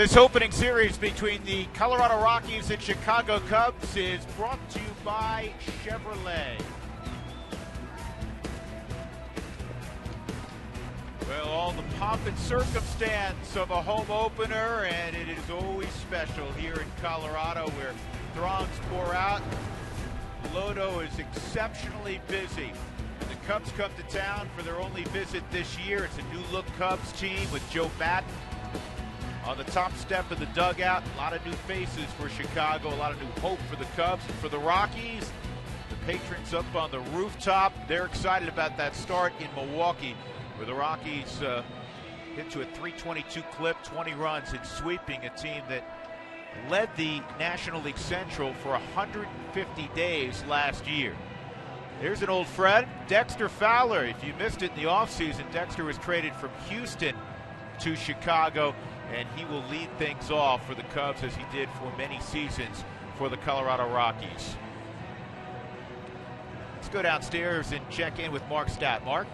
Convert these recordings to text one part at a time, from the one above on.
This opening series between the Colorado Rockies and Chicago Cubs is brought to you by Chevrolet. Well, all the pomp and circumstance of a home opener, and it is always special here in Colorado where throngs pour out. Lodo is exceptionally busy. And the Cubs come to town for their only visit this year. It's a new-look Cubs team with Joe Maddon on the top step of the dugout. A lot of new faces for Chicago, a lot of new hope for the Cubs. And for the Rockies, the patrons up on the rooftop, they're excited about that start in Milwaukee, where the Rockies hit to a .322 clip, 20 runs in sweeping a team that led the National League Central for 150 days last year. Here's an old friend, Dexter Fowler. If you missed it in the offseason, Dexter was traded from Houston to Chicago, and he will lead things off for the Cubs as he did for many seasons for the Colorado Rockies. Let's go downstairs and check in with Mark Stat. Mark?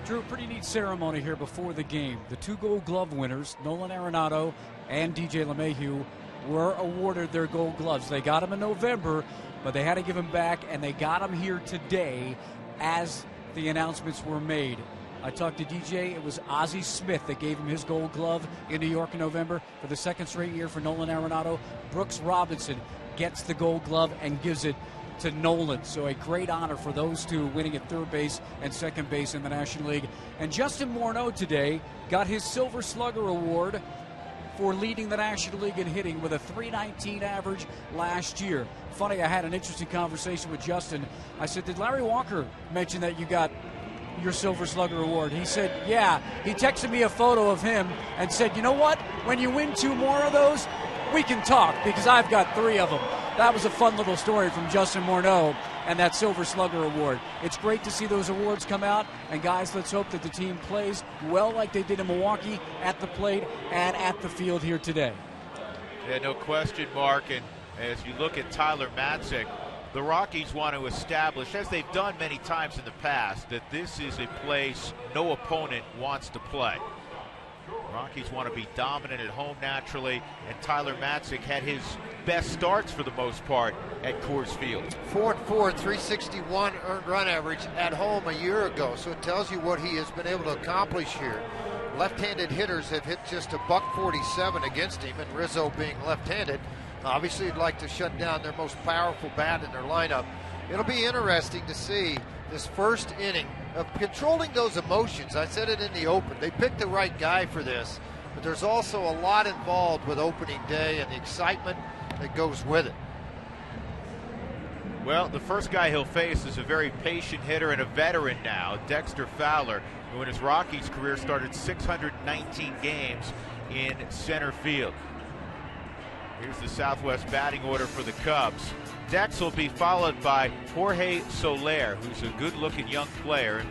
Drew, pretty neat ceremony here before the game. The two Gold Glove winners, Nolan Arenado and DJ LeMahieu, were awarded their Gold Gloves. They got them in November, but they had to give them back, and they got them here today as the announcements were made. I talked to DJ. It was Ozzie Smith that gave him his Gold Glove in New York in November. For the second straight year for Nolan Arenado, Brooks Robinson gets the Gold Glove and gives it to Nolan. So a great honor for those two, winning at third base and second base in the National League. And Justin Morneau today got his Silver Slugger Award for leading the National League in hitting with a .319 average last year. Funny, I had an interesting conversation with Justin. I said, did Larry Walker mention that you got your Silver Slugger Award? He said, yeah. He texted me a photo of him and said, you know what? When you win two more of those, we can talk because I've got three of them. That was a fun little story from Justin Morneau and that Silver Slugger Award. It's great to see those awards come out, and guys, let's hope that the team plays well like they did in Milwaukee, at the plate and at the field here today. Yeah, no question, Mark. And as you look at Tyler Matzek, the Rockies want to establish, as they've done many times in the past, that this is a place no opponent wants to play. Rockies want to be dominant at home naturally, and Tyler Matzek had his best starts for the most part at Coors Field. 4-4, 361 earned run average at home a year ago, so it tells you what he has been able to accomplish here. Left-handed hitters have hit just a .147 against him, and Rizzo being left-handed, obviously you'd like to shut down their most powerful bat in their lineup. It'll be interesting to see this first inning of controlling those emotions. I said it in the open. They picked the right guy for this, but there's also a lot involved with opening day and the excitement that goes with it. Well, the first guy he'll face is a very patient hitter and a veteran now, Dexter Fowler, who in his Rockies career started 619 games in center field. Here's the Southwest batting order for the Cubs. Dex will be followed by Jorge Soler, who's a good-looking young player. And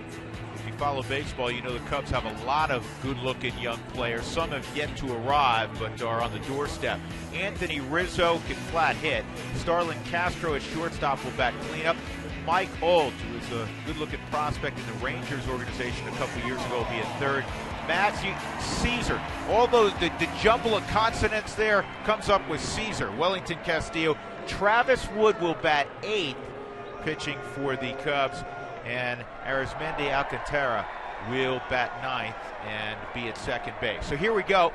if you follow baseball, you know the Cubs have a lot of good-looking young players. Some have yet to arrive, but are on the doorstep. Anthony Rizzo can flat hit. Starlin Castro at shortstop will bat cleanup. Mike Old, who is a good-looking prospect in the Rangers organization a couple years ago, will be at third. Matthew Caesar, all those the jumble of consonants there comes up with Caesar. Wellington Castillo. Travis Wood will bat eighth, pitching for the Cubs, and Arismendi Alcantara will bat ninth and be at second base. So here we go.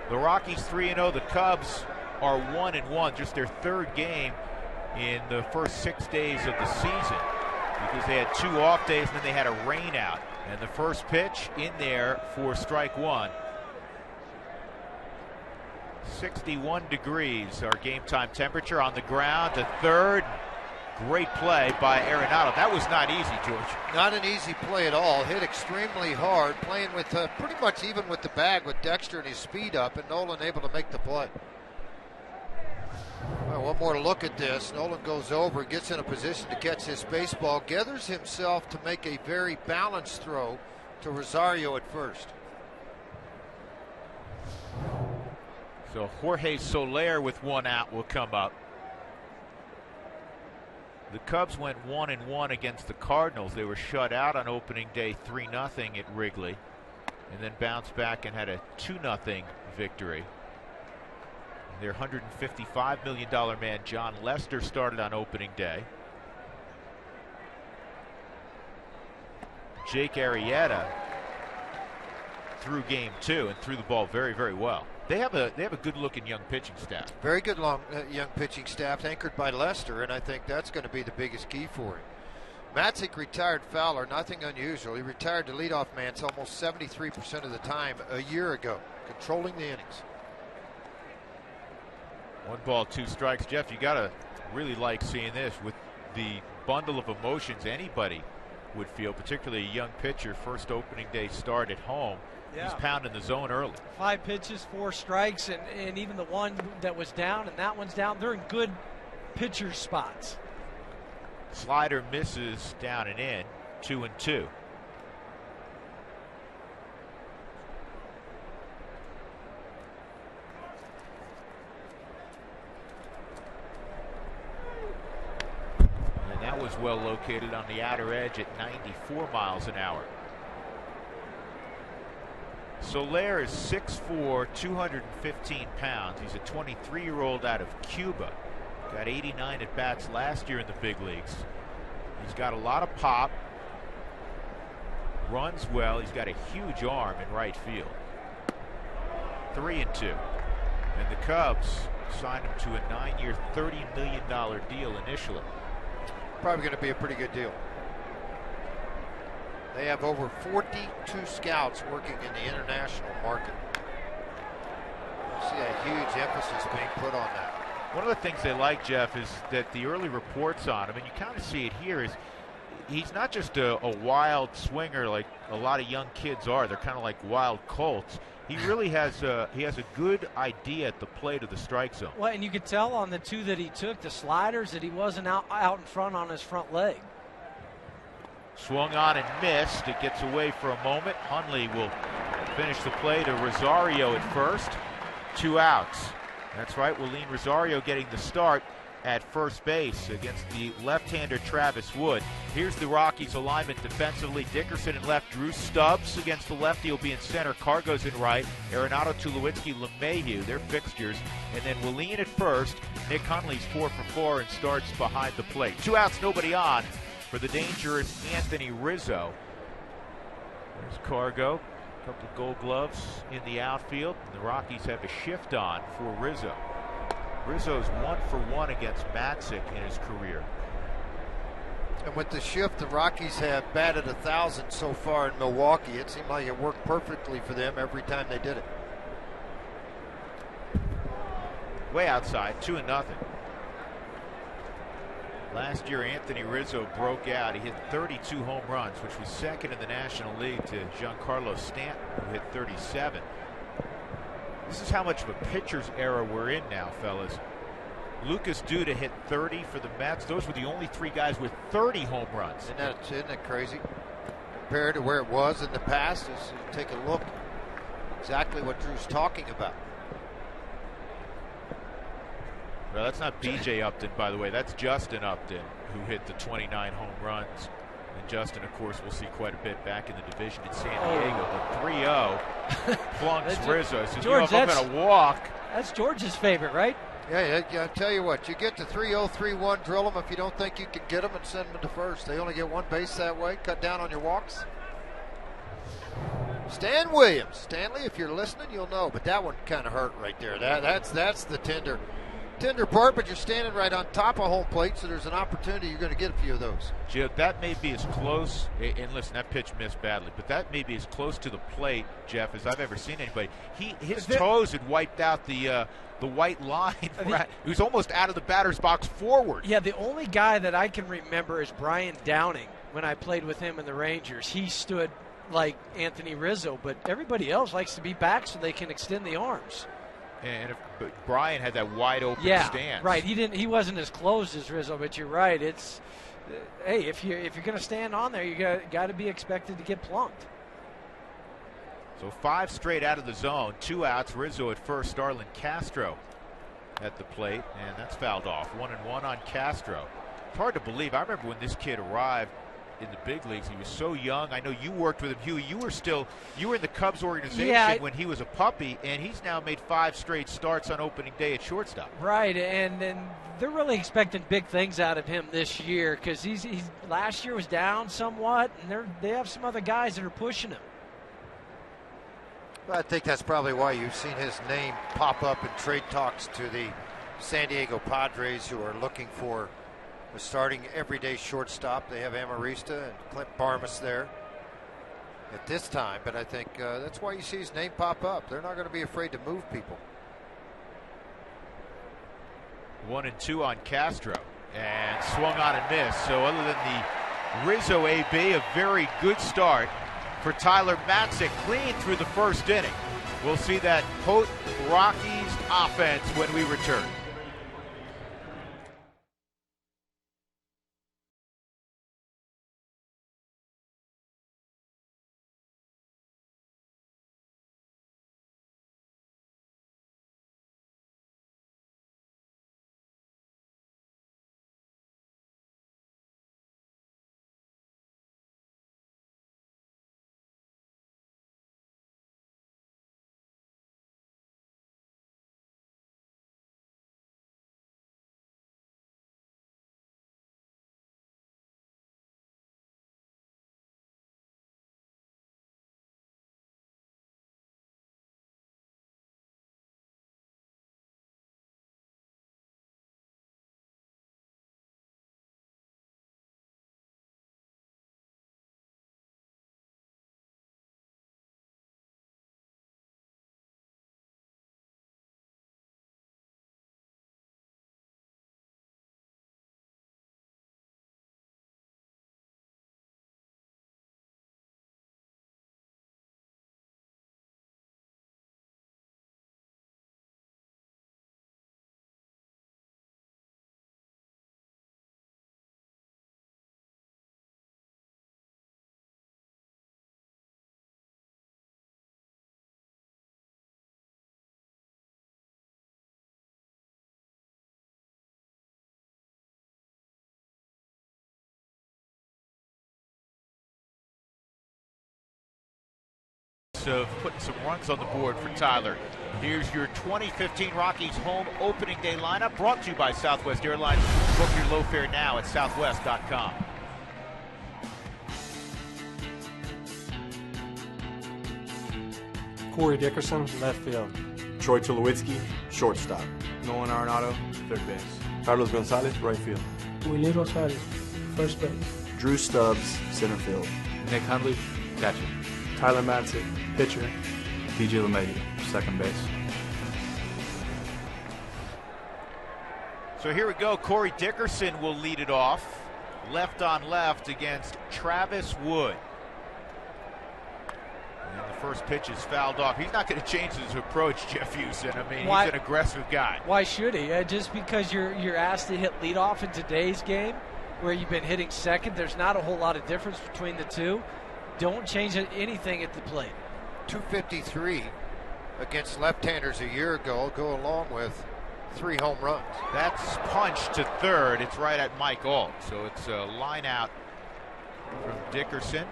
The Rockies 3-0. The Cubs are 1-1, just their third game in the first 6 days of the season, because they had 2 off days and then they had a rain out. And the first pitch in there for strike one. 61 degrees, our game time temperature. On the ground to third. Great play by Arenado. That was not easy, George. Not an easy play at all. Hit extremely hard, playing with pretty much even with the bag with Dexter and his speed up, and Nolan able to make the play. Well, one more look at this. Nolan goes over, gets in a position to catch this baseball, gathers himself to make a very balanced throw to Rosario at first. So Jorge Soler with one out will come up. The Cubs went 1-1 against the Cardinals. They were shut out on opening day 3-0 at Wrigley, and then bounced back and had a 2-0 victory. Their $155 million man, John Lester, started on opening day. Jake Arrieta threw game 2 and threw the ball very, very well. They have a good-looking young pitching staff. Very good young pitching staff anchored by Lester, and I think that's going to be the biggest key for him. Matzek retired Fowler, nothing unusual. He retired the leadoff man almost 73% of the time a year ago, controlling the innings. 1 ball, 2 strikes. Jeff, you got to really like seeing this with the bundle of emotions anybody would feel, particularly a young pitcher, first opening day start at home. Yeah. He's pounding the zone early. 5 pitches, 4 strikes, and even the one that was down and that one's down, they're in good pitcher spots. Slider misses down and in, 2-2. And that was well located on the outer edge at 94 miles an hour. Soler is 6'4", 215 pounds. He's a 23-year-old out of Cuba. Got 89 at bats last year in the big leagues. He's got a lot of pop. Runs well. He's got a huge arm in right field. 3-2. And the Cubs signed him to a 9-year, $30 million deal initially. Probably going to be a pretty good deal. They have over 42 scouts working in the international market. You see a huge emphasis being put on that. One of the things they like, Jeff, is that the early reports on him, and you kind of see it here, is he's not just a wild swinger like a lot of young kids are. They're kind of like wild colts. He really has a good idea at the plate of the strike zone. Well, and you could tell on the 2 that he took, the sliders, that he wasn't out in front on his front leg. Swung on and missed. It gets away for a moment. Hundley will finish the play to Rosario at first. 2 outs. That's right, Willeen Rosario getting the start at first base against the left-hander Travis Wood. Here's the Rockies alignment defensively. Dickerson in left, Drew Stubbs against the lefty will be in center. Cargo's in right, Arenado, Tulowitzki, LeMahieu, they're fixtures. And then Willeen at first. Nick Hundley's 4 for 4 and starts behind the plate. 2 outs, nobody on for the dangerous Anthony Rizzo. There's Cargo. A couple of Gold Gloves in the outfield. The Rockies have a shift on for Rizzo. Rizzo's 1 for 1 against Matzek in his career. And with the shift, the Rockies have batted 1,000 so far in Milwaukee. It seemed like it worked perfectly for them every time they did it. Way outside, 2-0. Last year, Anthony Rizzo broke out. He hit 32 home runs, which was second in the National League to Giancarlo Stanton, who hit 37. This is how much of a pitcher's era we're in now, fellas. Lucas Duda hit 30 for the Mets. Those were the only 3 guys with 30 home runs. Isn't that crazy? Compared to where it was in the past, just take a look. Exactly what Drew's talking about. Well, that's not B.J. Upton, by the way. That's Justin Upton, who hit the 29 home runs. And Justin, of course, we'll see quite a bit back in the division in San Diego. The 3-0 plunks Rizzo. Says, George, I'm going to walk. That's George's favorite, right? Yeah, I tell you what, you get to 3-0, 3-1, drill them if you don't think you can get them and send them to first. They only get 1 base that way. Cut down on your walks. Stan Williams. Stanley, if you're listening, you'll know. But that one kind of hurt right there. That's the tender part, but you're standing right on top of home plate, so there's an opportunity you're going to get a few of those. Jim, that may be as close, and listen, that pitch missed badly, but that may be as close to the plate, Jeff, as I've ever seen anybody. His toes had wiped out the white line. He was almost out of the batter's box forward. Yeah, the only guy that I can remember is Brian Downing when I played with him in the Rangers. He stood like Anthony Rizzo, but everybody else likes to be back so they can extend the arms. But Brian had that wide open stance. Right. He wasn't as closed as Rizzo, but you're right. It's hey, if you're going to stand on there, you got to be expected to get plunked. So 5 straight out of the zone, 2 outs. Rizzo at first, Starlin Castro at the plate, and that's fouled off. 1-1 on Castro. It's hard to believe. I remember when this kid arrived in the big leagues. He was so young. I know you worked with him, Huey. You were in the Cubs organization when he was a puppy, and he's now made 5 straight starts on opening day at shortstop. Right, and they're really expecting big things out of him this year because he's last year was down somewhat, and they have some other guys that are pushing him. Well, I think that's probably why you've seen his name pop up in trade talks to the San Diego Padres, who are looking for a starting everyday shortstop. They have Amarista and Clint Barmas there at this time, but I think that's why you see his name pop up. They're not going to be afraid to move people. 1-2 on Castro, and swung on and missed. So other than the Rizzo AB, a very good start for Tyler Matzek, clean through the first inning. We'll see that potent Rockies offense when we return. Of putting some runs on the board for Tyler. Here's your 2015 Rockies home opening day lineup, brought to you by Southwest Airlines. Book your low fare now at southwest.com. Corey Dickerson, left field. Troy Tulowitzki, shortstop. Nolan Arenado, third base. Carlos Gonzalez, right field. Willie Rosales, first base. Drew Stubbs, center field. Nick Hundley, catcher. Tyler Matzek, pitcher. DJ LeMahieu, second base. So here we go. Corey Dickerson will lead it off. Left on left against Travis Wood. And the first pitch is fouled off. He's not going to change his approach, Jeff Houston. I mean, he's an aggressive guy. Why should he? Just because you're asked to hit leadoff in today's game, where you've been hitting second, there's not a whole lot of difference between the two. Don't change anything at the plate. 253 against left-handers a year ago, go along with 3 home runs. That's punched to third. It's right at Mike Ault. So it's a line out from Dickerson.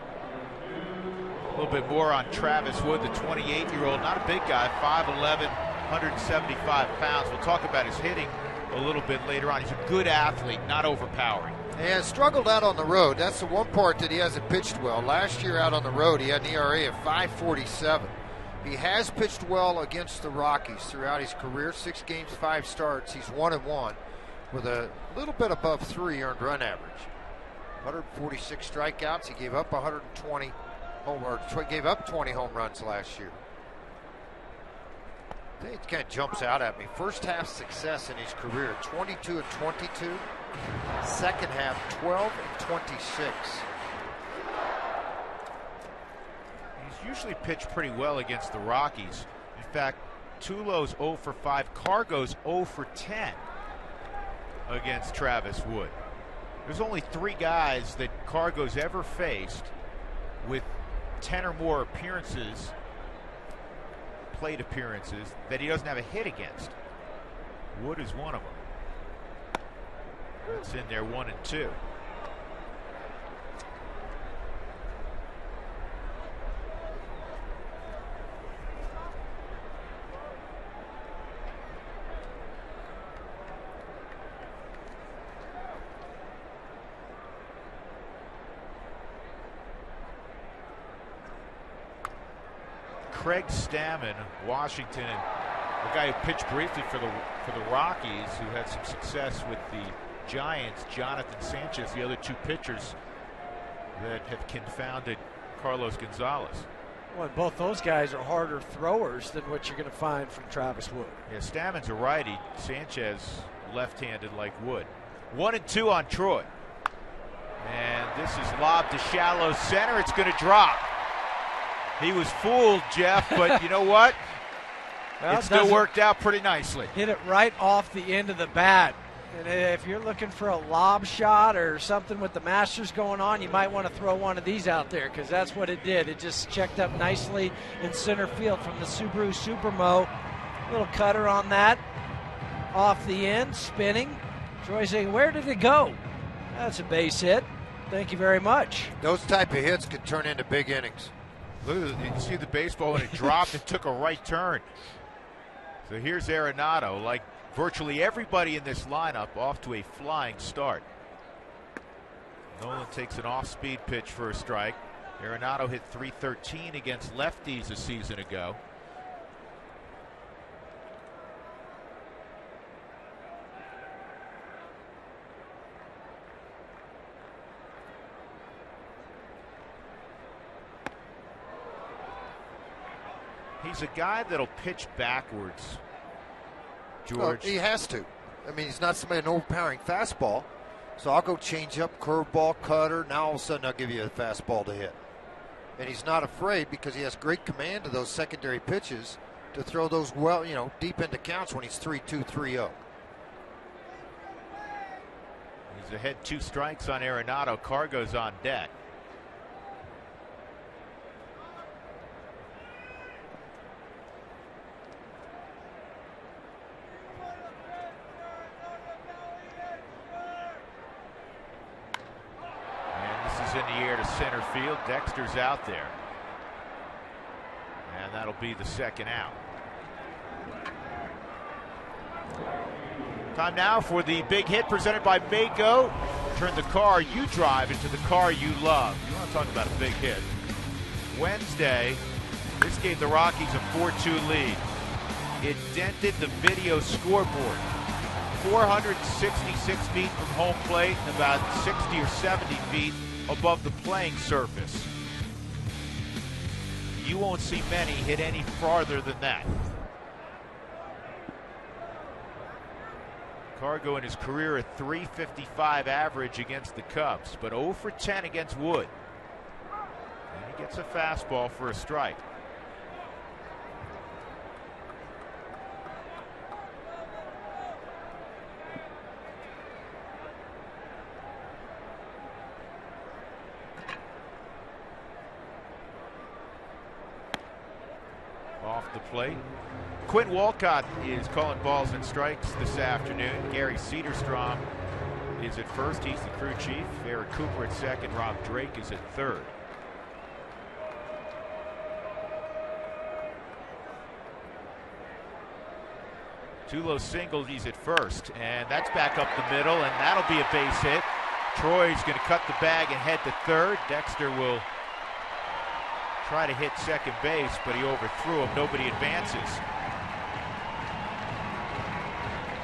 A little bit more on Travis Wood, the 28-year-old. Not a big guy, 5'11", 175 pounds. We'll talk about his hitting a little bit later on. He's a good athlete, not overpowering. And struggled out on the road. That's the one part that he hasn't pitched well. Last year out on the road, he had an ERA of 5.47. He has pitched well against the Rockies throughout his career. 6 games, 5 starts. He's 1-1 with a little bit above 3 earned run average. 146 strikeouts. He gave up 120 gave up 20 home runs last year. I think it kind of jumps out at me. First half success in his career, 22 and 22. Second half, 12 and 26. He's usually pitched pretty well against the Rockies. In fact, Tulo's 0 for 5. Cargo's 0 for 10 against Travis Wood. There's only 3 guys that Cargo's ever faced with 10 or more appearances, plate appearances, that he doesn't have a hit against. Wood is one of them. That's in there, 1-2. Craig Stammen, Washington, and a guy who pitched briefly for the Rockies, who had some success with the Giants, Jonathan Sanchez, the other two pitchers that have confounded Carlos Gonzalez. Well, both those guys are harder throwers than what you're going to find from Travis Wood. Yeah, Stammen's a righty. Sanchez left-handed like Wood. 1-2 on Troy. And this is lobbed to shallow center. It's going to drop. He was fooled, Jeff, but you know what? Well, it still worked out pretty nicely. Hit it right off the end of the bat. And if you're looking for a lob shot or something with the Masters going on, you might want to throw one of these out there, because that's what it did. It just checked up nicely in center field from the Subaru Supermo. Little cutter on that. Off the end, spinning. Troy saying, where did it go? That's a base hit. Thank you very much. Those type of hits could turn into big innings. Look at it. You see the baseball when it dropped and took a right turn. So here's Arenado, like virtually everybody in this lineup, off to a flying start. Nolan takes an off-speed pitch for a strike. Arenado hit .313 against lefties a season ago. He's a guy that'll pitch backwards, George. Well, he has to. I mean, he's not somebody an overpowering fastball. So I'll go change up, curveball, cutter. Now all of a sudden I'll give you a fastball to hit. And he's not afraid, because he has great command of those secondary pitches to throw those deep into counts when he's 3-2, 3-0. He's ahead 2 strikes on Arenado. Cargo's on deck. In the air to center field. Dexter's out there, and that'll be the second out. Time now for the big hit presented by Mako. Turn the car you drive into the car you love. You want to talk about a big hit? Wednesday, this gave the Rockies a 4-2 lead. It dented the video scoreboard 466 feet from home plate and about 60 or 70 feet above the playing surface. You won't see many hit any farther than that. Cargo in his career a .355 average against the Cubs, but 0 for 10 against Wood. And he gets a fastball for a strike. Off the plate. Quinn Walcott is calling balls and strikes this afternoon. Gary Cederstrom is at first. He's the crew chief. Eric Cooper at second. Rob Drake is at third. Tulo singled. He's at first. And that's back up the middle. And that'll be a base hit. Troy's going to cut the bag and head to third. Dexter will try to hit second base, but he overthrew him. Nobody advances.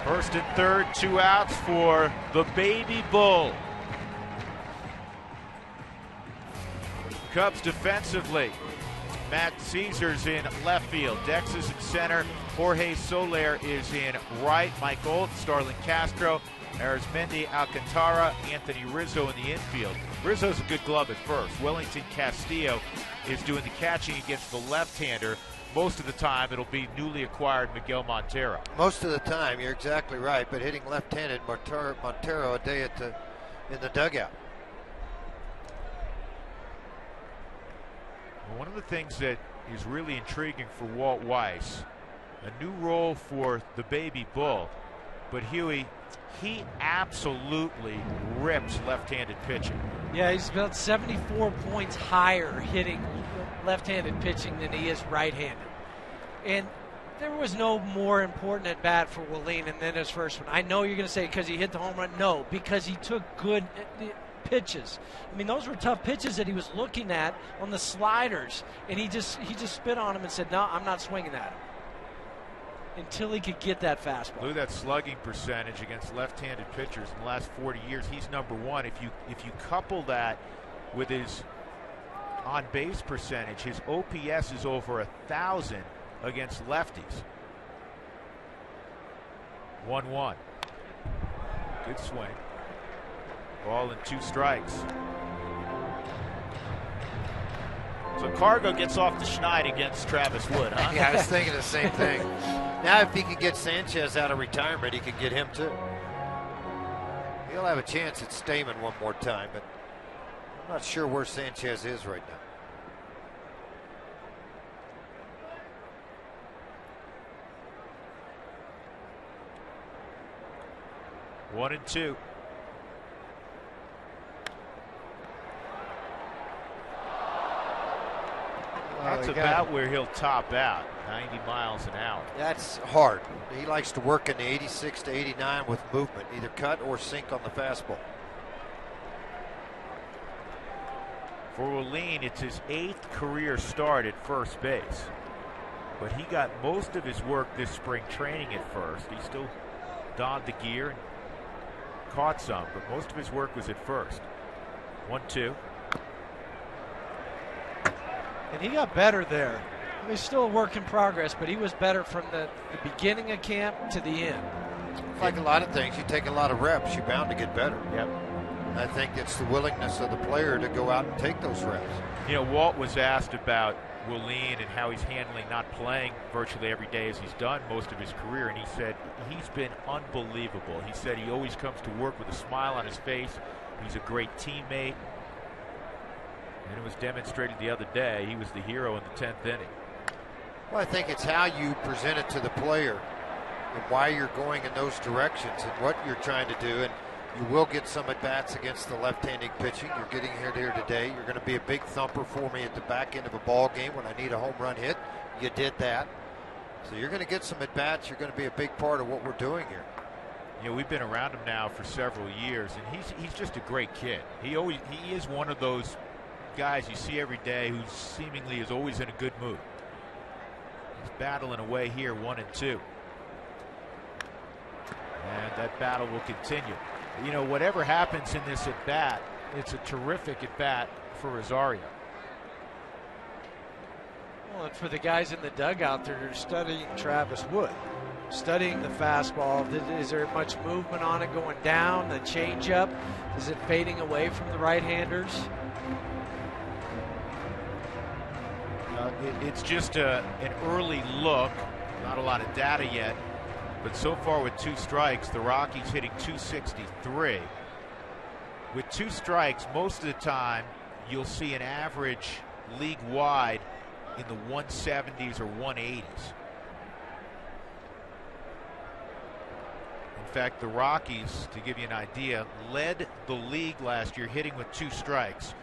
First and third, 2 outs for the Baby Bull. Cubs defensively. Matt Caesar's in left field. Dex is in center. Jorge Soler is in right. Mike Olt, Starlin Castro, Arizmendi Alcantara, Anthony Rizzo in the infield. Rizzo's a good glove at first. Wellington Castillo is doing the catching against the left-hander. Most of the time, it'll be newly acquired Miguel Montero. Most of the time, you're exactly right. But hitting left-handed, Montero a day in the dugout. One of the things that is really intriguing for Walt Weiss, a new role for the Baby Bull, but Huey, he absolutely rips left-handed pitching. Yeah, he's about 74 points higher hitting left-handed pitching than he is right-handed. And there was no more important at bat for Wallin than his first one. I know you're going to say because he hit the home run. No, because he took good pitches. I mean, those were tough pitches that he was looking at on the sliders, and he just spit on him and said, "No, I'm not swinging at him," until he could get that fastball. Look at that slugging percentage against left-handed pitchers in the last 40 years. He's number one. If you couple that with his on-base percentage, his OPS is over 1,000 against lefties. 1-1. Good swing. Ball and 2 strikes. So Cargo gets off the schneid against Travis Wood, huh? Yeah, I was thinking the same thing. Now if he can get Sanchez out of retirement, he can get him too. He'll have a chance at Stamen one more time, but I'm not sure where Sanchez is right now. One and two. That's about where he'll top out, 90 miles an hour. That's hard. He likes to work in the 86 to 89 with movement, either cut or sink on the fastball. For Willeen, it's his 8th career start at first base. But he got most of his work this spring training at first. He still donned the gear and caught some, but most of his work was at first. 1-2. And he got better there. I mean, he's still a work in progress, but he was better from the beginning of camp to the end. Like a lot of things, you take a lot of reps, you're bound to get better. Yep. And I think it's the willingness of the player to go out and take those reps. You know, Walt was asked about Willeen and how he's handling not playing virtually every day as he's done most of his career, and he said he's been unbelievable. He said he always comes to work with a smile on his face. He's a great teammate. And it was demonstrated the other day. He was the hero in the 10th inning. Well, I think it's how you present it to the player and why you're going in those directions and what you're trying to do. And you will get some at-bats against the left-handed pitching. You're getting here today. You're going to be a big thumper for me at the back end of a ball game when I need a home run hit. You did that. So you're going to get some at-bats. You're going to be a big part of what we're doing here. You know, we've been around him now for several years, and he's just a great kid. He is one of those guys you see every day who seemingly is always in a good mood. He's battling away here, 1-2. And that battle will continue. You know, whatever happens in this at bat, it's a terrific at bat for Rosario. Well, and for the guys in the dugout, they're studying Travis Wood, studying the fastball. Is there much movement on it going down? The changeup, is it fading away from the right-handers? It's just an early look, not a lot of data yet, but so far with 2 strikes, the Rockies hitting .263. With 2 strikes, most of the time you'll see an average league-wide in the 170s or 180s. In fact, the Rockies, to give you an idea, led the league last year hitting with 2 strikes.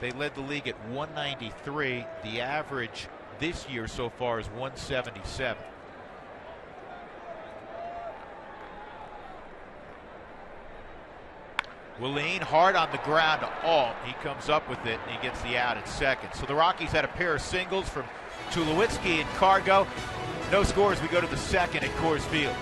They led the league at 193. The average this year so far is 177. Willeen hard on the ground to Alt. He comes up with it and he gets the out at second. So the Rockies had a pair of singles from Tulowitzki and Cargo. No scores. We go to the second at Coors Field.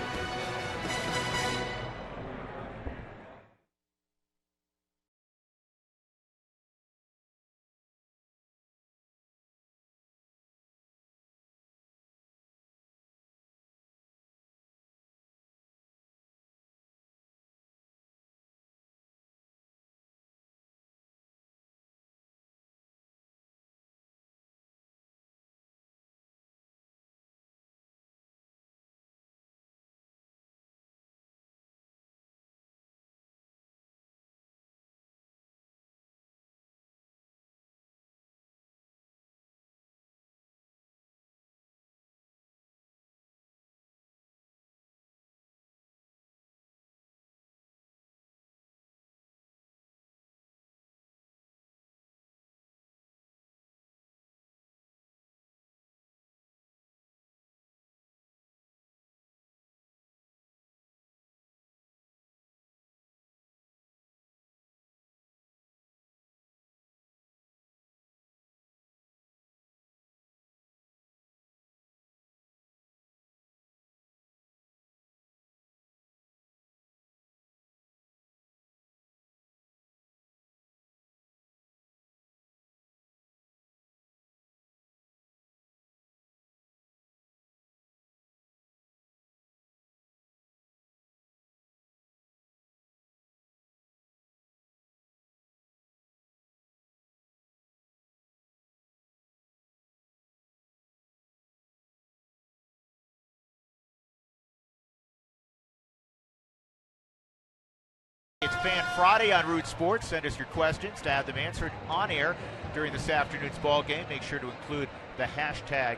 Fan Friday on Root Sports. Send us your questions to have them answered on air during this afternoon's ball game. Make sure to include the hashtag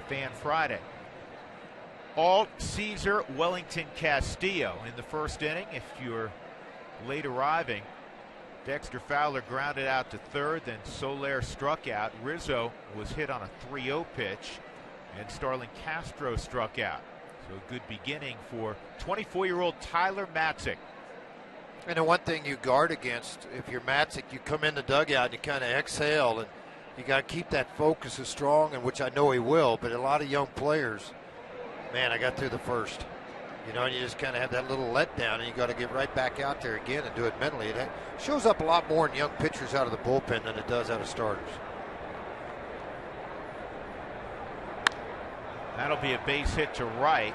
Fan Friday. Alt Caesar Wellington Castillo in the first inning. If you're late arriving, Dexter Fowler grounded out to third, then Soler struck out. Rizzo was hit on a 3-0 pitch, and Starlin Castro struck out. So a good beginning for 24-year-old Tyler Matzek. And the one thing you guard against, if you're Matzek, you come in the dugout and you kind of exhale, and you got to keep that focus as strong, and which I know he will, but a lot of young players, man, I got through the first. You know, and you just kind of have that little letdown, and you got to get right back out there again and do it mentally. It shows up a lot more in young pitchers out of the bullpen than it does out of starters. That'll be a base hit to right.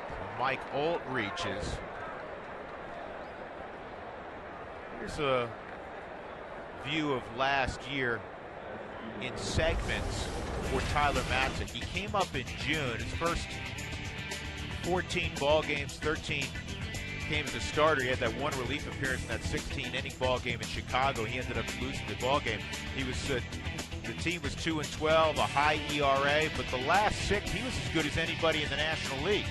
So Mike Alt reaches. Here's a view of last year in segments for Tyler Matzek. He came up in June. His first 14 ball games, 13 came as a starter. He had that one relief appearance in that 16-inning ball game in Chicago. He ended up losing the ball game. He was the team was 2-12, a high ERA, but the last 6 he was as good as anybody in the National League.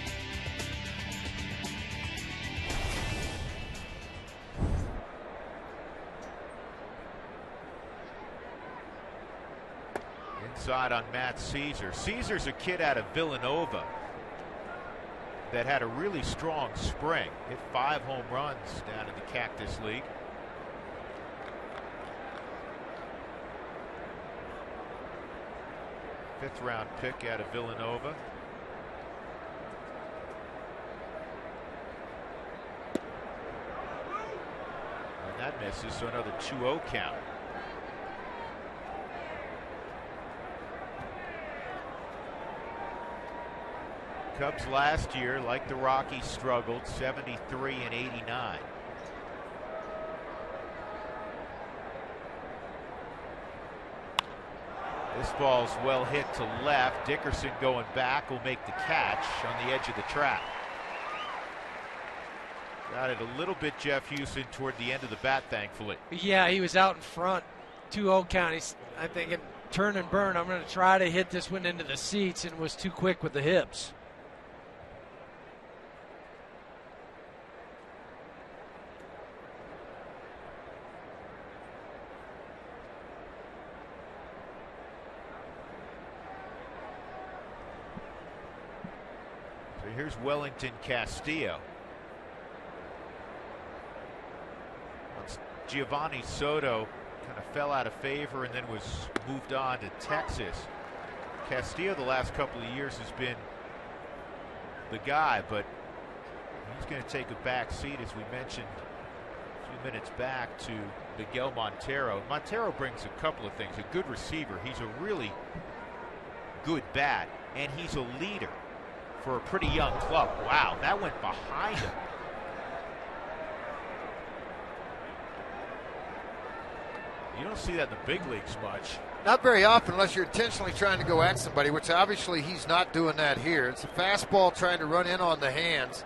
Inside on Matt Caesar. Caesar's a kid out of Villanova that had a really strong spring. Hit 5 home runs down in the Cactus League. Fifth-round pick out of Villanova. And that misses, so another 2-0 count. Cubs last year, like the Rockies, struggled 73 and 89. This ball's well hit to left. Dickerson going back will make the catch on the edge of the track. Got it a little bit, Jeff Houston, toward the end of the bat, thankfully. Yeah, he was out in front. 2-0 count. He's, I think, turn and burn. I'm going to try to hit this one into the seats, and was too quick with the hips. Here's Wellington Castillo. Giovanni Soto kind of fell out of favor and then was moved on to Texas. Castillo the last couple of years has been the guy, but he's going to take a back seat, as we mentioned a few minutes back, to Miguel Montero. Montero brings a couple of things. A good receiver. He's a really good bat, and he's a leader for a pretty young club. Wow, that went behind him. You don't see that in the big leagues much. Not very often, unless you're intentionally trying to go at somebody, which obviously he's not doing that here. It's a fastball trying to run in on the hands.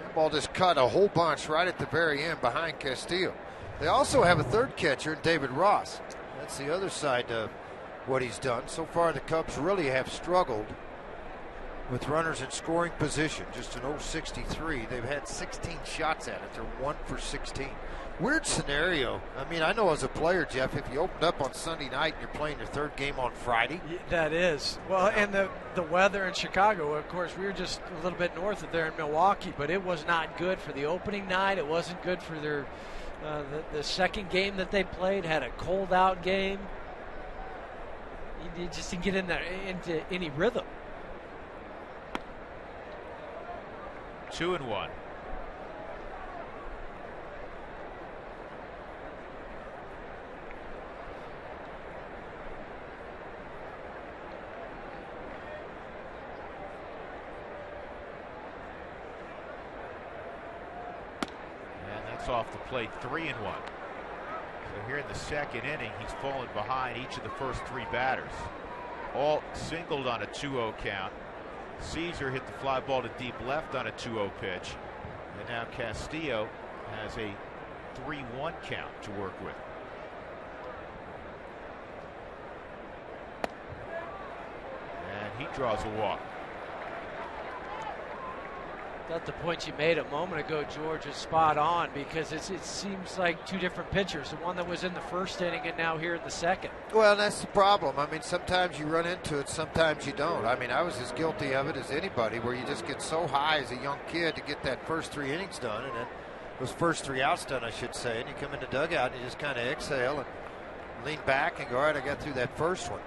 That ball just cut a whole bunch right at the very end behind Castillo. They also have a third catcher in David Ross. That's the other side of what he's done. So far, the Cubs really have struggled with runners in scoring position. Just an 0.63. They've had 16 shots at it. They're 1 for 16. Weird scenario. I mean, I know as a player, Jeff, if you opened up on Sunday night and you're playing your third game on Friday. That is. Well, and the weather in Chicago, of course, we were just a little bit north of there in Milwaukee, but it was not good for the opening night. It wasn't good for their the second game that they played. Had a cold out game. You just didn't get into any rhythm. 2-1. Off the plate, 3-1. So here in the second inning, he's fallen behind each of the first 3 batters. All singled on a 2-0 count. Caesar hit the fly ball to deep left on a 2-0 pitch. And now Castillo has a 3-1 count to work with. And he draws a walk. Thought the point you made a moment ago, George, is spot on, because it seems like two different pitchers. The one that was in the first inning and now here in the second. Well, that's the problem. I mean, sometimes you run into it, sometimes you don't. I mean, I was as guilty of it as anybody, where you just get so high as a young kid to get that first 3 innings done, and then those first 3 outs done, I should say, and you come in the dugout and you just kind of exhale and lean back and go, all right, I got through that first one.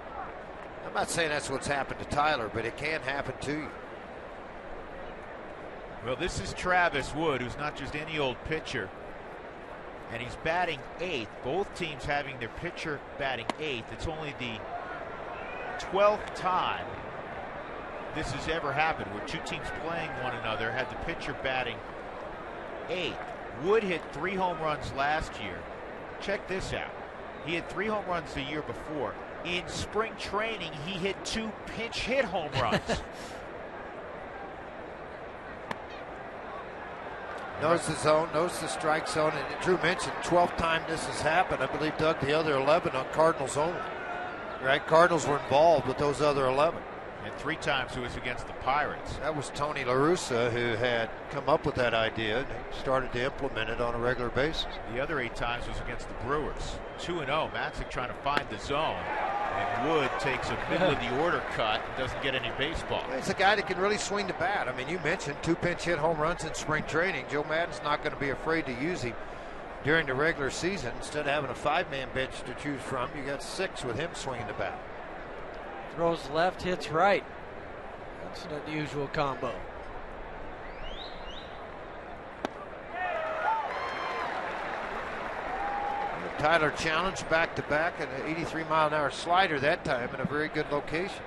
I'm not saying that's what's happened to Tyler, but it can happen to you. Well, this is Travis Wood, who's not just any old pitcher, and he's batting 8th. Both teams having their pitcher batting 8th. It's only the 12th time this has ever happened, where two teams playing one another had the pitcher batting 8th. Wood hit 3 home runs last year. Check this out. He had 3 home runs the year before. In spring training, he hit 2 pinch hit home runs. Knows the zone, knows the strike zone, and Drew mentioned 12th time this has happened. I believe, Doug, the other 11 on Cardinals only. Right? Cardinals were involved with those other 11. And 3 times it was against the Pirates. That was Tony La Russa, who had come up with that idea and started to implement it on a regular basis. The other 8 times was against the Brewers. 2-0. Matzek trying to find the zone. And Wood takes a middle of the order cut and doesn't get any baseball. He's a guy that can really swing the bat. I mean, you mentioned 2 pinch hit home runs in spring training. Joe Maddon's not going to be afraid to use him during the regular season. Instead of having a 5-man bench to choose from, you got 6 with him swinging the bat. Throws left, hits right. That's an unusual combo. Tyler challenged back-to-back and an 83-mile-an-hour slider that time in a very good location.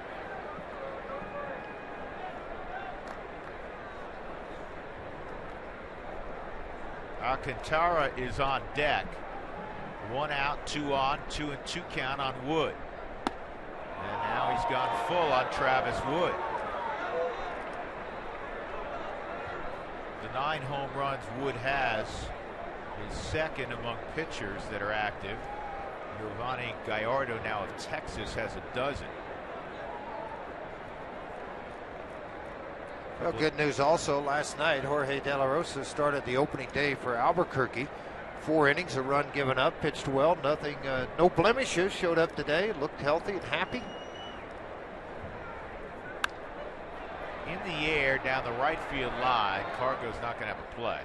Alcantara is on deck. 1 out, 2 on, 2-2 count on Wood. And now he's gone full on Travis Wood. The 9 home runs Wood has is second among pitchers that are active. Giovanni Gallardo, now of Texas, has a dozen. Well, good news also last night. Jorge De La Rosa started the opening day for Albuquerque. 4 innings, a run given up, pitched well, nothing, no blemishes, showed up today, looked healthy and happy. In the air down the right field line, Cargo's not going to have a play.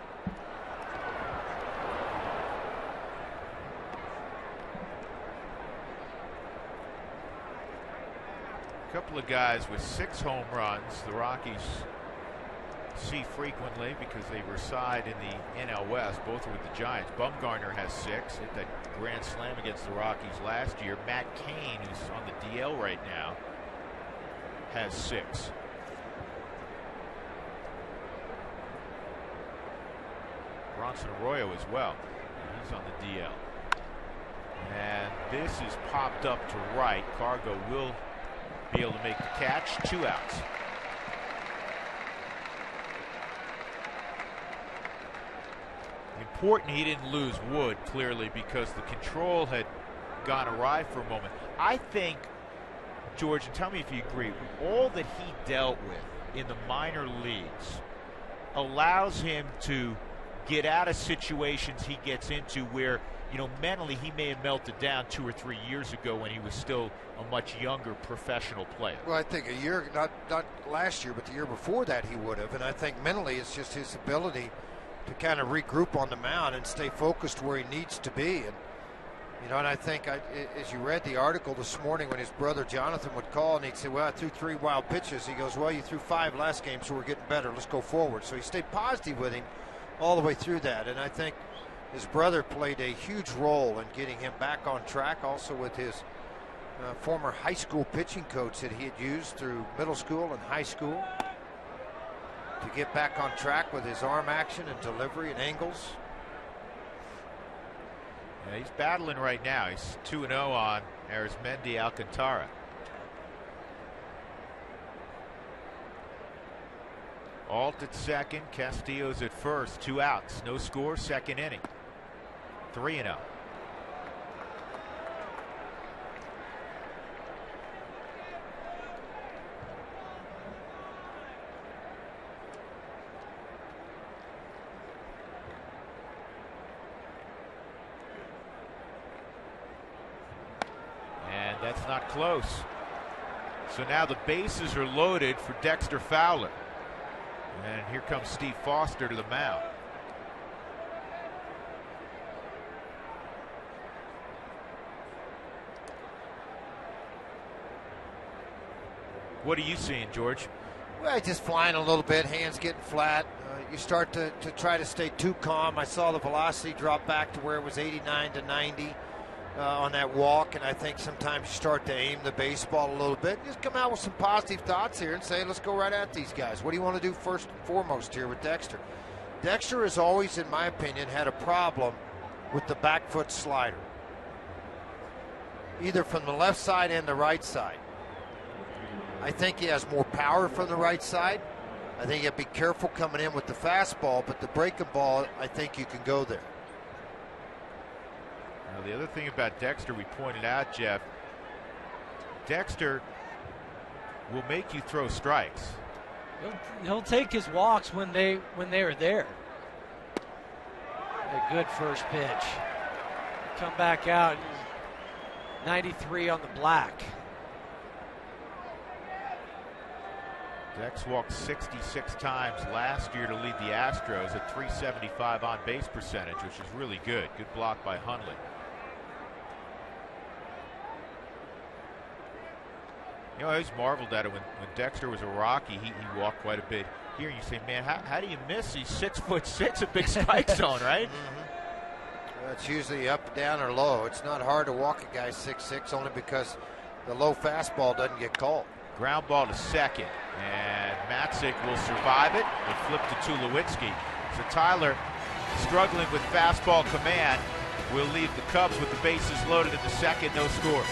A couple of guys with 6 home runs the Rockies see frequently because they reside in the NL West. Both are with the Giants. Bumgarner has 6, hit that grand slam against the Rockies last year. Matt Cain, who's on the DL right now, has 6. Bronson Arroyo as well. He's on the DL. And this is popped up to right. Cargo will be able to make the catch. 2 outs. Important he didn't lose Wood, clearly, because the control had gone awry for a moment. I think, George, and tell me if you agree, all that he dealt with in the minor leagues allows him to get out of situations he gets into where, you know, mentally he may have melted down 2 or 3 years ago when he was still a much younger professional player. Well, I think a year, not last year, but the year before that he would have. And I think mentally it's just his ability to kind of regroup on the mound and stay focused where he needs to be. And, you know, and I think as you read the article this morning when his brother Jonathan would call and he'd say, well, I threw 3 wild pitches. He goes, well, you threw 5 last game, so we're getting better. Let's go forward. So he stayed positive with him all the way through that. And I think his brother played a huge role in getting him back on track, also with his former high school pitching coach that he had used through middle school and high school to get back on track with his arm action and delivery and angles. Yeah, he's battling right now. He's 2-0 on Arizmendi Alcantara. Alt at second, Castillo's at first, 2 outs, no score, second inning. 3-0. And that's not close. So now the bases are loaded for Dexter Fowler. And here comes Steve Foster to the mound. What are you seeing, George? Well, just flying a little bit, hands getting flat. You start to try to stay too calm. I saw the velocity drop back to where it was 89 to 90 on that walk, and I think sometimes you start to aim the baseball a little bit. Just come out with some positive thoughts here and say, let's go right at these guys. What do you want to do first and foremost here with Dexter? Dexter has always, in my opinion, had a problem with the back foot slider, either from the left side and the right side. I think he has more power from the right side. I think you have to be careful coming in with the fastball, but the breaking ball, I think you can go there. Now, the other thing about Dexter, we pointed out, Jeff, Dexter will make you throw strikes. He'll take his walks when they are there. A good first pitch. Come back out. 93 on the black. Dex walked 66 times last year to lead the Astros at .375 on base percentage, which is really good. Good block by Hundley. You know, I always marveled at it when Dexter was a Rocky. He walked quite a bit here. And you say, man, how do you miss? He's 6'6", a big strike zone, right? Mm-hmm. Well, it's usually up, down, or low. It's not hard to walk a guy 6'6", only because the low fastball doesn't get called. Ground ball to second, and Matzek will survive it. They flip to Tulowitzki. So Tyler, struggling with fastball command, will leave the Cubs with the bases loaded at the second, no score.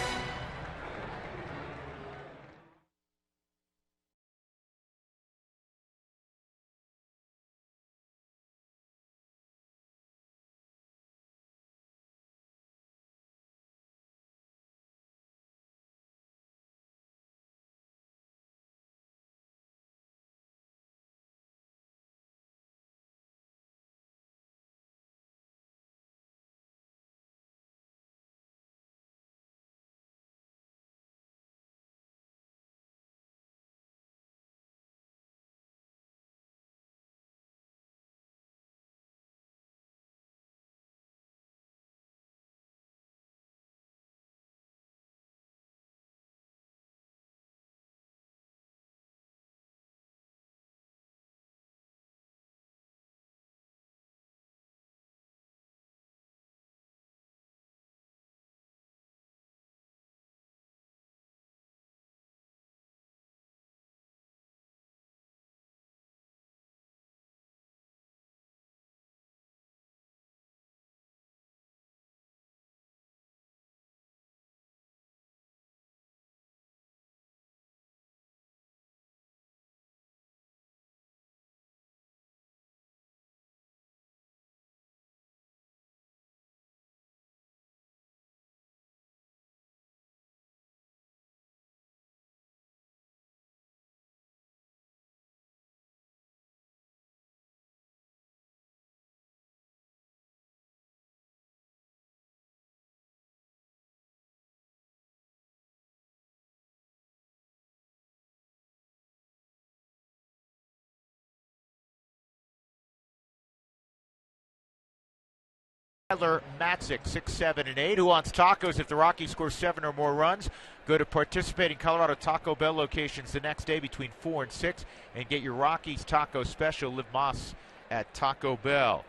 Tyler Matzek, 6'7" and 8. Who wants tacos? If the Rockies score 7 or more runs, go to participating Colorado Taco Bell locations the next day between 4 and 6 and get your Rockies taco special. Live Moss at Taco Bell.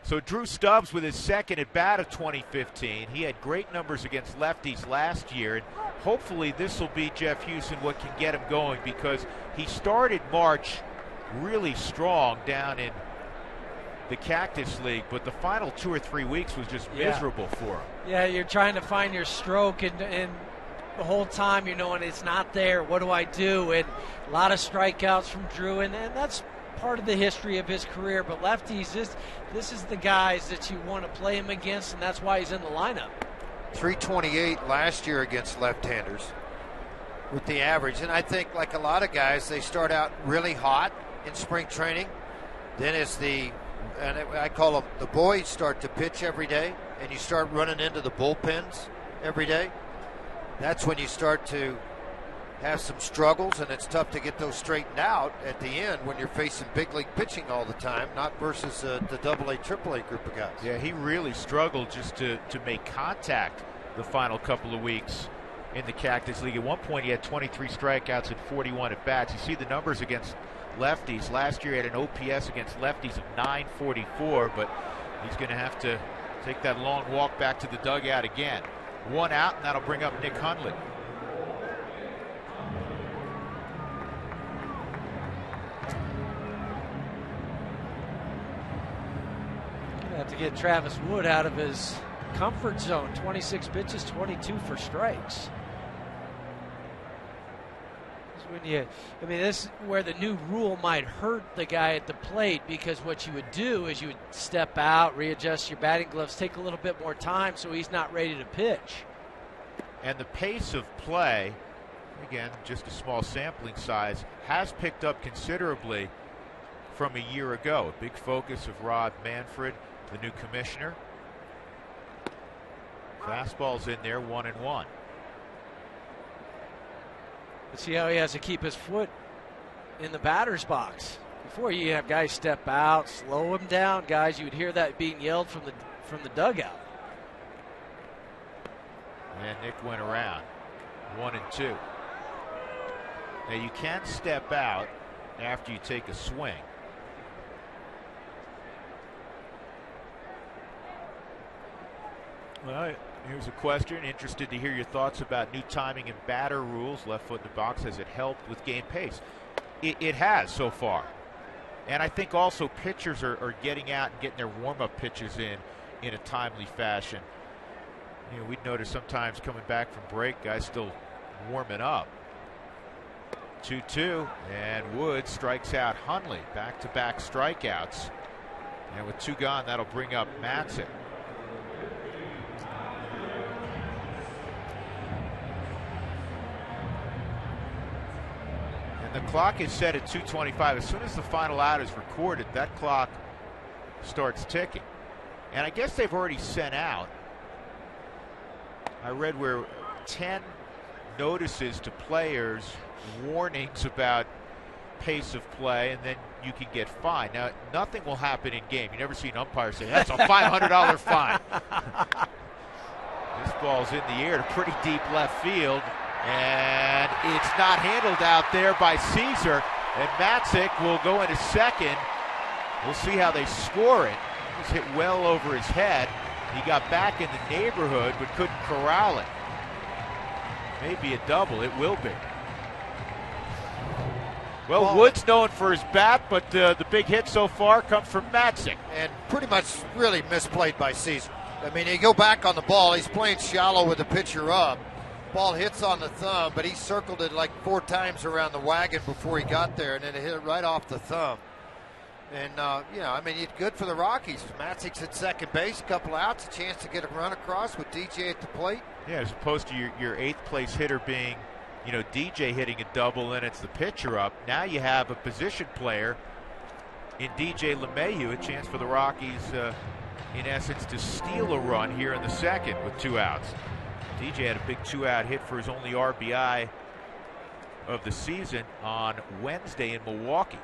So Drew Stubbs with his second at bat of 2015. He had great numbers against lefties last year, and hopefully this will be, Jeff Houston, what can get him going, because he started March really strong down in the Cactus League, but the final 2 or 3 weeks was just miserable for him. Yeah, you're trying to find your stroke, and the whole time you're knowing it's not there. What do I do? And a lot of strikeouts from Drew, and that's part of the history of his career, but lefties, this is the guys that you want to play him against, and that's why he's in the lineup. 328 last year against left-handers with the average. And I think, like a lot of guys, they start out really hot in spring training. Then I call them the boys, start to pitch every day, and you start running into the bullpens every day. That's when you start to have some struggles, and it's tough to get those straightened out at the end when you're facing big league pitching all the time, not versus the AA, AAA group of guys. Yeah, he really struggled just to make contact the final couple of weeks in the Cactus League. At one point, he had 23 strikeouts and 41 at-bats. You see the numbers against lefties. Last year, he had an OPS against lefties of 944, but he's going to have to take that long walk back to the dugout again. One out, and that'll bring up Nick Hundley. Gonna have to get Travis Wood out of his comfort zone. 26 pitches, 22 for strikes. This is where the new rule might hurt the guy at the plate, because what you would do is you would step out, readjust your batting gloves, take a little bit more time so he's not ready to pitch. And the pace of play, again, just a small sampling size, has picked up considerably from a year ago. A big focus of Rob Manfred, the new commissioner. Fastball's in there, 1-1. See how he has to keep his foot in the batter's box. Before, you have guys step out, slow him down. Guys, you would hear that being yelled from the dugout. And Nick went around, 1-2. Now you can step out after you take a swing. Well, here's a question. Interested to hear your thoughts about new timing and batter rules. Left foot in the box. Has it helped with game pace? It has so far. And I think also pitchers are getting out and getting their warm-up pitches in a timely fashion. You know, we'd notice sometimes coming back from break, guys still warming up. 2-2, and Wood strikes out Hundley. Back-to-back strikeouts. And with 2 gone, that'll bring up Matzek. The clock is set at 2:25. As soon as the final out is recorded, that clock starts ticking. And I guess they've already sent out, I read where 10 notices to players, warnings about pace of play, and then you can get fined. Now, nothing will happen in game. You never see an umpire say, that's a $500 fine. This ball's in the air to pretty deep left field. And it's not handled out there by Caesar, and Matzek will go into second. We'll see how they score it. It was hit well over his head. He got back in the neighborhood but couldn't corral it. Maybe a double. It will be. Well, Wood's known for his bat, but the big hit so far comes from Matzek. And pretty much really misplayed by Caesar. I mean, you go back on the ball, he's playing shallow with the pitcher up. Ball hits on the thumb, but he circled it like 4 times around the wagon before he got there, and then it hit it right off the thumb. And, it's good for the Rockies. Matzek's at second base, a couple outs, a chance to get a run across with DJ at the plate. Yeah, as opposed to your 8th place hitter being, DJ hitting a double and it's the pitcher up. Now you have a position player in DJ LeMahieu, a chance for the Rockies, in essence, to steal a run here in the second with 2 outs. DJ had a big 2-out hit for his only RBI of the season on Wednesday in Milwaukee.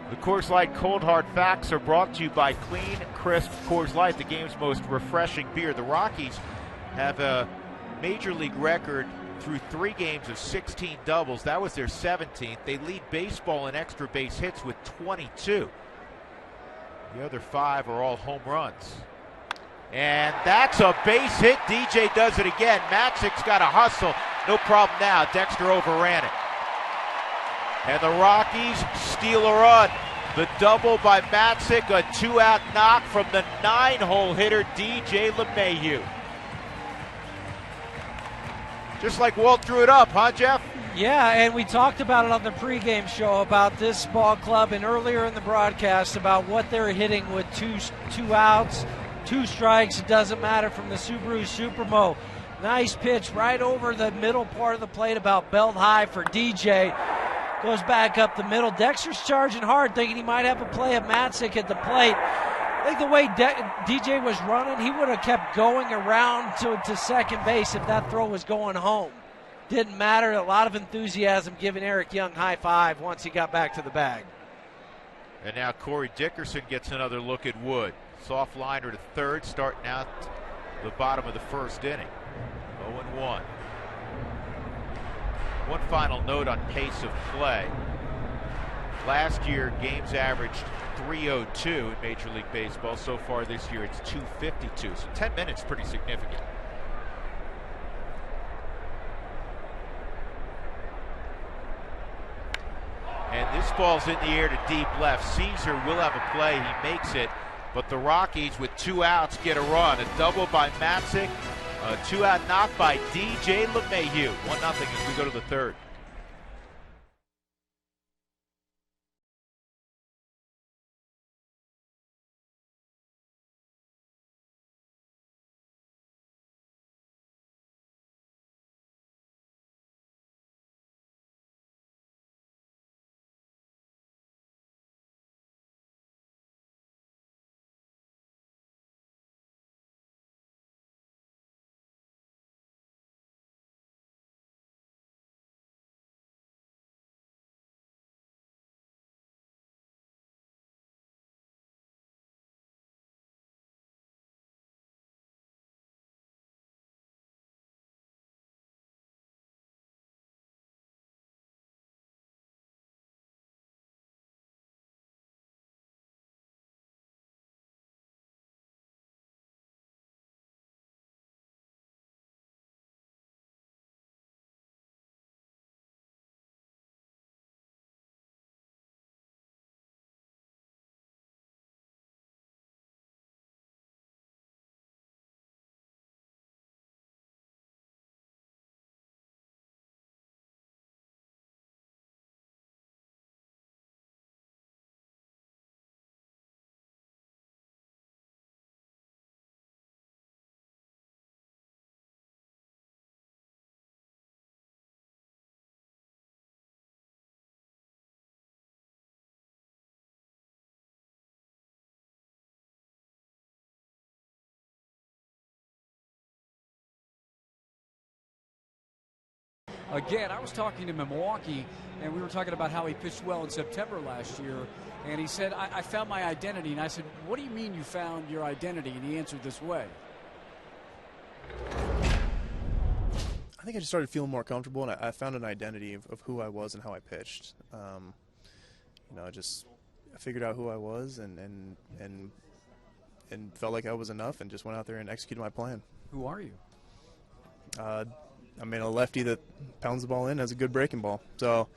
The Coors Light Cold Hard Facts are brought to you by Clean, Crisp Coors Light, the game's most refreshing beer. The Rockies have a major league record through 3 games of 16 doubles. That was their 17th. They lead baseball in extra base hits with 22. The other 5 are all home runs. And that's a base hit. DJ does it again. Matzek's got a hustle. No problem now. Dexter overran it. And the Rockies steal a run. The double by Matzek, a 2-out knock from the 9-hole hitter DJ LeMahieu. Just like Walt drew it up, huh, Jeff? Yeah, and we talked about it on the pregame show about this ball club and earlier in the broadcast about what they're hitting with two outs, 2 strikes. It doesn't matter from the Subaru Supermo. Nice pitch right over the middle part of the plate, about belt high for DJ. Goes back up the middle. Dexter's charging hard, thinking he might have a play at Matzek at the plate. I think the way DJ was running, he would have kept going around to second base if that throw was going home. Didn't matter. A lot of enthusiasm giving Eric Young high five once he got back to the bag. And now Corey Dickerson gets another look at Wood. Soft liner to third, starting out the bottom of the first inning. 0-1. One final note on pace of play. Last year, games averaged 302 in Major League Baseball. So far this year, it's 252. So 10 minutes, pretty significant. And this ball's in the air to deep left. Caesar will have a play. He makes it. But the Rockies, with 2 outs, get a run. A double by Matzek. A 2-out knock by DJ LeMahieu. 1-0 as we go to the third. Again, I was talking to Milwaukee, and we were talking about how he pitched well in September last year, and he said, I found my identity. And I said, what do you mean you found your identity? And he answered this way. I think I just started feeling more comfortable, and I found an identity of who I was and how I pitched. I figured out who I was and felt like I was enough, and just went out there and executed my plan. Who are you? A lefty that pounds the ball in, has a good breaking ball. So,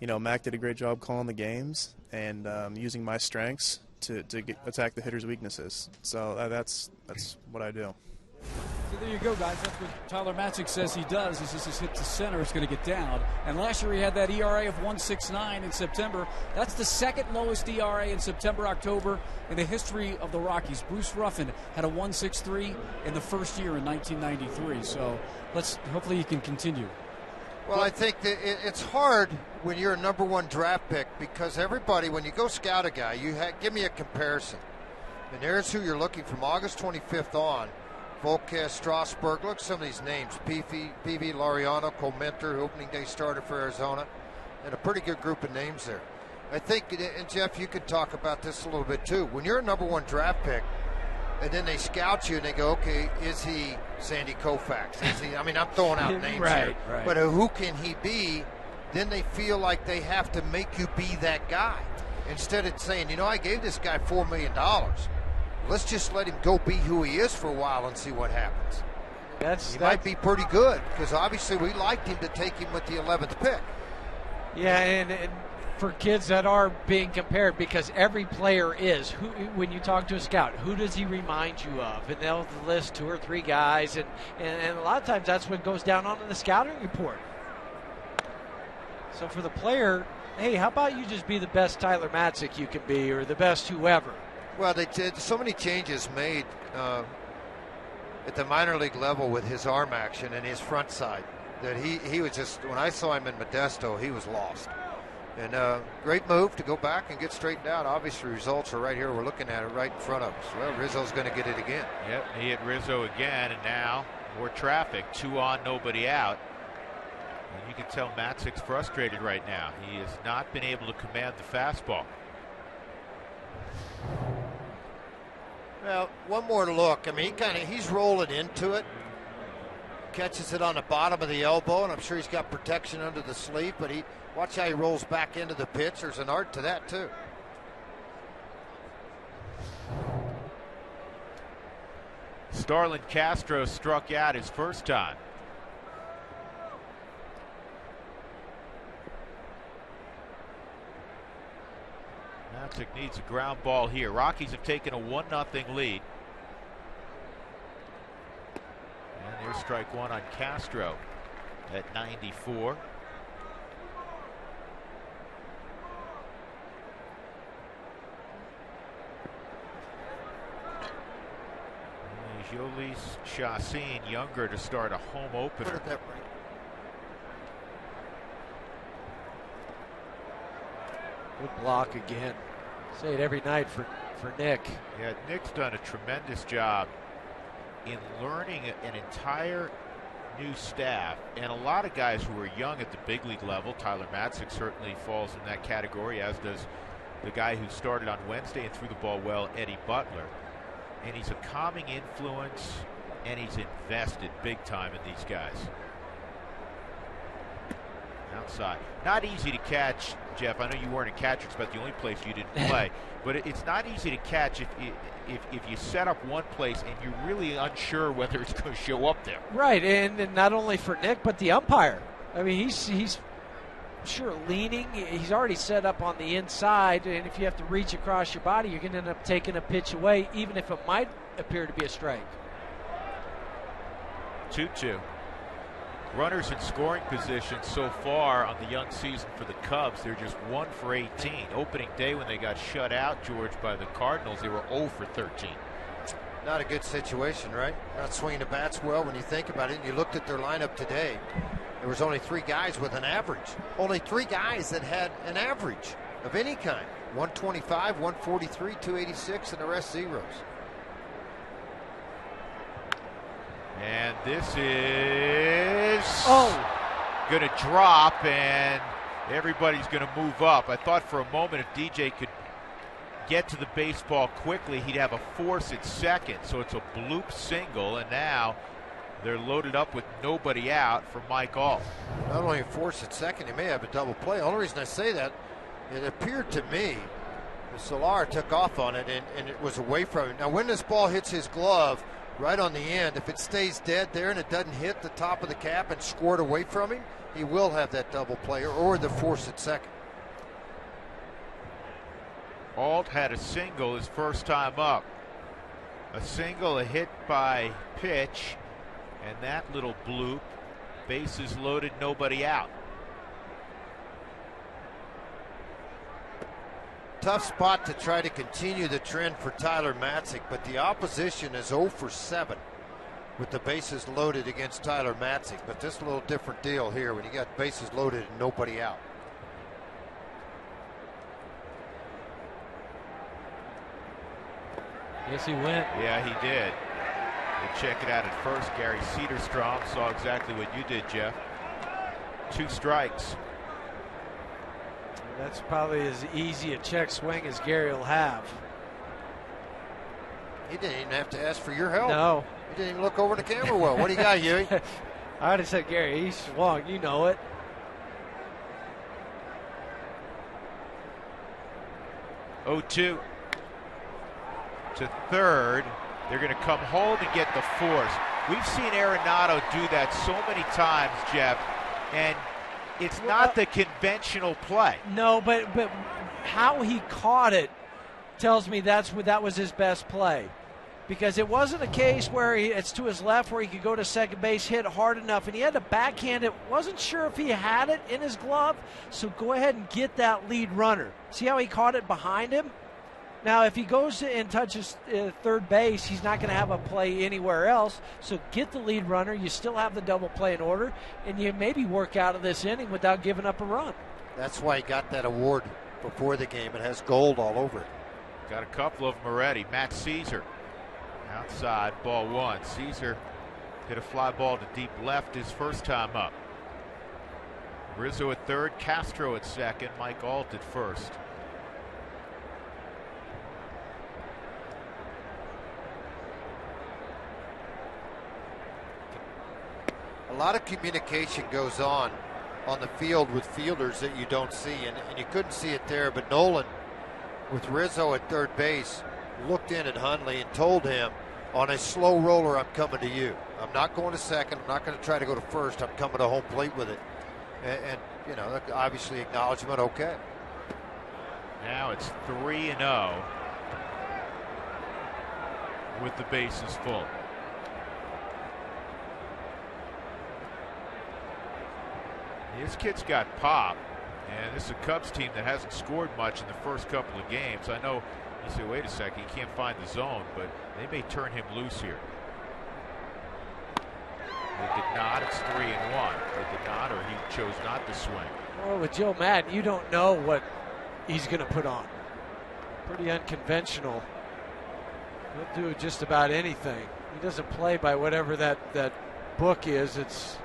Mac did a great job calling the games and using my strengths to attack the hitter's weaknesses. So that's what I do. So there you go, guys. That's what Tyler Matzek says he does. He says his hit to center is going to get down. And last year he had that ERA of 1.69 in September. That's the second lowest ERA in September, October in the history of the Rockies. Bruce Ruffin had a 1.63 in the first year in 1993. So hopefully he can continue. Well, I think that it's hard when you're a number 1 draft pick, because everybody, when you go scout a guy, give me a comparison. And there's who you're looking from August 25th on. Volquez, Strasburg, look at some of these names. Peavy, Laureano, Comenter, opening day starter for Arizona, and a pretty good group of names there. I think, and Jeff, you could talk about this a little bit too. When you're a number 1 draft pick, and then they scout you and they go, okay, is he Sandy Koufax? I'm throwing out names right, here. Right. But who can he be? Then they feel like they have to make you be that guy. Instead of saying, I gave this guy $4 million. Let's just let him go be who he is for a while and see what happens. He might be pretty good, because obviously we liked him to take him with the 11th pick. Yeah, and for kids that are being compared, because every player is. Who, when you talk to a scout, who does he remind you of? And they'll list 2 or 3 guys, and a lot of times that's what goes down on the scouting report. So for the player, hey, how about you just be the best Tyler Matzek you can be, or the best whoever? Well, they did so many changes made at the minor league level with his arm action and his front side that he was just, when I saw him in Modesto, he was lost. And great move to go back and get straightened out. Obviously, results are right here. We're looking at it right in front of us. Well, Rizzo's going to get it again. Yep, he hit Rizzo again, and now more traffic. 2 on, nobody out. And you can tell Matzek's frustrated right now. He has not been able to command the fastball. Well, one more look. I mean, he's rolling into it. Catches it on the bottom of the elbow, and I'm sure he's got protection under the sleeve, but watch how he rolls back into the pitch. There's an art to that, too. Starlin Castro struck out his first time. Matzek needs a ground ball here. Rockies have taken a 1-0 lead. And there's strike 1 on Castro at 94. Jolis Chassin younger to start a home opener. Good block again. Say it every night for Nick. Yeah, Nick's done a tremendous job in learning an entire new staff, and a lot of guys who are young at the big league level. Tyler Matzek certainly falls in that category, as does the guy who started on Wednesday and threw the ball well, Eddie Butler. And he's a calming influence, and he's invested big time in these guys. Outside. Not easy to catch, Jeff. I know you weren't a catcher. It's about the only place you didn't play. But it's not easy to catch if you set up one place and you're really unsure whether it's going to show up there. Right, and not only for Nick, but the umpire. I mean, he's sure leaning. He's already set up on the inside, and if you have to reach across your body, you're going to end up taking a pitch away, even if it might appear to be a strike. 2-2. Runners in scoring position so far on the young season for the Cubs. They're just 1 for 18. Opening day when they got shut out, George, by the Cardinals, they were 0 for 13. Not a good situation, right? Not swinging the bats well when you think about it. And you looked at their lineup today. There was only 3 guys with an average. Only 3 guys that had an average of any kind. 125, 143, 286, and the rest zeros. And this is going to drop, and everybody's going to move up. I thought for a moment if DJ could get to the baseball quickly, he'd have a force at second. So it's a bloop single, and now they're loaded up with nobody out for Mike Ault. Not only a force at second, he may have a double play. The only reason I say that, it appeared to me that Solar took off on it, and it was away from him. Now, when this ball hits his glove, right on the end, if it stays dead there and it doesn't hit the top of the cap and squirt away from him, he will have that double play or the force at second. Ault had a single his first time up. A single, a hit by pitch, and that little bloop. Bases loaded, nobody out. Tough spot to try to continue the trend for Tyler Matzek, but the opposition is 0 for 7 with the bases loaded against Tyler Matzek. But this is a little different deal here when you got bases loaded and nobody out. Yes, he went. Yeah, he did. We'll check it out at first. Gary Cedarstrom saw exactly what you did, Jeff. 2 strikes. That's probably as easy a check swing as Gary will have. He didn't even have to ask for your help. No. He didn't even look over the camera well. What do you got, Huey? I would have said, Gary, he's swung. You know it. Oh, 2 to third. They're going to come home and get the force. We've seen Arenado do that so many times, Jeff, and It's not the conventional play. No, but how he caught it tells me that was his best play. Because it wasn't a case where it's to his left where he could go to second base, hit hard enough, and he had to backhand it. Wasn't sure if he had it in his glove, so go ahead and get that lead runner. See how he caught it behind him? Now, if he goes and touches third base, he's not going to have a play anywhere else, so get the lead runner. You still have the double play in order, and you maybe work out of this inning without giving up a run. That's why he got that award before the game. It has gold all over it. Got a couple of them already. Matt Caesar. Outside, ball one. Caesar hit a fly ball to deep left his first time up. Rizzo at third, Castro at second, Mike Alt at first. A lot of communication goes on the field with fielders that you don't see, and you couldn't see it there, but Nolan, with Rizzo at third base, looked in at Hundley and told him, on a slow roller, I'm coming to you. I'm not going to second. I'm not going to try to go to first. I'm coming to home plate with it. And you know, obviously acknowledgement, okay. Now it's 3-0 with the bases full. This kid's got pop, and this is a Cubs team that hasn't scored much in the first couple of games. I know you say, wait a second, you can't find the zone, but they may turn him loose here. They did not. It's 3-1. They did not, or he chose not to swing. Well, with Joe Madden, you don't know what he's going to put on. Pretty unconventional. He'll do just about anything. He doesn't play by whatever that book is. It's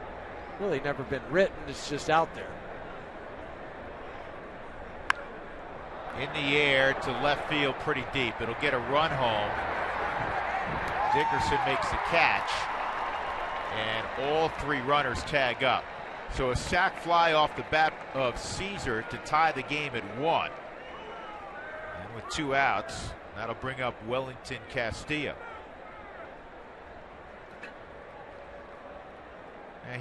really never been written. It's just out there. In the air to left field pretty deep. It'll get a run home. Dickerson makes the catch. And all three runners tag up. So a sac fly off the bat of Caesar to tie the game at 1. And with 2 outs, that'll bring up Wellington Castillo. Now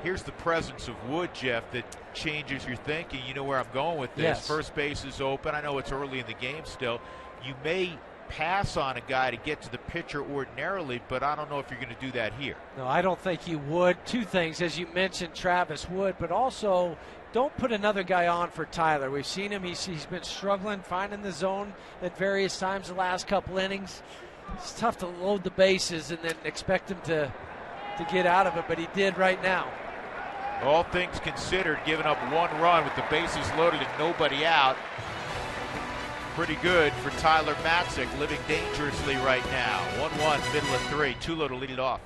here's the presence of Wood, Jeff, that changes your thinking. You know where I'm going with this. Yes. First base is open. I know it's early in the game still. You may pass on a guy to get to the pitcher ordinarily, but I don't know if you're going to do that here. No, I don't think you would. 2 things, as you mentioned, Travis Wood, but also don't put another guy on for Tyler. We've seen him. He's been struggling, finding the zone at various times the last couple innings. It's tough to load the bases and then expect him to get out of it, but he did right now. All things considered, giving up 1 run with the bases loaded and nobody out. Pretty good for Tyler Matzek, living dangerously right now. 1-1, middle of 3. Tulo to lead it off.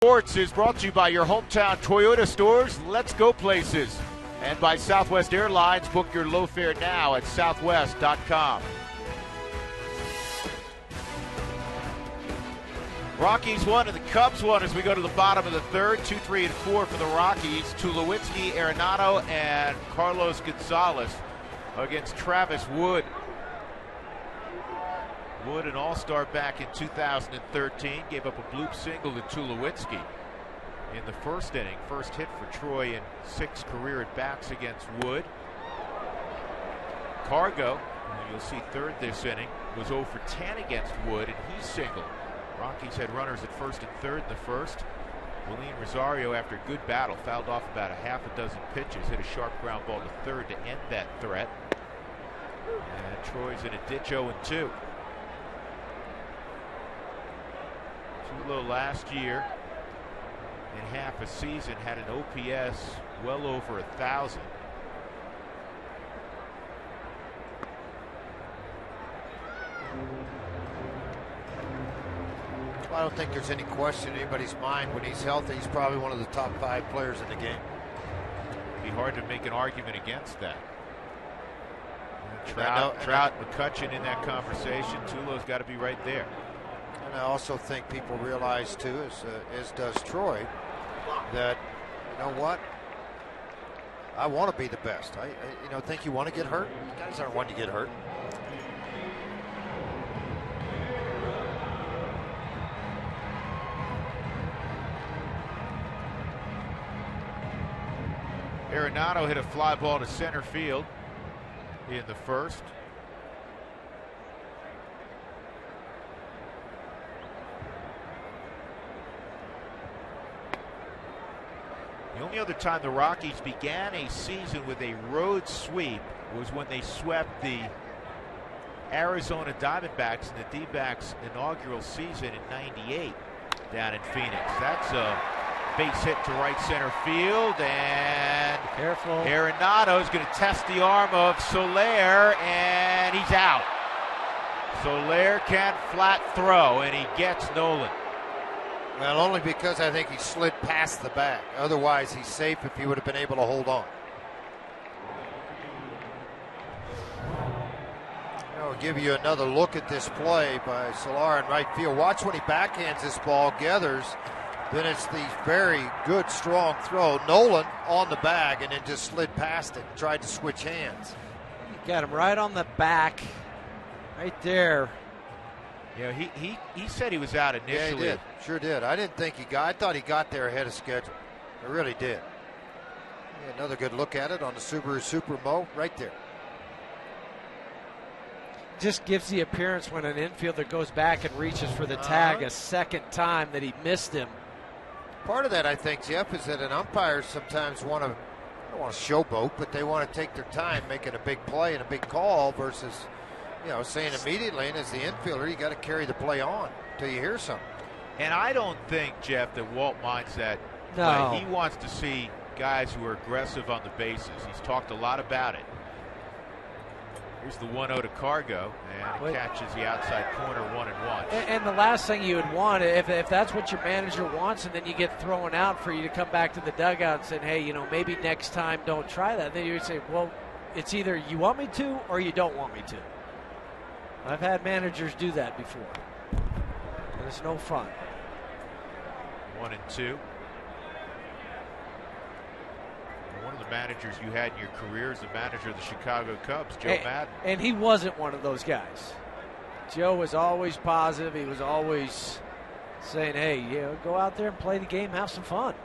Sports is brought to you by your hometown Toyota stores. Let's go places. And by Southwest Airlines. Book your low fare now at southwest.com. Rockies won and the Cubs won as we go to the bottom of the third. 2, 3, and 4 for the Rockies. Tulowitzki, Arenado, and Carlos Gonzalez against Travis Wood. Wood, an all-star back in 2013, gave up a bloop single to Tulowitzki in the first inning. First hit for Troy in 6 career at-bats against Wood. Cargo, who you'll see third this inning, was 0 for 10 against Wood, and he singled. Rockies had runners at first and third in the first. Willian Rosario, after a good battle, fouled off about a half a dozen pitches, hit a sharp ground ball to third to end that threat. And Troy's in a ditch 0-2. Tulo last year, in half a season, had an OPS well over 1,000. I don't think there's any question in anybody's mind. When he's healthy, he's probably one of the top 5 players in the game. It'd be hard to make an argument against that. Trout, McCutchen in that conversation. Tulo's got to be right there. And I also think people realize too, as does Troy, that you know what, I want to be the best. I think you want to get hurt. Guys aren't wanting to get hurt. Arenado hit a fly ball to center field in the first. The only other time the Rockies began a season with a road sweep was when they swept the Arizona Diamondbacks in the D-backs inaugural season in '98 down in Phoenix. That's a base hit to right center field, and careful. Arenado is going to test the arm of Soler, and he's out. Soler can't flat throw, and he gets Nolan. Well, only because I think he slid past the bag. Otherwise, he's safe if he would have been able to hold on. I'll give you another look at this play by Soler in right field. Watch when he backhands this ball, gathers. Then it's the very good, strong throw. Nolan on the bag and then just slid past it and tried to switch hands. You got him right on the back, right there. Yeah, he said he was out initially. Yeah, he did. Sure did. I didn't think he got. I thought he got there ahead of schedule. I really did. Yeah, another good look at it on the Subaru Supermo right there. Just gives the appearance when an infielder goes back and reaches for the tag a second time that he missed him. Part of that, I think, Jeff, is that an umpire sometimes I don't want to showboat, but they want to take their time making a big play and a big call versus, saying immediately, and as the infielder, you got to carry the play on until you hear something. And I don't think, Jeff, that Walt minds that No. play. He wants to see guys who are aggressive on the bases. He's talked a lot about it. Here's the 1-0 to Cargo, and it catches the outside corner 1-1. And the last thing you would want, if that's what your manager wants, and then you get thrown out for you to come back to the dugout and say, hey, maybe next time don't try that. Then you would say, well, it's either you want me to or you don't want me to. I've had managers do that before. And it's no fun. 1-2. One of the managers you had in your career is the manager of the Chicago Cubs, Joe Madden. And he wasn't one of those guys. Joe was always positive. He was always saying, hey, go out there and play the game, have some fun.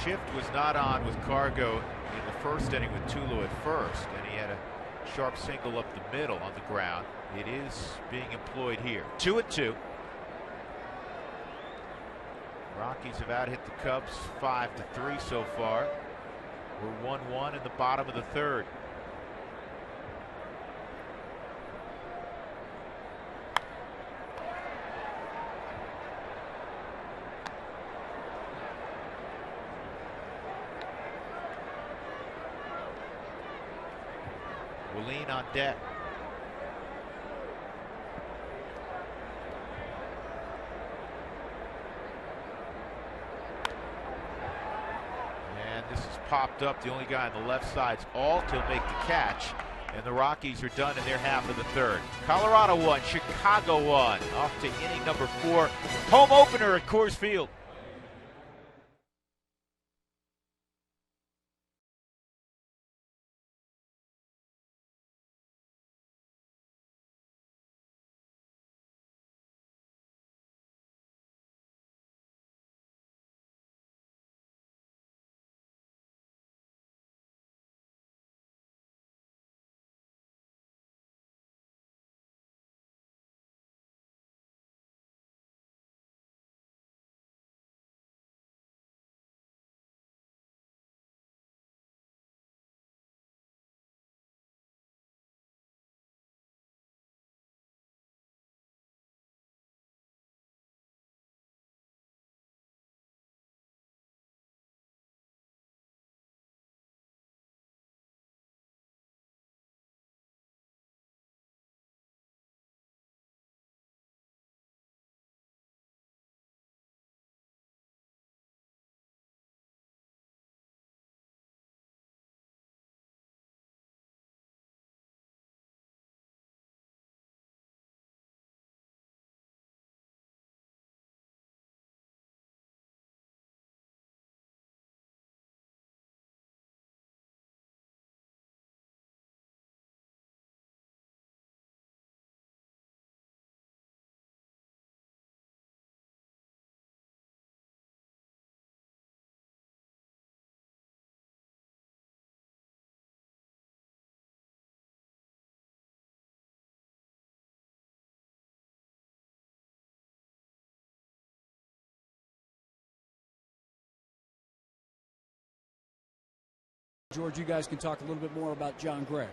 Shift was not on with Cargo in the first inning with Tulo at first, and he had a sharp single up the middle on the ground. It is being employed here. 2-2. Rockies have out-hit the Cubs 5-3 so far. We're 1-1 in the bottom of the third. Willeen on deck. popped up. The only guy on the left side's Alt. He'll make the catch. And the Rockies are done in their half of the third. Colorado won. Chicago won. Off to inning number 4. Home opener at Coors Field. George, you guys can talk a little bit more about John Gray.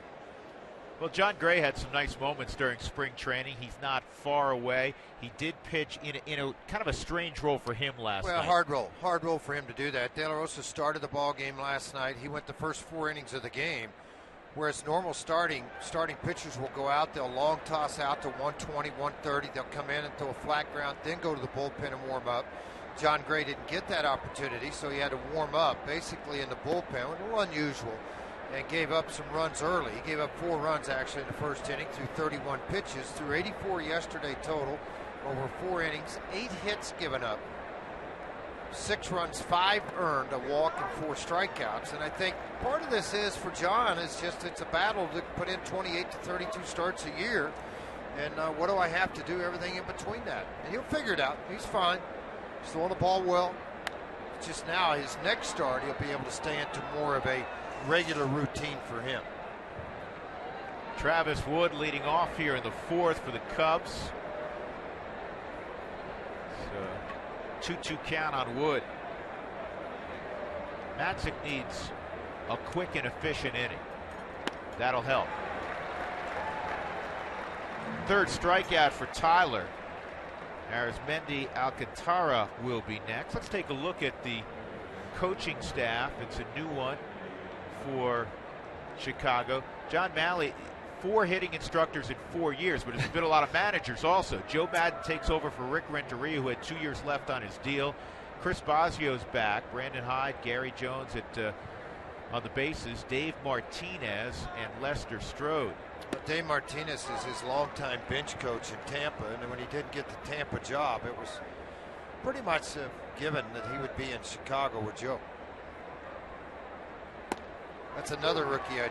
Well, John Gray had some nice moments during spring training. He's not far away. He did pitch in a kind of a strange role for him last night. Well, hard role for him to do that. De La Rosa started the ball game last night. He went the first 4 innings of the game, whereas normal starting pitchers will go out. They'll long toss out to 120, 130. They'll come in and throw a flat ground, then go to the bullpen and warm up. John Gray didn't get that opportunity, so he had to warm up basically in the bullpen. A little unusual, and gave up some runs early. He gave up 4 runs actually in the first inning through 31 pitches, through 84 yesterday total, over 4 innings, 8 hits given up, 6 runs, 5 earned, a walk, and 4 strikeouts. And I think part of this is for John is just it's a battle to put in 28 to 32 starts a year. And what do I have to do? Everything in between that. And he'll figure it out. He's fine. He's throwing the ball well. It's just now his next start, he'll be able to stay into more of a regular routine for him. Travis Wood leading off here in the 4th for the Cubs. So 2-2 count on Wood. Matzek needs a quick and efficient inning. That'll help. 3rd strikeout for Tyler. Arizmendi Alcantara will be next. Let's take a look at the coaching staff. It's a new one for Chicago. John Malley, 4 hitting instructors in 4 years, but there's been a lot of managers also. Joe Madden takes over for Rick Renteria, who had 2 years left on his deal. Chris Bosio's back. Brandon Hyde, Gary Jones on the bases. Dave Martinez and Lester Strode. But Dave Martinez is his longtime bench coach in Tampa, and when he didn't get the Tampa job, it was pretty much given that he would be in Chicago with Joe. That's another rookie I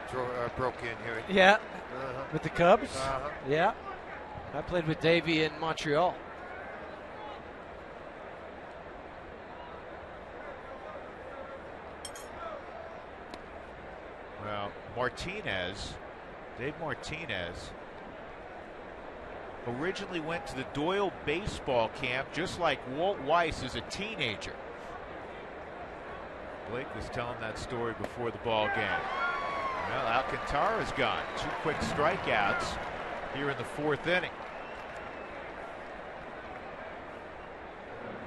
broke in here. Yeah, with the Cubs. Yeah, I played with Davey in Montreal. Well, Dave Martinez originally went to the Doyle baseball camp just like Walt Weiss as a teenager. Blake was telling that story before the ball game. Well, Alcantara's gone. 2 quick strikeouts here in the 4th inning.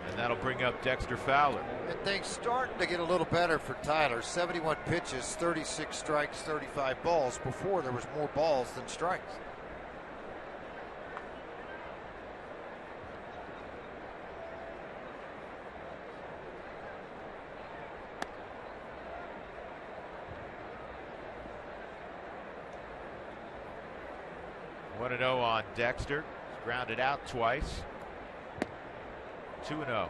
And that'll bring up Dexter Fowler. And things starting to get a little better for Tyler. 71 pitches, 36 strikes, 35 balls. Before there was more balls than strikes. 1-0 on Dexter. Grounded out twice. 2-0.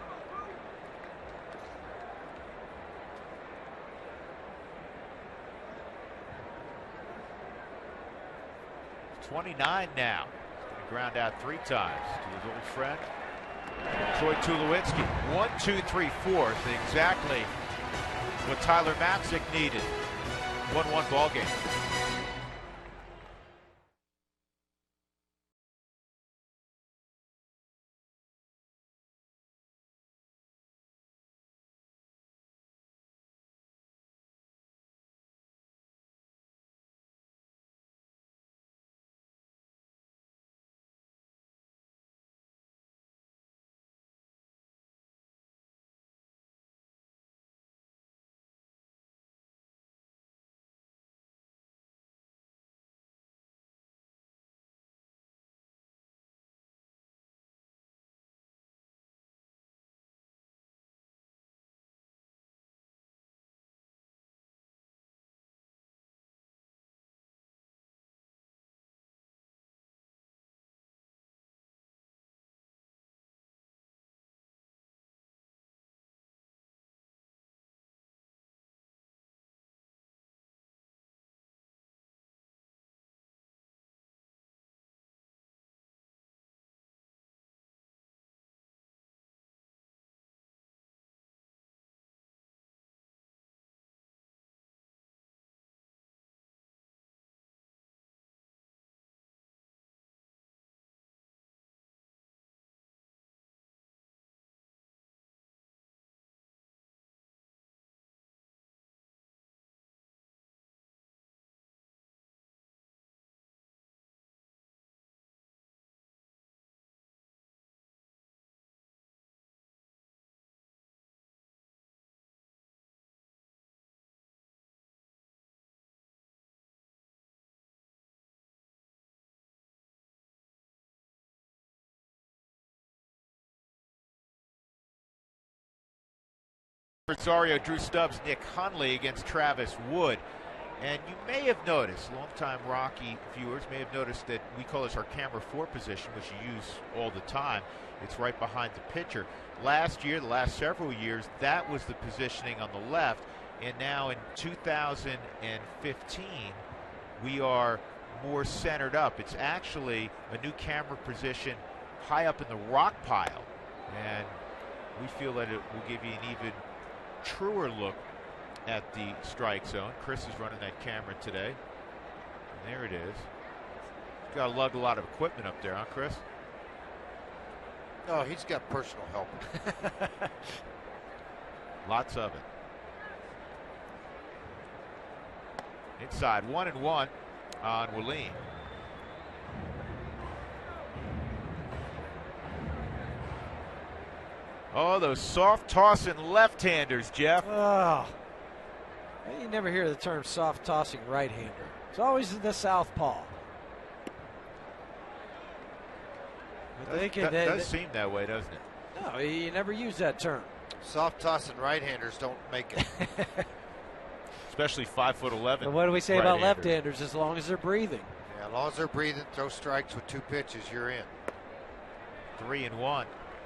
.29 now. He's going to ground out 3 times to his old friend Troy Tulowitzki. 1, 2, 3, 4. Exactly what Tyler Matzek needed. 1-1 ball game. Rosario, Drew Stubbs, Nick Hundley against Travis Wood. And you may have noticed, longtime Rocky viewers may have noticed that we call this our camera 4 position, which you use all the time. It's right behind the pitcher. Last year, the last several years, that was the positioning on the left. And now in 2015, we are more centered up. It's actually a new camera position high up in the rock pile. And we feel that it will give you an even truer look at the strike zone. Chris is running that camera today. And there it is. Got to lug a lot of equipment up there, huh, Chris? Oh, he's got personal help. Lots of it. Inside, 1-1 on Willeen. Oh, those soft tossing left-handers, Jeff. Oh, you never hear the term soft tossing right-hander. It's always the southpaw. That does seem that way, doesn't it? No, you never use that term. Soft tossing right-handers don't make it. Especially 5'11". But what do we say about left-handers? As long as they're breathing. Yeah, as long as they're breathing, throw strikes with 2 pitches, you're in. 3-1.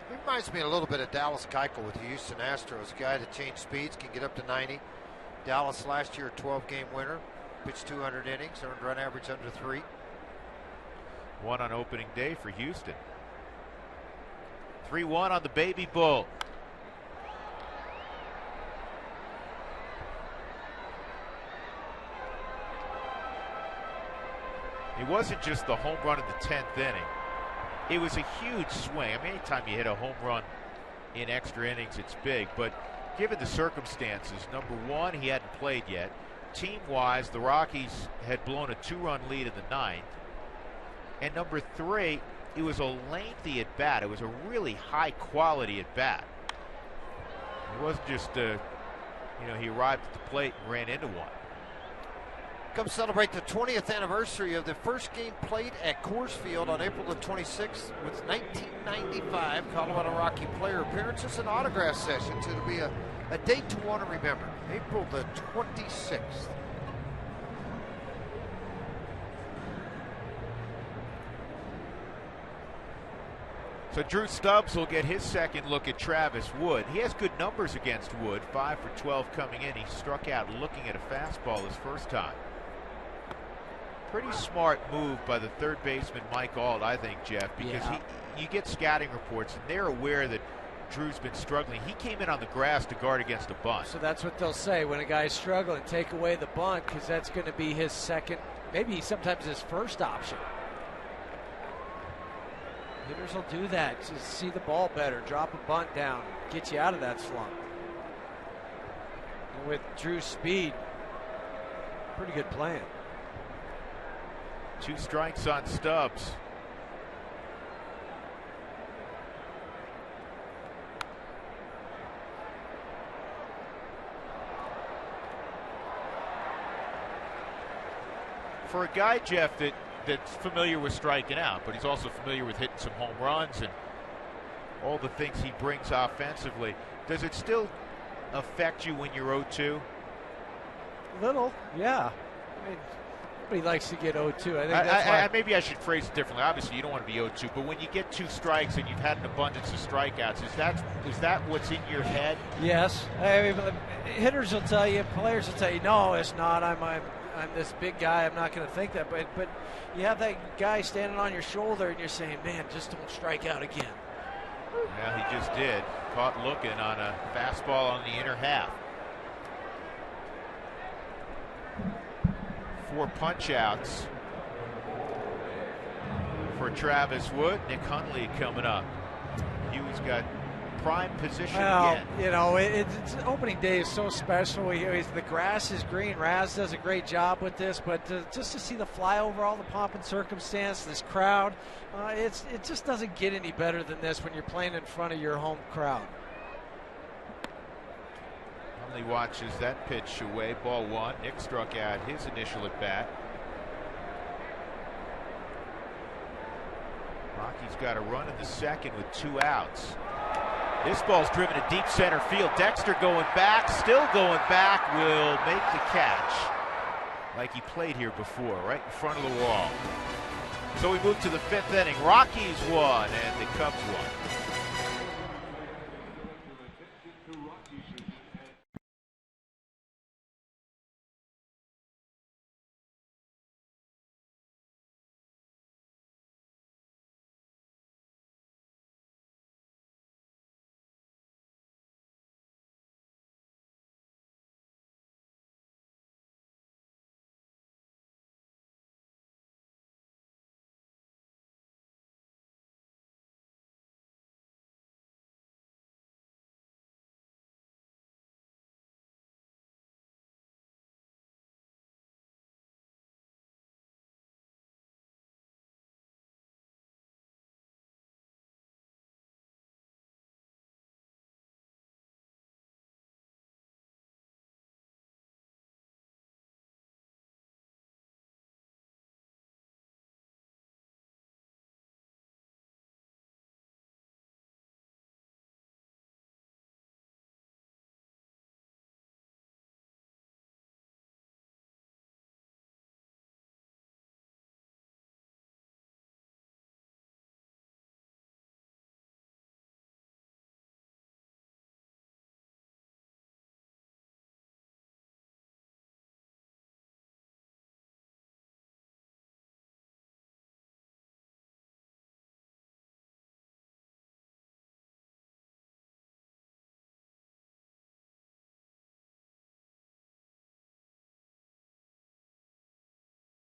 He reminds me a little bit of Dallas Keuchel with the Houston Astros. A guy that changed speeds, can get up to 90. Dallas last year, a 12-game winner. Pitched 200 innings, earned run average under 3. 1 on opening day for Houston. 3-1 on the Baby Bull. It wasn't just the home run in the 10th inning. It was a huge swing. I mean, anytime you hit a home run in extra innings, it's big. But given the circumstances, number one, he hadn't played yet. Team-wise, the Rockies had blown a 2-run lead in the 9th. And number 3, it was a lengthy at-bat. It was a really high-quality at-bat. It wasn't just, he arrived at the plate and ran into one. Come celebrate the 20th anniversary of the first game played at Coors Field on April the 26th with 1995 Colorado Rocky player appearances and autograph sessions. It'll be a date to want to remember. April the 26th. So Drew Stubbs will get his second look at Travis Wood. He has good numbers against Wood, 5 for 12 coming in. He struck out looking at a fastball his first time. Pretty smart move by the third baseman Mike Ault, I think, Jeff, because you get scouting reports and they're aware that Drew's been struggling. He came in on the grass to guard against a bunt. So that's what they'll say when a guy's struggling, take away the bunt, because that's going to be his second, maybe sometimes his first option. Hitters will do that, just see the ball better, drop a bunt down, get you out of that slump. And with Drew's speed, pretty good plan. 2 strikes on Stubbs. For a guy, Jeff, that's familiar with striking out, but he's also familiar with hitting some home runs and all the things he brings offensively, does it still affect you when you're 0-2? Little, yeah. I mean, nobody likes to get 0-2. I think that's why. Maybe I should phrase it differently. Obviously, you don't want to be 0-2, but when you get 2 strikes and you've had an abundance of strikeouts, is that what's in your head? Yes. I mean, hitters will tell you, players will tell you, no, it's not. I'm this big guy. I'm not going to think that. But you have that guy standing on your shoulder, and you're saying, man, just don't strike out again. Well, he just did. Caught looking on a fastball on the inner half. 4 punch-outs for Travis Wood. Nick Hundley coming up. Hughes got prime position again. You know, it's opening day is so special. The grass is green. Raz does a great job with this, but just to see the flyover, all the pomp and circumstance, this crowd, it just doesn't get any better than this when you're playing in front of your home crowd. Hundley watches that pitch away. Ball 1. Nick struck out his initial at bat. Rockies got a run in the second with 2 outs. This ball's driven to deep center field. Dexter going back, still going back, will make the catch like he played here before, right in front of the wall. So we move to the 5th inning. Rockies won and the Cubs won.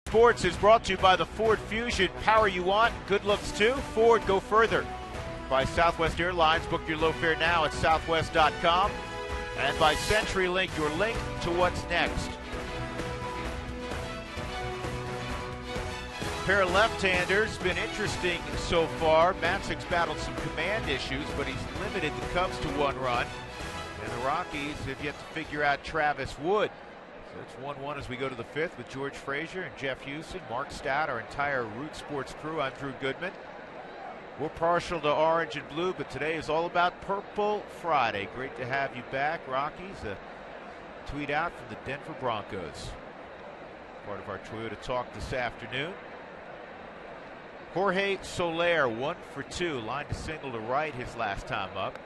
Sports is brought to you by the Ford Fusion. Power you want, good looks too. Ford, go further. By Southwest Airlines, book your low fare now at southwest.com. And by CenturyLink, your link to what's next. Pair of left-handers, been interesting so far. Matzek's battled some command issues, but he's limited the Cubs to 1 run. And the Rockies have yet to figure out Travis Wood. So it's 1-1 as we go to the 5th with George Frazier and Jeff Houston, Mark Stout, our entire Root Sports crew. I'm Drew Goodman. We're partial to orange and blue, but today is all about Purple Friday. Great to have you back, Rockies. A tweet out from the Denver Broncos. Part of our Toyota Talk this afternoon. Jorge Soler, 1 for 2, lined a single to right his last time up,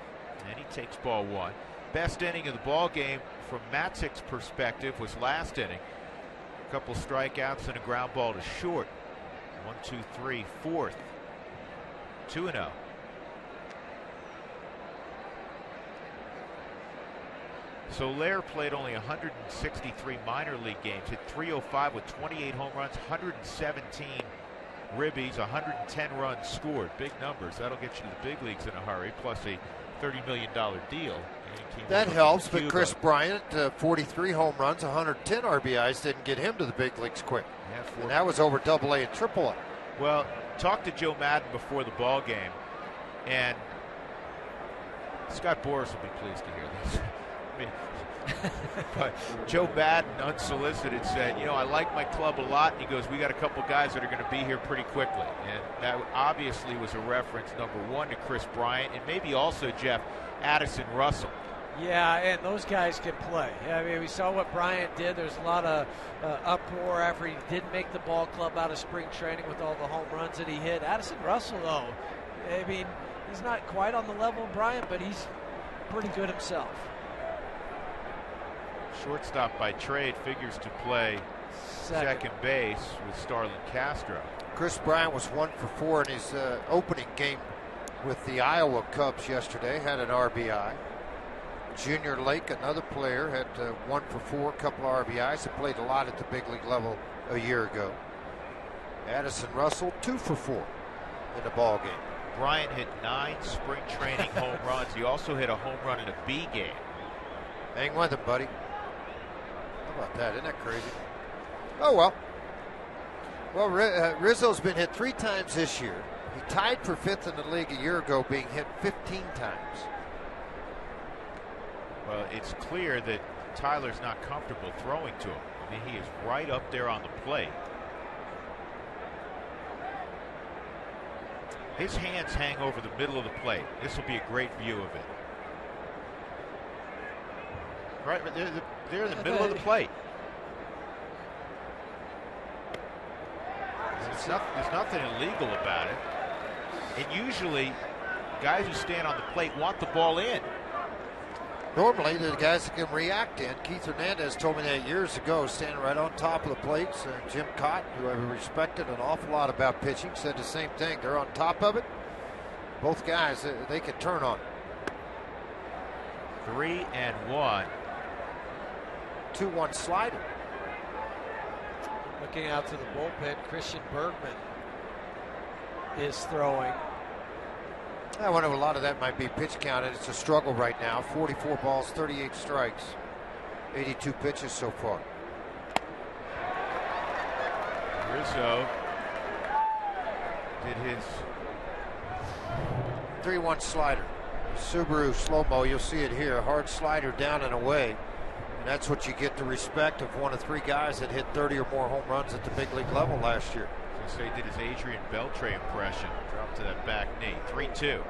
and he takes ball 1. Best inning of the ball game from Matzek's perspective was last inning. A couple strikeouts and a ground ball to short. 1, 2, 3, fourth. 2-0. Soler played only 163 minor league games, hit .305 with 28 home runs, 117 ribbies, 110 runs scored. Big numbers. That'll get you to the big leagues in a hurry, plus a $30 million deal. That helps, but Chris Bryant, 43 home runs, 110 RBIs, didn't get him to the big leagues quick. Yeah, and that was over AA and AAA. Well, talked to Joe Madden before the ball game, and Scott Boras will be pleased to hear this. I mean, but Joe Madden, unsolicited, said, I like my club a lot. And he goes, we got a couple guys that are going to be here pretty quickly. And that obviously was a reference, number one, to Chris Bryant, and maybe also, Jeff, Addison Russell. Yeah, and those guys can play. I mean, we saw what Bryant did. There's a lot of uproar after he didn't make the ball club out of spring training with all the home runs that he hit. Addison Russell, though, I mean, he's not quite on the level of Bryant, but he's pretty good himself. Shortstop by trade, figures to play second base with Starlin Castro. Chris Bryant was 1 for 4 in his opening game with the Iowa Cubs yesterday, had an RBI. Junior Lake, another player, had 1 for 4, a couple of RBIs. He played a lot at the big league level a year ago. Addison Russell, 2 for 4 in the ball game. Bryant hit 9 spring training home runs. He also hit a home run in a B game. Hang with him, buddy. How about that? Isn't that crazy? Oh, well. Well, Rizzo's been hit 3 times this year. He tied for 5th in the league a year ago, being hit 15 times. Well, it's clear that Tyler's not comfortable throwing to him. I mean, he is right up there on the plate. His hands hang over the middle of the plate. This will be a great view of it. Right, they're in the middle of the plate. There's nothing illegal about it. And usually, guys who stand on the plate want the ball in. Normally, the guys that can react in. Keith Hernandez told me that years ago, standing right on top of the plates. Jim Cotton, who I respected an awful lot about pitching, said the same thing. They're on top of it. Both guys, they can turn on it. 3-1. 2-1 slider. Looking out to the bullpen, Christian Bergman is throwing. I wonder if a lot of that might be pitch counted. It's a struggle right now. 44 balls, 38 strikes, 82 pitches so far. Rizzo did his 3-1 slider. Subaru slow-mo, you'll see it here. Hard slider down and away. And that's what you get the respect of one of 3 guys that hit 30 or more home runs at the big league level last year. So he did his Adrian Beltre impression. Dropped to that back knee. 3-2.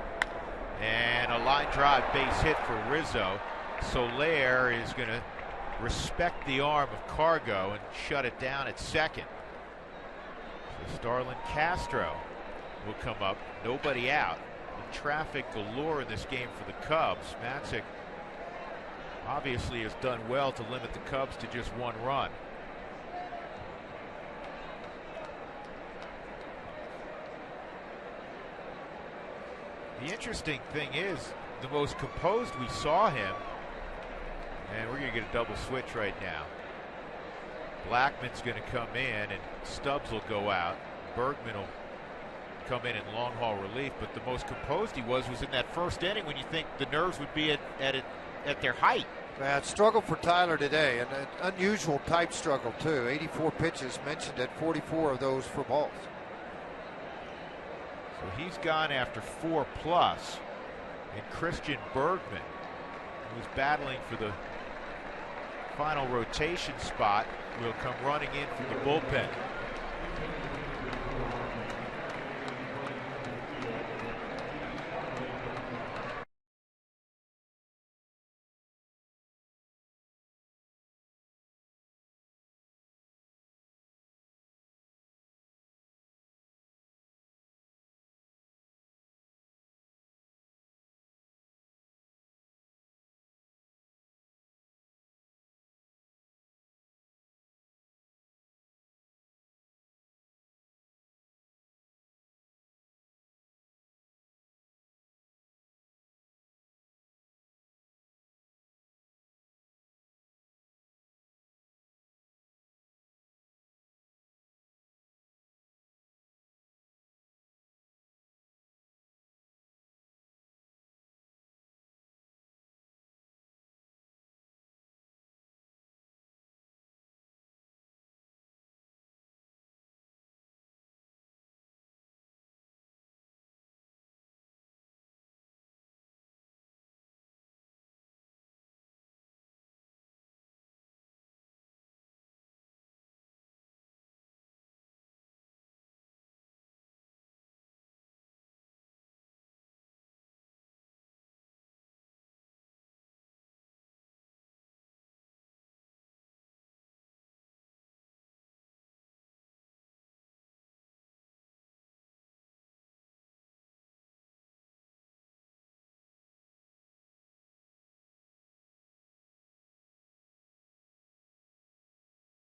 And a line drive base hit for Rizzo. Soler is going to respect the arm of Cargo and shut it down at second. So Starlin Castro will come up. Nobody out. And traffic galore in this game for the Cubs. Matzek obviously has done well to limit the Cubs to just 1 run. The interesting thing is, the most composed we saw him, and we're going to get a double switch right now. Blackman's going to come in, and Stubbs will go out. Bergman will come in long haul relief, but the most composed he was in that first inning when you think the nerves would be at their height. Struggle for Tyler today, and an unusual type struggle too. 84 pitches, mentioned it, 44 of those for balls. So he's gone after 4+, and Christian Bergman, who's battling for the final rotation spot, will come running in from the bullpen.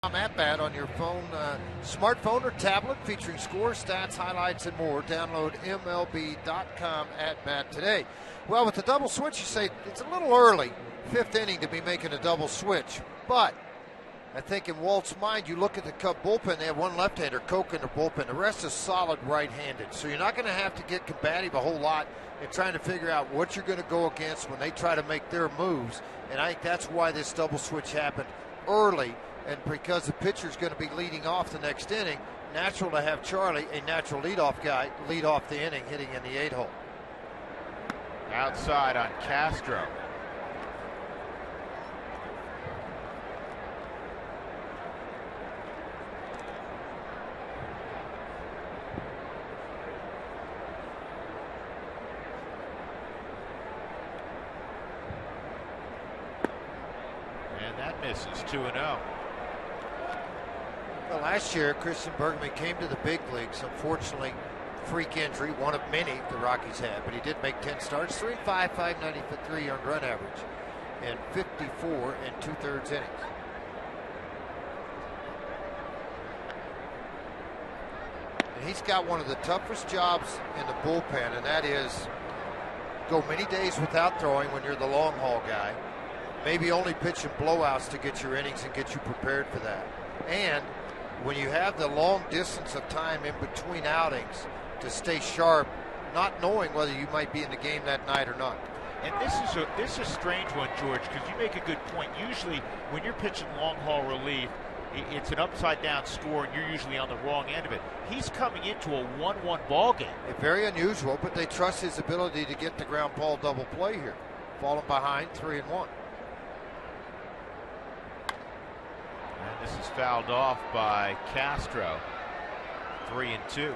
At bat on your phone, smartphone or tablet, featuring scores, stats, highlights, and more. Download MLB.com at bat today. Well, with the double switch, you say it's a little early, 5th inning, to be making a double switch. But I think in Walt's mind, you look at the Cub bullpen, they have one left-hander, Koch in the bullpen. The rest is solid right-handed. So you're not going to have to get combative a whole lot in trying to figure out what you're going to go against when they try to make their moves. And I think that's why this double switch happened early. And because the pitcher's going to be leading off the next inning, natural to have Charlie, a natural leadoff guy, lead off the inning, hitting in the 8 hole. Outside on Castro. And that misses, 2-0. Well, last year, Christian Bergman came to the big leagues. Unfortunately, freak injury, one of many the Rockies had, but he did make 10 starts, 3.5, 593 earned run average, and 54 and 2/3 innings. And he's got one of the toughest jobs in the bullpen, and that is go many days without throwing when you're the long haul guy. Maybe only pitching blowouts to get your innings and get you prepared for that. And when you have the long distance of time in between outings to stay sharp, not knowing whether you might be in the game that night or not. And this is a strange one, George, because you make a good point. Usually when you're pitching long haul relief, it's an upside down score and you're usually on the wrong end of it. He's coming into a 1-1 ball game. Very unusual, but they trust his ability to get the ground ball double play here. Falling behind, 3-1. And this is fouled off by Castro. 3-2.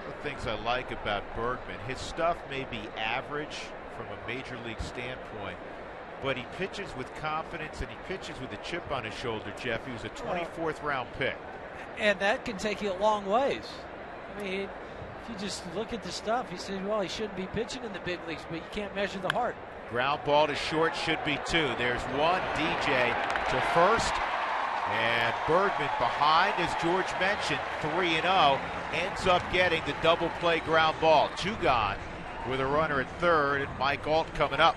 The things I like about Bergman, his stuff may be average from a major league standpoint, but he pitches with confidence and he pitches with a chip on his shoulder, Jeff. He was a 24th round pick. And that can take you a long ways. I mean, if you just look at the stuff, he said, well, he shouldn't be pitching in the big leagues, but you can't measure the heart. Ground ball to short, should be 2. There's one. DJ to first. And Bergman behind, as George mentioned, 3-0. Ends up getting the double play ground ball. 2 gone with a runner at third, and Mike Alt coming up.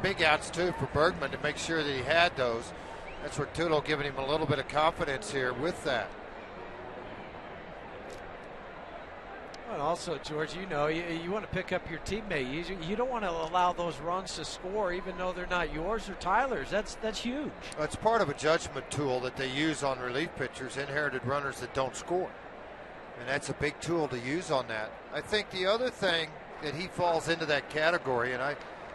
Big outs, too, for Bergman to make sure that he had those. That's where Tulo giving him a little bit of confidence here with that. And also, George, you know, you want to pick up your teammate. You don't want to allow those runs to score, even though they're not yours or Tyler's. That's huge. Well, it's part of a judgment tool that they use on relief pitchers, inherited runners that don't score. And that's a big tool to use on that. I think the other thing that he falls into that category, and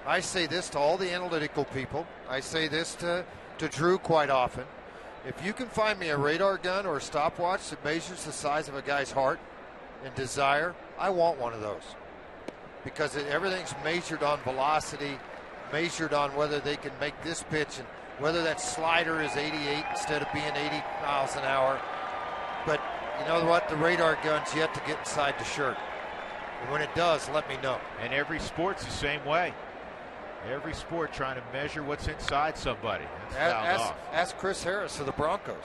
I say this to all the analytical people. I say this to Drew quite often. If you can find me a radar gun or a stopwatch that measures the size of a guy's heart and desire, I want one of those, because everything's measured on velocity, measured on whether they can make this pitch and whether that slider is 88 instead of being 80 miles an hour. But you know what? The radar gun's yet to get inside the shirt. And when it does, let me know. And every sport's the same way. Every sport trying to measure what's inside somebody. That's fouled off. Ask Chris Harris of the Broncos.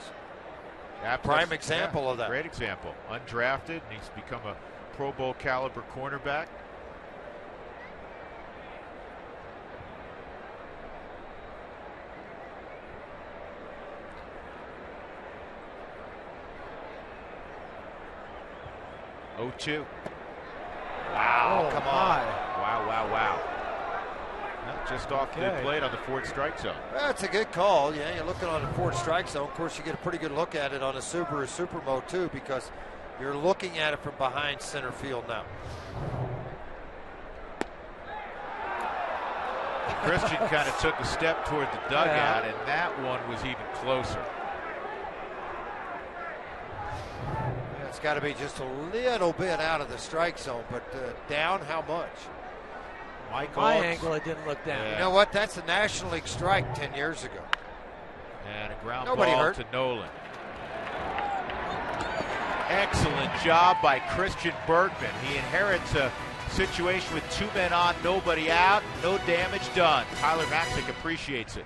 Prime example of that. Great example. Undrafted, and he's become a Pro Bowl caliber cornerback. Oh, 2. Wow, come on. Wow. Just off the plate on the 4th strike zone. That's a good call. Yeah, you're looking on the 4th strike zone. Of course, you get a pretty good look at it on a Subaru Supermo, too, because you're looking at it from behind center field now. Christian kind of took a step toward the dugout, and that one was even closer. Yeah, it's got to be just a little bit out of the strike zone, but down how much? My angle, it didn't look down. You know what? That's a National League strike 10 years ago. And a ground Nobody ball hurt. to Nolan. Excellent job by Christian Bergman. He inherits a Situation with 2 men on, nobody out, no damage done. Tyler Matzek appreciates it.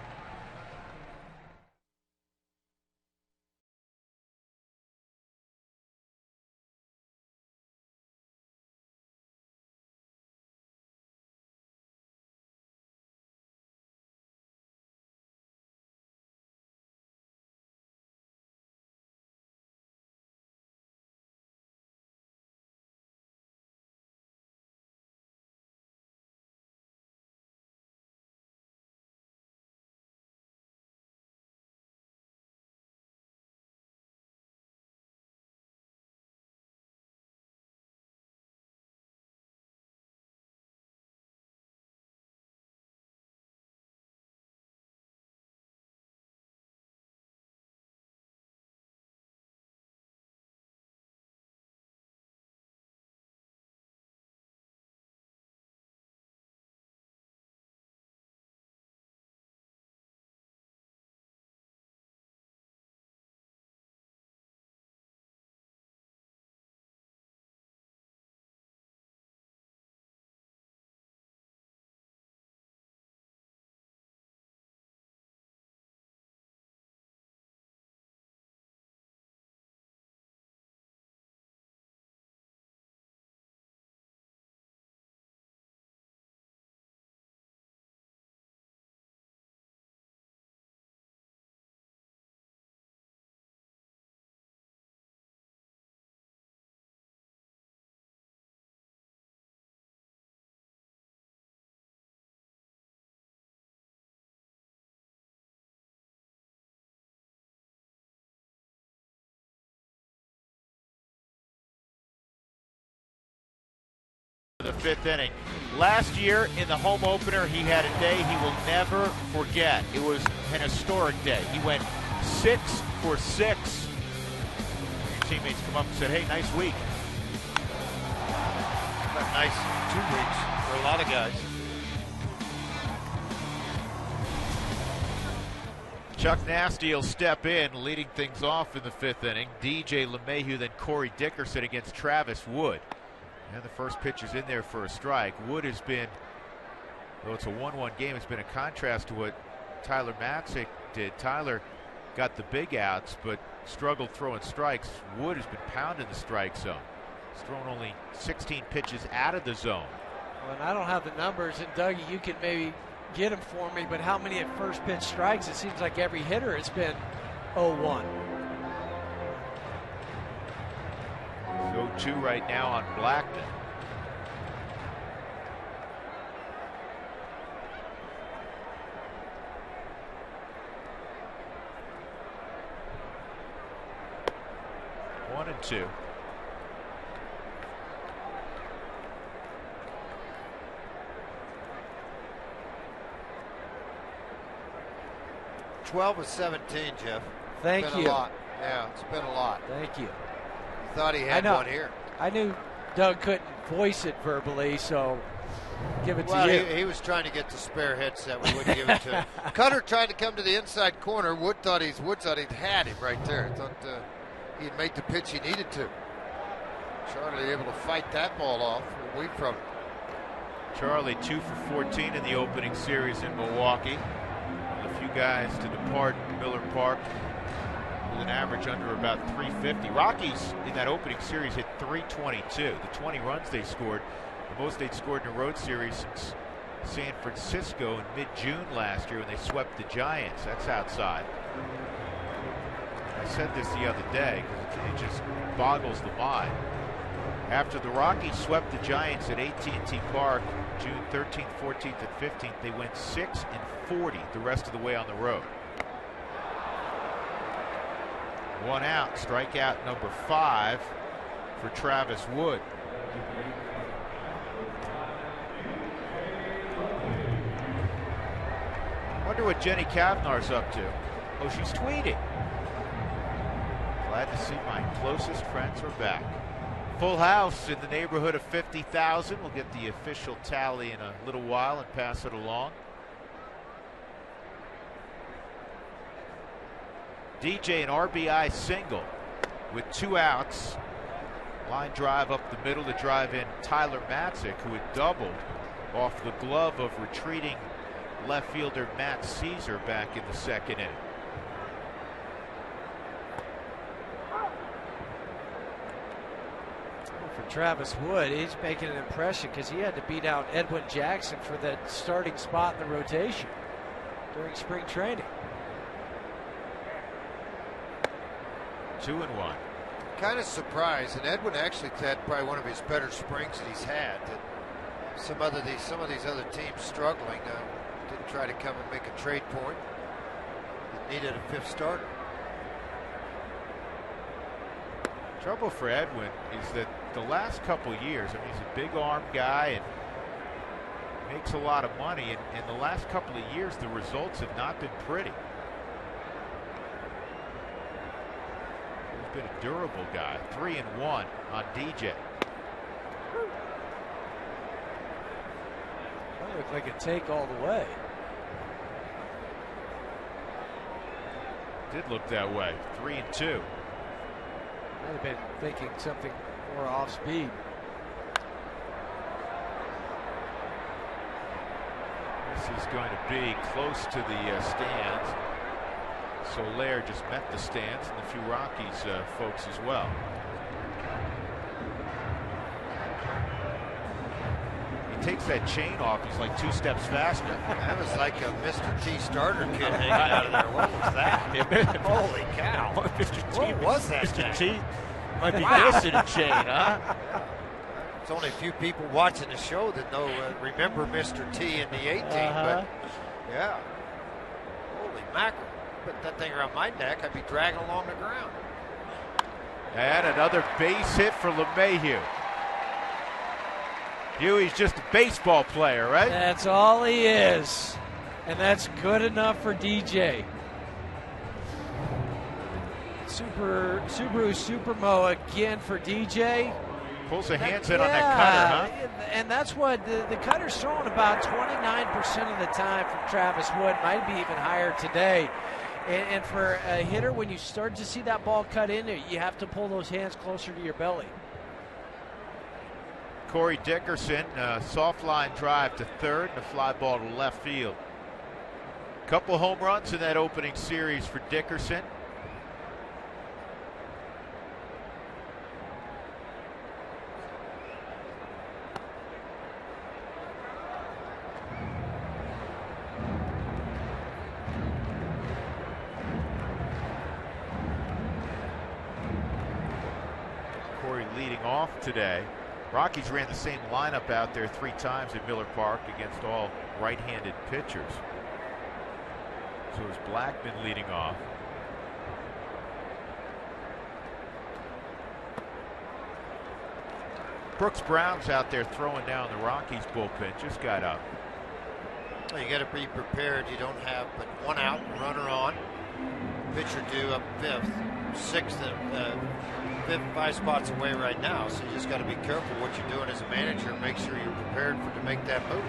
The 5th inning. Last year in the home opener, he had a day he will never forget. It was an historic day. He went 6 for 6. Your teammates come up and said, "Hey, nice week." A nice 2 weeks for a lot of guys. Chuck Nasty will step in, leading things off in the 5th inning. DJ LeMahieu, then Corey Dickerson against Travis Wood. And the first pitch is in there for a strike. Wood has been, though it's a 1-1 game, it's been a contrast to what Tyler Matzek did. Tyler got the big outs, but struggled throwing strikes. Wood has been pounding the strike zone. He's thrown only 16 pitches out of the zone. Well, and I don't have the numbers, and Dougie, you can maybe get them for me, but how many at first pitch strikes? It seems like every hitter has been 0-1. 0-2 right now on Blackman. One and 2. $12 of 17, Jeff. Thank it's you. Been a lot. Yeah, it's been a lot. Thank you. Thought he had one here. I knew Doug couldn't voice it verbally, so give it well, to you. He was trying to get the spare headset. We wouldn't give it to him. Cutter tried to come to the inside corner. Wood thought he'd had him right there. Thought he had made the pitch he needed to. Charlie able to fight that ball off away from him. Charlie 2 for 14 in the opening series in Milwaukee. A few guys to depart Miller Park with an average under about 350. Rockies in that opening series hit 322. The 20 runs they scored, the most they'd scored in a road series since San Francisco in mid-June last year when they swept the Giants. That's outside. I said this the other day because it just boggles the mind. After the Rockies swept the Giants at AT&T Park June 13th, 14th, and 15th, they went 6-40 the rest of the way on the road. One out, strikeout number 5 for Travis Wood. Wonder what Jenny Kavanaugh's up to. Oh, she's tweeting. Glad to see my closest friends are back. Full house in the neighborhood of 50,000. We'll get the official tally in a little while and pass it along. DJ an RBI single with 2 outs Line drive up the middle to drive in Tyler Matzek, who had doubled off the glove of retreating left fielder Matt Caesar back in the second inning. For Travis Wood, he's making an impression because he had to beat out Edwin Jackson for that starting spot in the rotation during spring training. 2-1. Kind of surprised, and Edwin actually had probably one of his better springs that he's had. That some of these other teams struggling didn't try to come and make a trade point. They needed a fifth starter. Trouble for Edwin is that the last couple of years, I mean, he's a big arm guy and makes a lot of money, and in the last couple of years, the results have not been pretty. He's been a durable guy. 3-1 on DJ. That looked like a take all the way. Did look that way. 3-2. Might have been thinking something more off speed. This is going to be close to the stands. Soler just met the stands and a few Rockies folks as well. He takes that chain off. He's like 2 steps faster. That was like a Mr. T starter kit hanging out of there. What was that? Holy cow. What was that? Mr. T might be missing a chain, huh? There's only a few people watching the show that know, remember Mr. T in the 18, but yeah. Holy mackerel. Put that thing around my neck, I'd be dragging along the ground. And another base hit for LeMahieu. Huey's just a baseball player, right? That's all he is. And that's good enough for DJ. Subaru Supermo again for DJ. Pulls the hands in on that cutter, huh? And that's what the cutter's throwing about 29% of the time from Travis Wood. Might be even higher today. And for a hitter, when you start to see that ball cut in, you have to pull those hands closer to your belly. Corey Dickerson, soft line drive to third and a fly ball to left field. Couple home runs in that opening series for Dickerson. Corey leading off today. Rockies ran the same lineup out there 3 times at Miller Park against all right-handed pitchers. So it's Blackman leading off. Brooks Brown's out there throwing down the Rockies bullpen. Just got up. Well, you got to be prepared. You don't have but 1 out, runner on. Pitcher due up 5th, 6th, and 5 spots away right now. So you just got to be careful what you're doing as a manager and make sure you're prepared to make that move.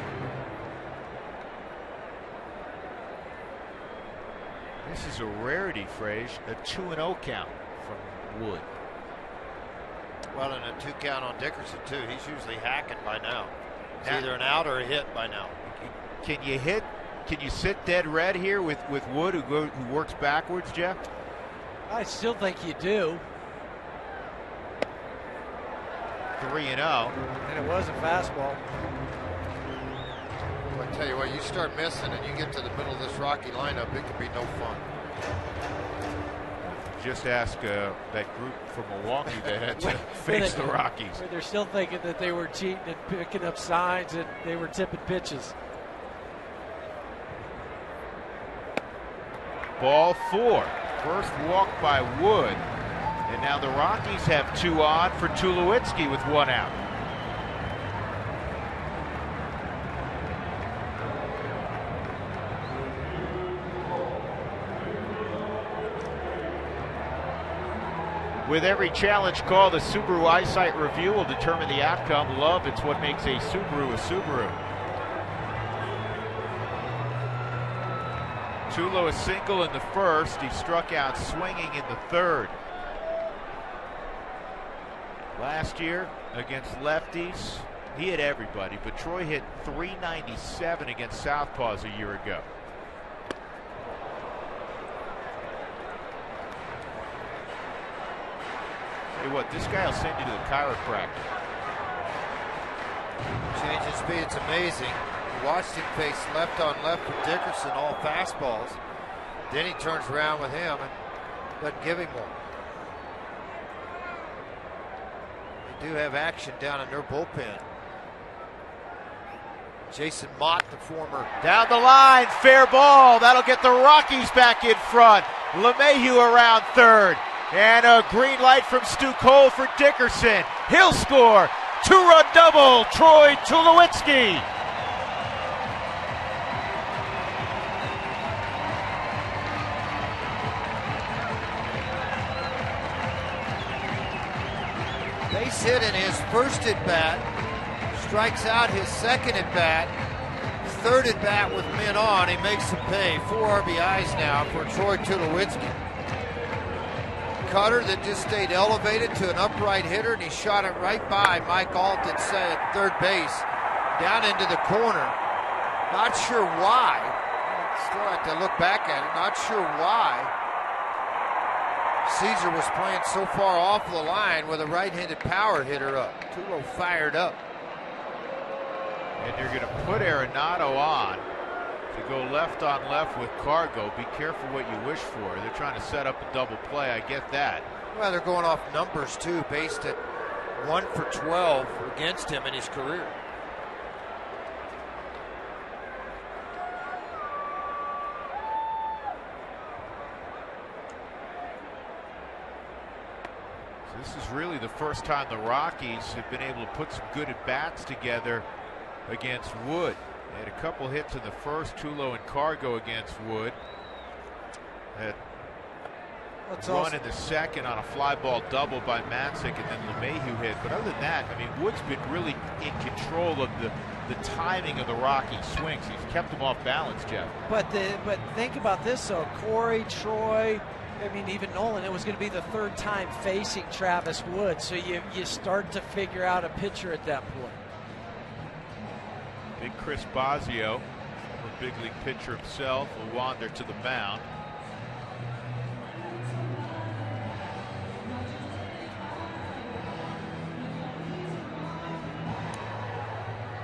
This is a rarity, Frage. A 2-0 count from Wood. Well, and a 2 count on Dickerson too. He's usually hacking by now. It's either an out or a hit by now. Can you hit? Can you sit dead red here with Wood, who works backwards, Jeff? I still think you do. 3-0. And it was a fastball. Well, I tell you what, you start missing and you get to the middle of this Rocky lineup, it could be no fun. Just ask that group from Milwaukee that had to face the Rockies. They're still thinking that they were cheating and picking up signs and they were tipping pitches. Ball 4. First walk by Wood. And now the Rockies have 2 on for Tulowitzki with 1 out. With every challenge call, the Subaru Eyesight Review will determine the outcome. Love, it's what makes a Subaru a Subaru. Tulo a single in the first. He struck out swinging in the third. Last year against lefties, he hit everybody, but Troy hit .397 against southpaws a year ago. Tell you what, this guy will send you to the chiropractor. Change in speed, it's amazing. You watched him face left on left with Dickerson, all fastballs. Then he turns around with him and doesn't give him one. They do have action down in their bullpen. Jason Mott, the former. Down the line, fair ball. That'll get the Rockies back in front. LeMahieu around third. And a green light from Stu Cole for Dickerson. He'll score. Two-run double, Troy Tulowitzki. Base hit in his first at-bat. Strikes out his second at-bat. Third at-bat with men on. He makes them pay. 4 RBIs now for Troy Tulowitzki. Cutter that just stayed elevated to an upright hitter, and he shot it right by Mike Alt at third base, down into the corner. Not sure why. Still have to look back at it. Not sure why Caesar was playing so far off the line with a right-handed power hitter up. Tulo fired up. And you're going to put Arenado on to go left on left with Cargo. Be careful what you wish for. They're trying to set up a double play. I get that. Well, they're going off numbers too, based at 1 for 12 against him in his career. So this is really the first time the Rockies have been able to put some good at-bats together against Wood. They had a couple hits in the first, Tulo and Cargo against Wood. Had run in the second on a fly ball double by Matzek, and then LeMahieu hit. But other than that, I mean, Wood's been really in control of the timing of the Rocky swings. He's kept them off balance, Jeff. But think about this, though. Corey, Troy, I mean, even Nolan, it was going to be the third time facing Travis Wood. So you start to figure out a pitcher at that point. Big Chris Bosio, former big league pitcher himself, will wander to the mound.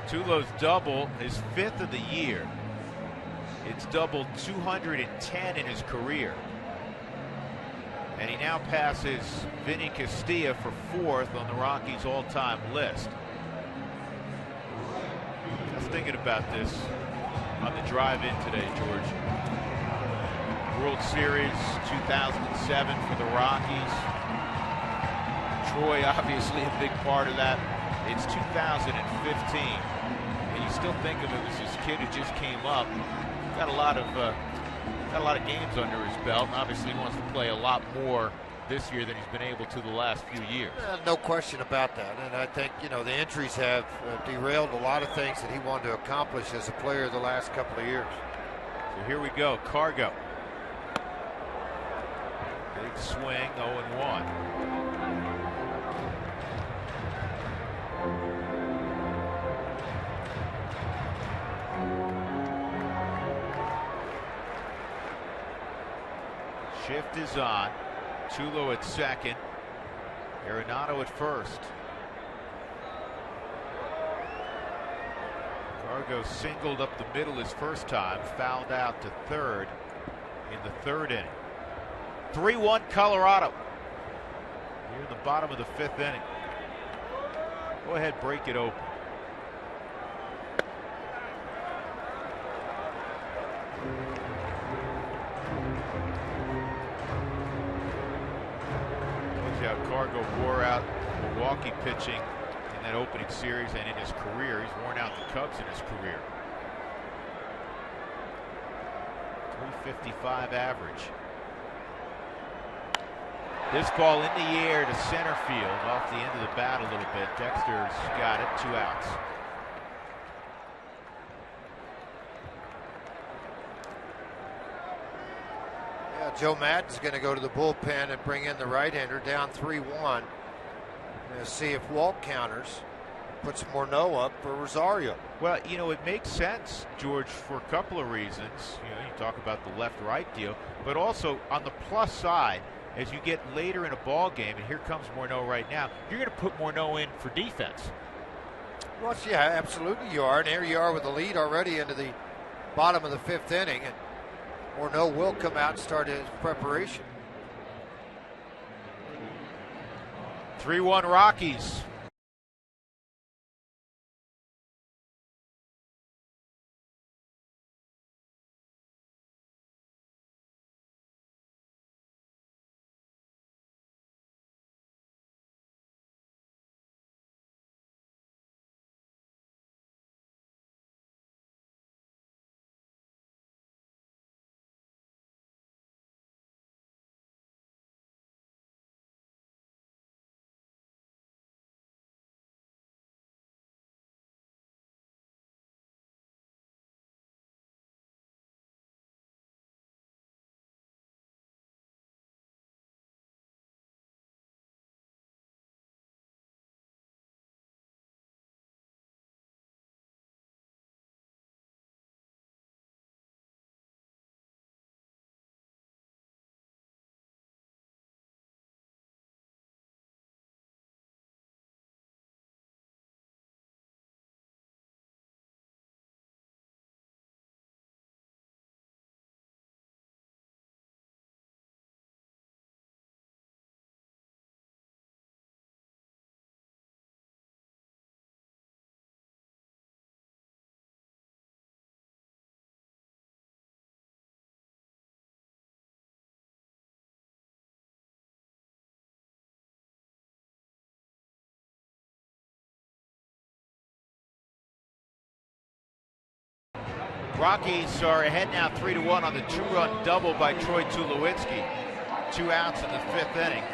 Tulo's double, his 5th of the year. It's doubled 210 in his career. And he now passes Vinny Castilla for 4th on the Rockies' all-time list. I was thinking about this on the drive-in today, George. World Series 2007 for the Rockies. Troy obviously a big part of that. It's 2015, and you still think of him as this kid who just came up. Got a lot of games under his belt, and obviously he wants to play a lot more this year than he's been able to the last few years. No question about that. And I think, the injuries have derailed a lot of things that he wanted to accomplish as a player the last couple of years. So here we go. Cargo. Big swing, 0-1. Shift is on. Tulo at second. Arenado at first. Cargo singled up the middle his first time, fouled out to third in the 3rd inning. 3-1 Colorado. Here in the bottom of the 5th inning. Go ahead, break it open. Cargo wore out Milwaukee pitching in that opening series and in his career. He's worn out the Cubs in his career. 355 average. This ball in the air to center field, off the end of the bat a little bit. Dexter's got it, 2 outs. Joe Joe Maddon's going to go to the bullpen and bring in the right-hander, down 3-1. And see if Walt counters, puts Morneau up for Rosario. Well, you know, it makes sense, George, for a couple of reasons. You know, you talk about the left-right deal, but also on the plus side, as you get later in a ball game, and here comes Morneau right now, you're going to put Morneau in for defense. Well, yeah, absolutely you are. And here you are with the lead already into the bottom of the 5th inning, and Morneau will come out and start his preparation. 3-1 Rockies. Rockies are ahead now 3-1 on the 2-run double by Troy Tulowitzki. 2 outs in the 5th inning.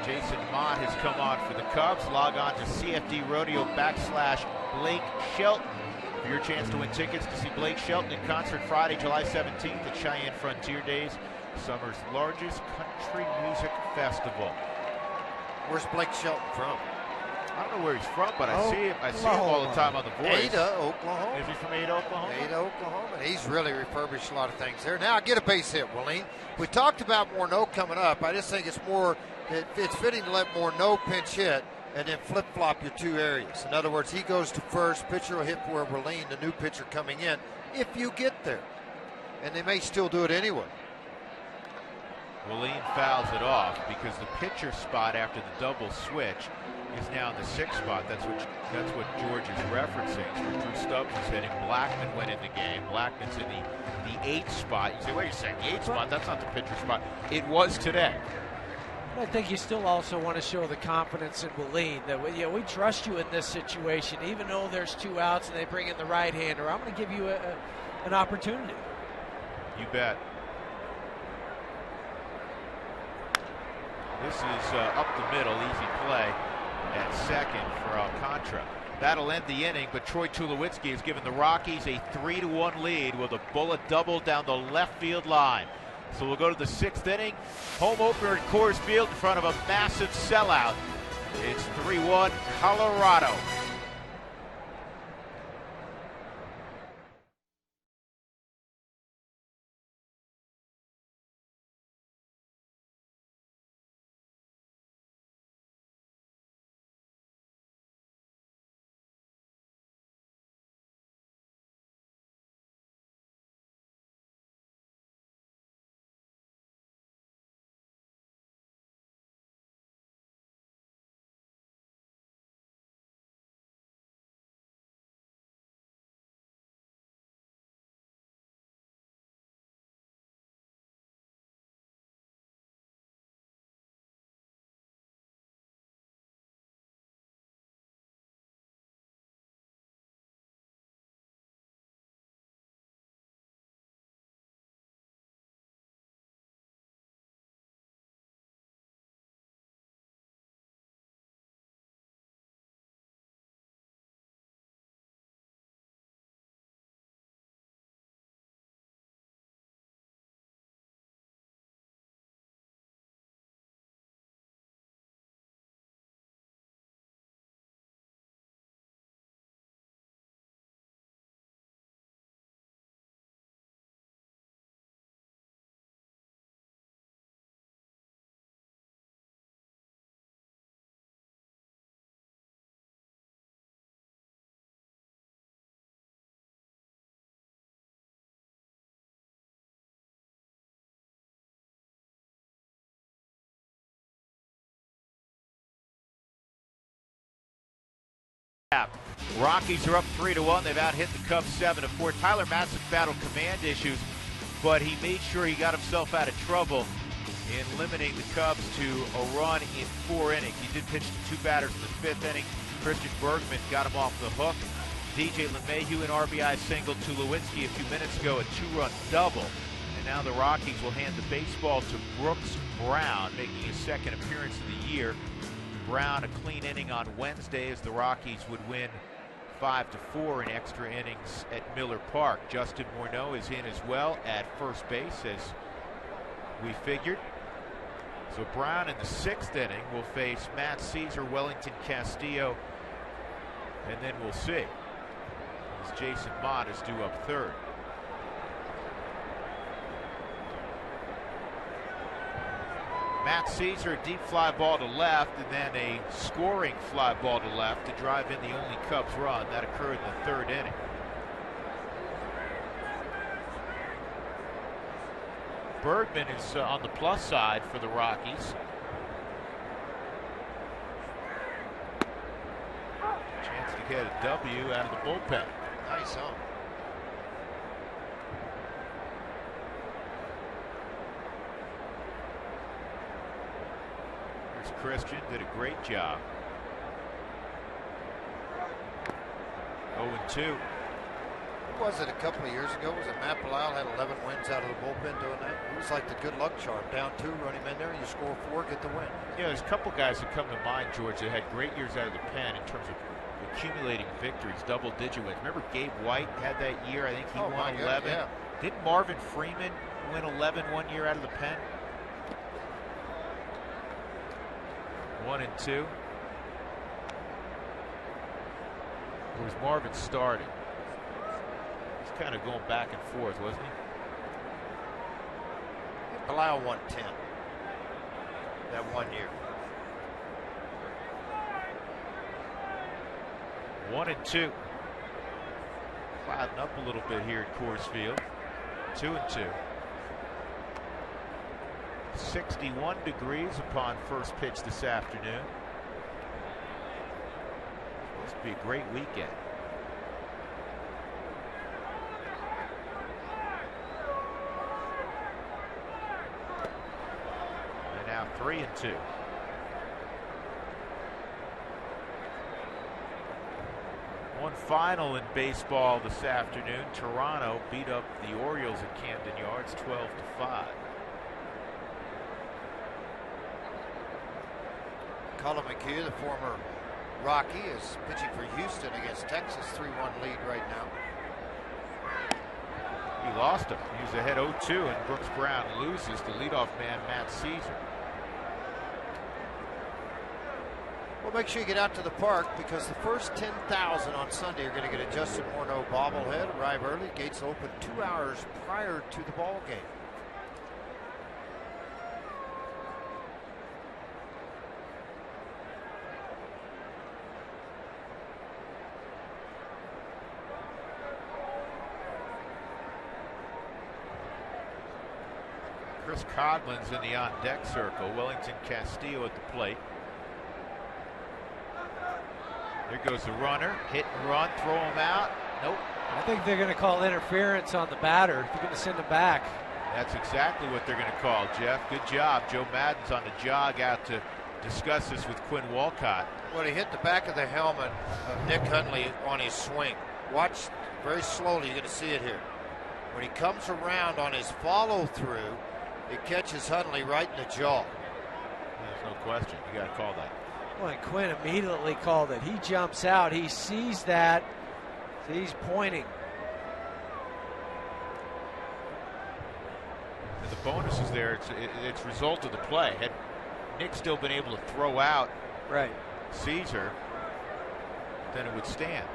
Jason Mott has come on for the Cubs. Log on to CFD Rodeo /Blake Shelton for your chance to win tickets to see Blake Shelton in concert Friday, July 17th at Cheyenne Frontier Days, summer's largest country music festival. Where's Blake Shelton from? I don't know where he's from, but I see him all the time on The Voice. Ada, Oklahoma. Is he from Ada, Oklahoma? Ada, Oklahoma. And he's really refurbished a lot of things there. Now, get a base hit, Willeen. We talked about Morneau coming up. I just think it's fitting to let Morneau pinch hit and then flip-flop your 2 areas. In other words, he goes to first, pitcher will hit for Willeen, the new pitcher coming in, if you get there. And they may still do it anyway. Willeen fouls it off because the pitcher spot after the double switch is now in the 6th spot. That's what George is referencing. Drew Stubbs is hitting. Blackman went in the game. Blackman's in the 8th spot. You say, wait a second, the 8th spot? That's not the pitcher spot. It was today. I think you still also want to show the confidence in Willeen that we trust you in this situation, even though there's 2 outs and they bring in the right-hander. I'm going to give you an opportunity. You bet. This is up the middle, easy play at second for Alcantara. That'll end the inning, but Troy Tulowitzki has given the Rockies a 3-1 lead with a bullet double down the left field line. So we'll go to the 6th inning. Home opener at Coors Field in front of a massive sellout. It's 3-1 Colorado. Rockies are up 3-1. They've out hit the Cubs 7-4. Tyler Matzek battled command issues, but he made sure he got himself out of trouble in limiting the Cubs to a run in 4 innings. He did pitch to 2 batters in the 5th inning. Christian Bergman got him off the hook. DJ LeMahieu, an RBI single. Tulowitzki a few minutes ago, a 2-run double. And now the Rockies will hand the baseball to Brooks Brown, making his 2nd appearance of the year. Brown, a clean inning on Wednesday as the Rockies would win 5-4 in extra innings at Miller Park. Justin Morneau is in as well at first base, as we figured. So Brown in the 6th inning will face Matt Caesar, Wellington Castillo, and then we'll see, as Jason Mott is due up 3rd. Matt Caesar, a deep fly ball to left, and then a scoring fly ball to left to drive in the only Cubs run. That occurred in the 3rd inning. Bergman is on the plus side for the Rockies. Chance to get a W out of the bullpen. Nice home. Here's Christian, did a great job. 0-2. Who was it a couple of years ago? Was it Matt Belisle had 11 wins out of the bullpen doing that? It was like the good luck charm. Down 2, run him in there, you score 4, get the win. Yeah, there's a couple guys that come to mind, George, that had great years out of the pen in terms of accumulating victories, double-digit wins. Remember Gabe White had that year? I think he won 11. Yeah. Didn't Marvin Freeman win 11 one year out of the pen? 1-2. Or was Marvin starting? He's kind of going back and forth, wasn't he? Belisle won 10 that 1 year. 1-2. Clouding up a little bit here at Coors Field. 2-2. 61 degrees upon first pitch this afternoon. Supposed to be a great weekend. And now 3-2. One final in baseball this afternoon. Toronto beat up the Orioles at Camden Yards 12-5. Colin McHugh, the former Rocky, is pitching for Houston against Texas. 3-1 lead right now. He lost him. He was ahead 0-2, and Brooks Brown loses the leadoff man, Matt Caesar. Well, make sure you get out to the park, because the first 10,000 on Sunday are going to get a Justin Morneau bobblehead. Arrive early. Gates open 2 hours prior to the ball game. Chris Codlin's in the on-deck circle. Wellington Castillo at the plate. There goes the runner. Hit and run. Throw him out. Nope. I think they're going to call interference on the batter. They're going to send him back. That's exactly what they're going to call, Jeff. Good job. Joe Madden's on the jog out to discuss this with Quinn Walcott. Well, he hit the back of the helmet of Nick Hundley on his swing. Watch very slowly. You're going to see it here. When he comes around on his follow-through, it catches Hundley right in the jaw. There's no question. You got to call that. Well, and Quinn immediately called it. He jumps out. He sees that. So he's pointing. And the bonus is there. It's result of the play. Had Nick still been able to throw out Caesar, then it would stand.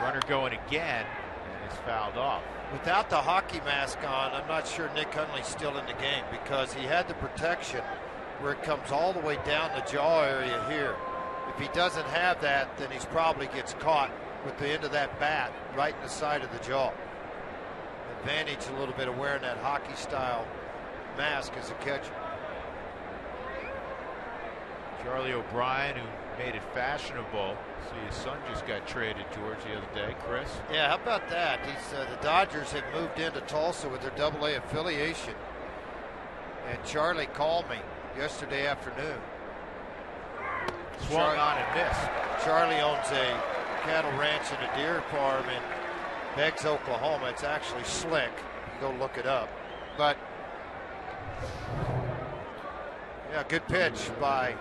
Runner going again, and it's fouled off. Without the hockey mask on, I'm not sure Nick Hundley's still in the game, because he had the protection where it comes all the way down the jaw area here. If he doesn't have that, then he probably gets caught with the end of that bat right in the side of the jaw. Advantage a little bit of wearing that hockey style mask as a catcher. Charlie O'Brien, who made it fashionable. See, his son just got traded, George, the other day. Chris? Yeah, how about that? The Dodgers have moved into Tulsa with their AA affiliation. And Charlie called me yesterday afternoon. Swung on and missed. Charlie owns a cattle ranch and a deer farm in Beggs, Oklahoma. It's actually slick. You go look it up. But, yeah, good pitch by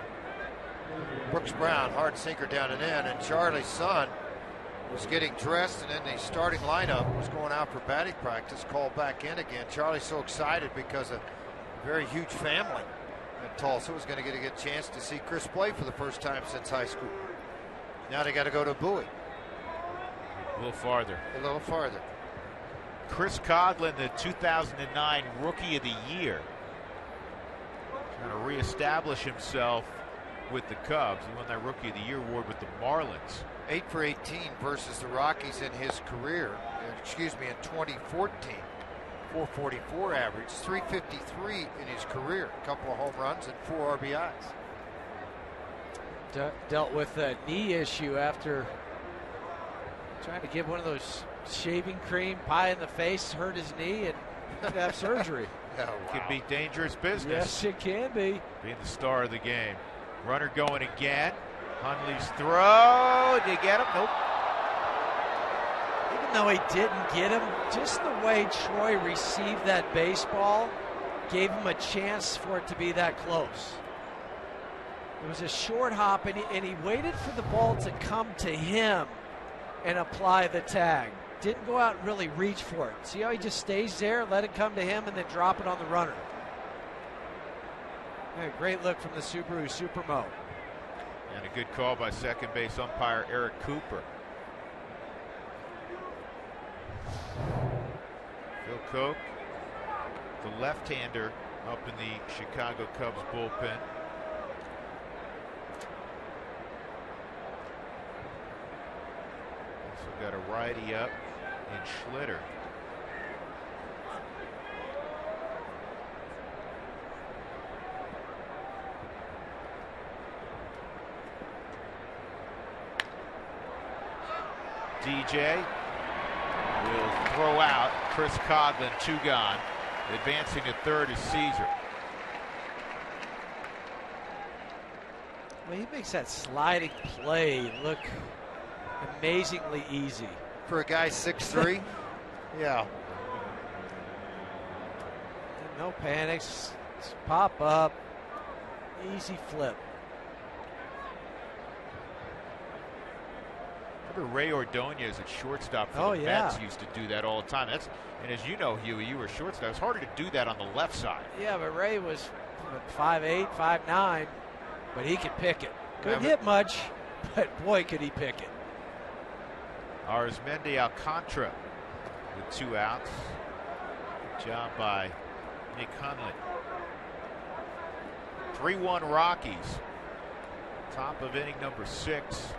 Brooks Brown, hard sinker down and in, and Charlie's son was getting dressed, and then the starting lineup was going out for batting practice, called back in again. Charlie's so excited because a very huge family in Tulsa was going to get a good chance to see Chris play for the first time since high school. Now they got to go to Bowie. A little farther. A little farther. Chris Coghlan, the 2009 Rookie of the Year, trying to reestablish himself with the Cubs. He won that Rookie of the Year award with the Marlins. 8 for 18 versus the Rockies in his career. In 2014. 444 average, 353 in his career. A couple of home runs and 4 RBIs. Dealt with a knee issue after trying to give one of those shaving cream pie in the face, hurt his knee, and had to have surgery. Oh, wow. Could be dangerous business. Yes, it can be. Being the star of the game. Runner going again. Hundley's throw. Did he get him? Nope. Even though he didn't get him, just the way Troy received that baseball gave him a chance for it to be that close. It was a short hop, and he waited for the ball to come to him and apply the tag. Didn't go out and really reach for it. See how he just stays there, let it come to him, and then drop it on the runner. Yeah, great look from the Subaru Supermo. And a good call by second base umpire Eric Cooper. Phil Koch, the left-hander up in the Chicago Cubs bullpen. Also got a righty up in Schlitter. DJ will throw out. Chris Coghlan, 2 gone. Advancing to third is Caesar. Well, he makes that sliding play look amazingly easy. For a guy 6'3", yeah. No panics. Just pop up. Easy flip. Remember Ray Ordonez at shortstop for the Mets used to do that all the time. And as you know, Huey, you were shortstop. It's harder to do that on the left side. Yeah, but Ray was 5'8", 5'9", but he could pick it. Couldn't hit much, but boy, could he pick it. Arizmendi Alcantara with 2 outs. Good job by Nick Hundley. 3-1 Rockies. Top of inning number 6.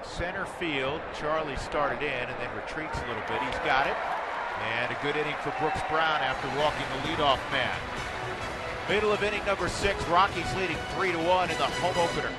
Center field. Charlie started in and then retreats a little bit. He's got it. And a good inning for Brooks Brown after walking the leadoff man. Middle of inning number 6. Rockies leading 3-1 in the home opener.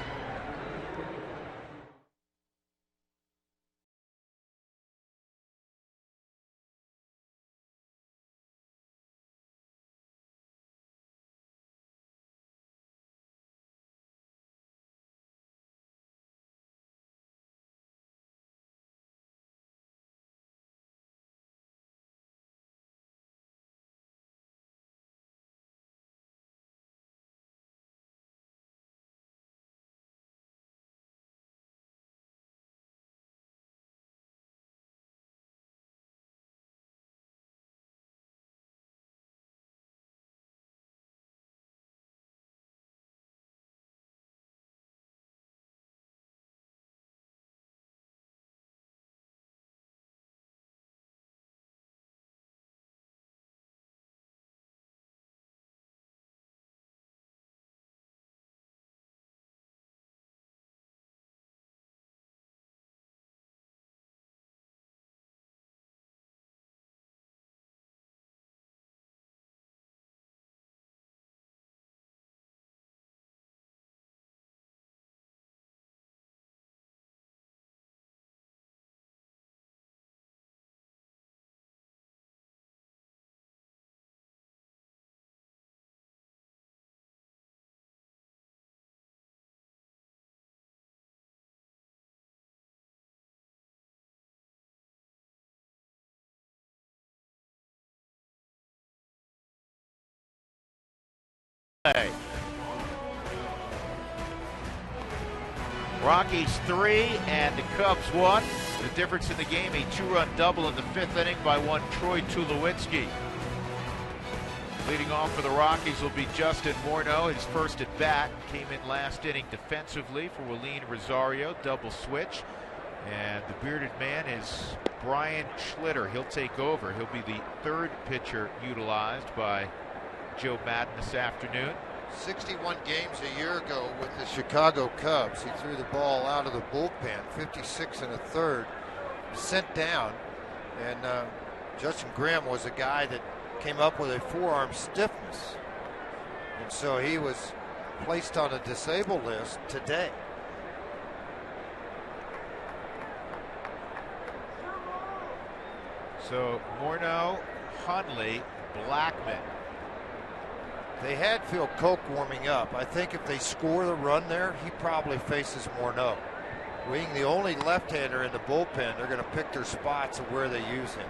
LA. Rockies 3 and the Cubs 1. The difference in the game, a 2-run double in the 5th inning by one Troy Tulowitzki. Leading off for the Rockies will be Justin Morneau. His first at bat came in last inning defensively for Willeen Rosario, double switch. And the bearded man is Brian Schlitter. He'll take over. He'll be the third pitcher utilized by Joe Madden this afternoon. 61 games a year ago with the Chicago Cubs. He threw the ball out of the bullpen, 56 1/3, sent down. And Justin Grimm was a guy that came up with a forearm stiffness. And so he was placed on a disabled list today. So Morneau, Hundley, Blackman. They had Phil Koch warming up. I think if they score the run there, he probably faces Morneau. Being the only left-hander in the bullpen, they're going to pick their spots of where they use him.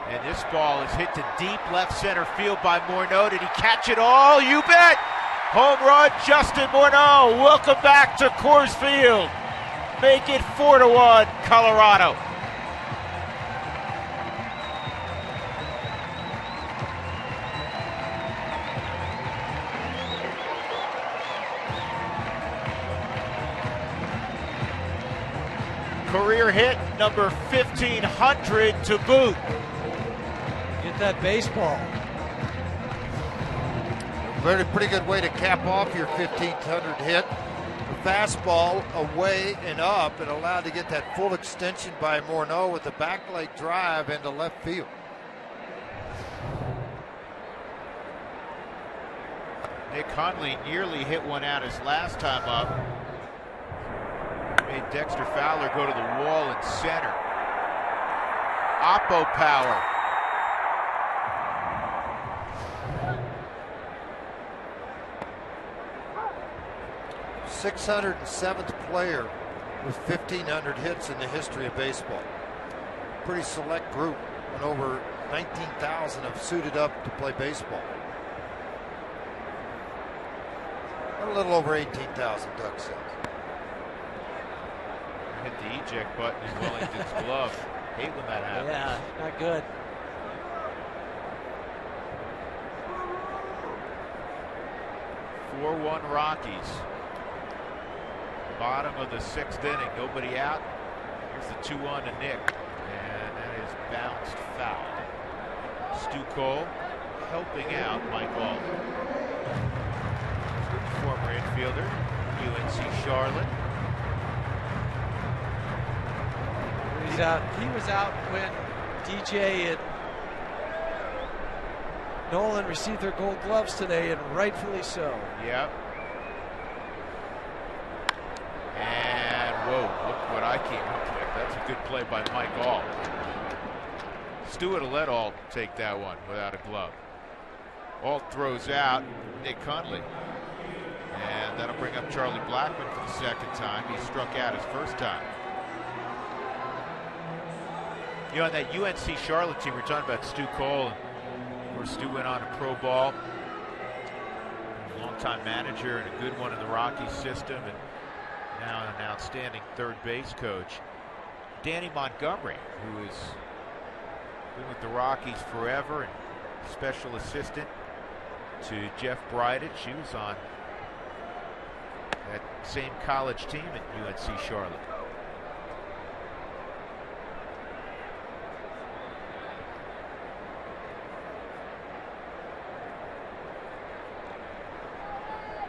And this ball is hit to deep left center field by Morneau. Did he catch it all? You bet! Home run, Justin Morneau. Welcome back to Coors Field. Make it 4-1, Colorado. Career hit number 1,500 to boot. Get that baseball. Pretty good way to cap off your 1,500 hit. Fastball away and up and allowed to get that full extension by Morneau with the back leg drive into left field. Nick Hundley nearly hit one out his last time up. Made Dexter Fowler go to the wall in center. Oppo power. #607th player with 1,500 hits in the history of baseball. Pretty select group, and over 19,000 have suited up to play baseball. A little over 18,000, Doug says. Hit the eject button in Wellington's glove. Hate when that happens. Yeah, not good. (4-1) Rockies. Bottom of the 6th inning, nobody out. Here's the 2-1 to Nick, and that is bounced foul. Stu Cole helping out Mike Alden, former infielder, UNC Charlotte. He's out. He was out when DJ and Nolan received their gold gloves today, and rightfully so. Yep. And whoa, look what I came up with. That's a good play by Mike Alt. Stu would have let Alt take that one without a glove. Alt throws out Nick Hundley. And that'll bring up Charlie Blackman for the second time. He struck out his first time. You know, on that UNC Charlotte team, we're talking about Stu Cole. Of course, Stu went on to pro ball. Longtime manager and a good one in the Rockies system. And now an outstanding third base coach. Danny Montgomery, who has been with the Rockies forever and special assistant to Jeff Bridich. She was on that same college team at UNC Charlotte.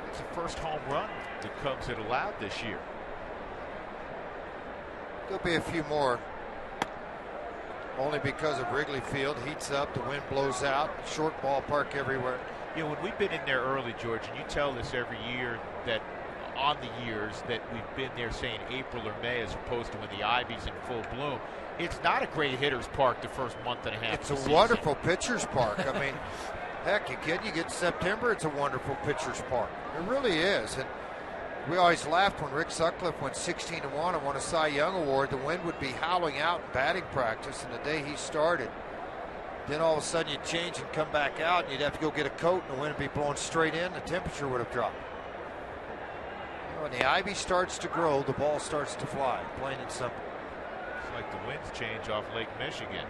It's the first home run the Cubs had allowed this year. There'll be a few more. Only because of Wrigley Field heats up, the wind blows out, short ballpark everywhere. You know, when we've been in there early, George, and you tell this every year that on the years that we've been there, say in April or May, as opposed to when the ivy's in full bloom, it's not a great hitter's park the first month and a half. It's a wonderful pitcher's park. I mean, heck, you get September, it's a wonderful pitcher's park. It really is. And We always laughed when Rick Sutcliffe went 16-1 and won a Cy Young Award. The wind would be howling out in batting practice, and the day he started, then all of a sudden you'd change and come back out, and you'd have to go get a coat, and the wind would be blowing straight in. The temperature would have dropped. When the ivy starts to grow, the ball starts to fly, plain and simple. It's like the winds change off Lake Michigan.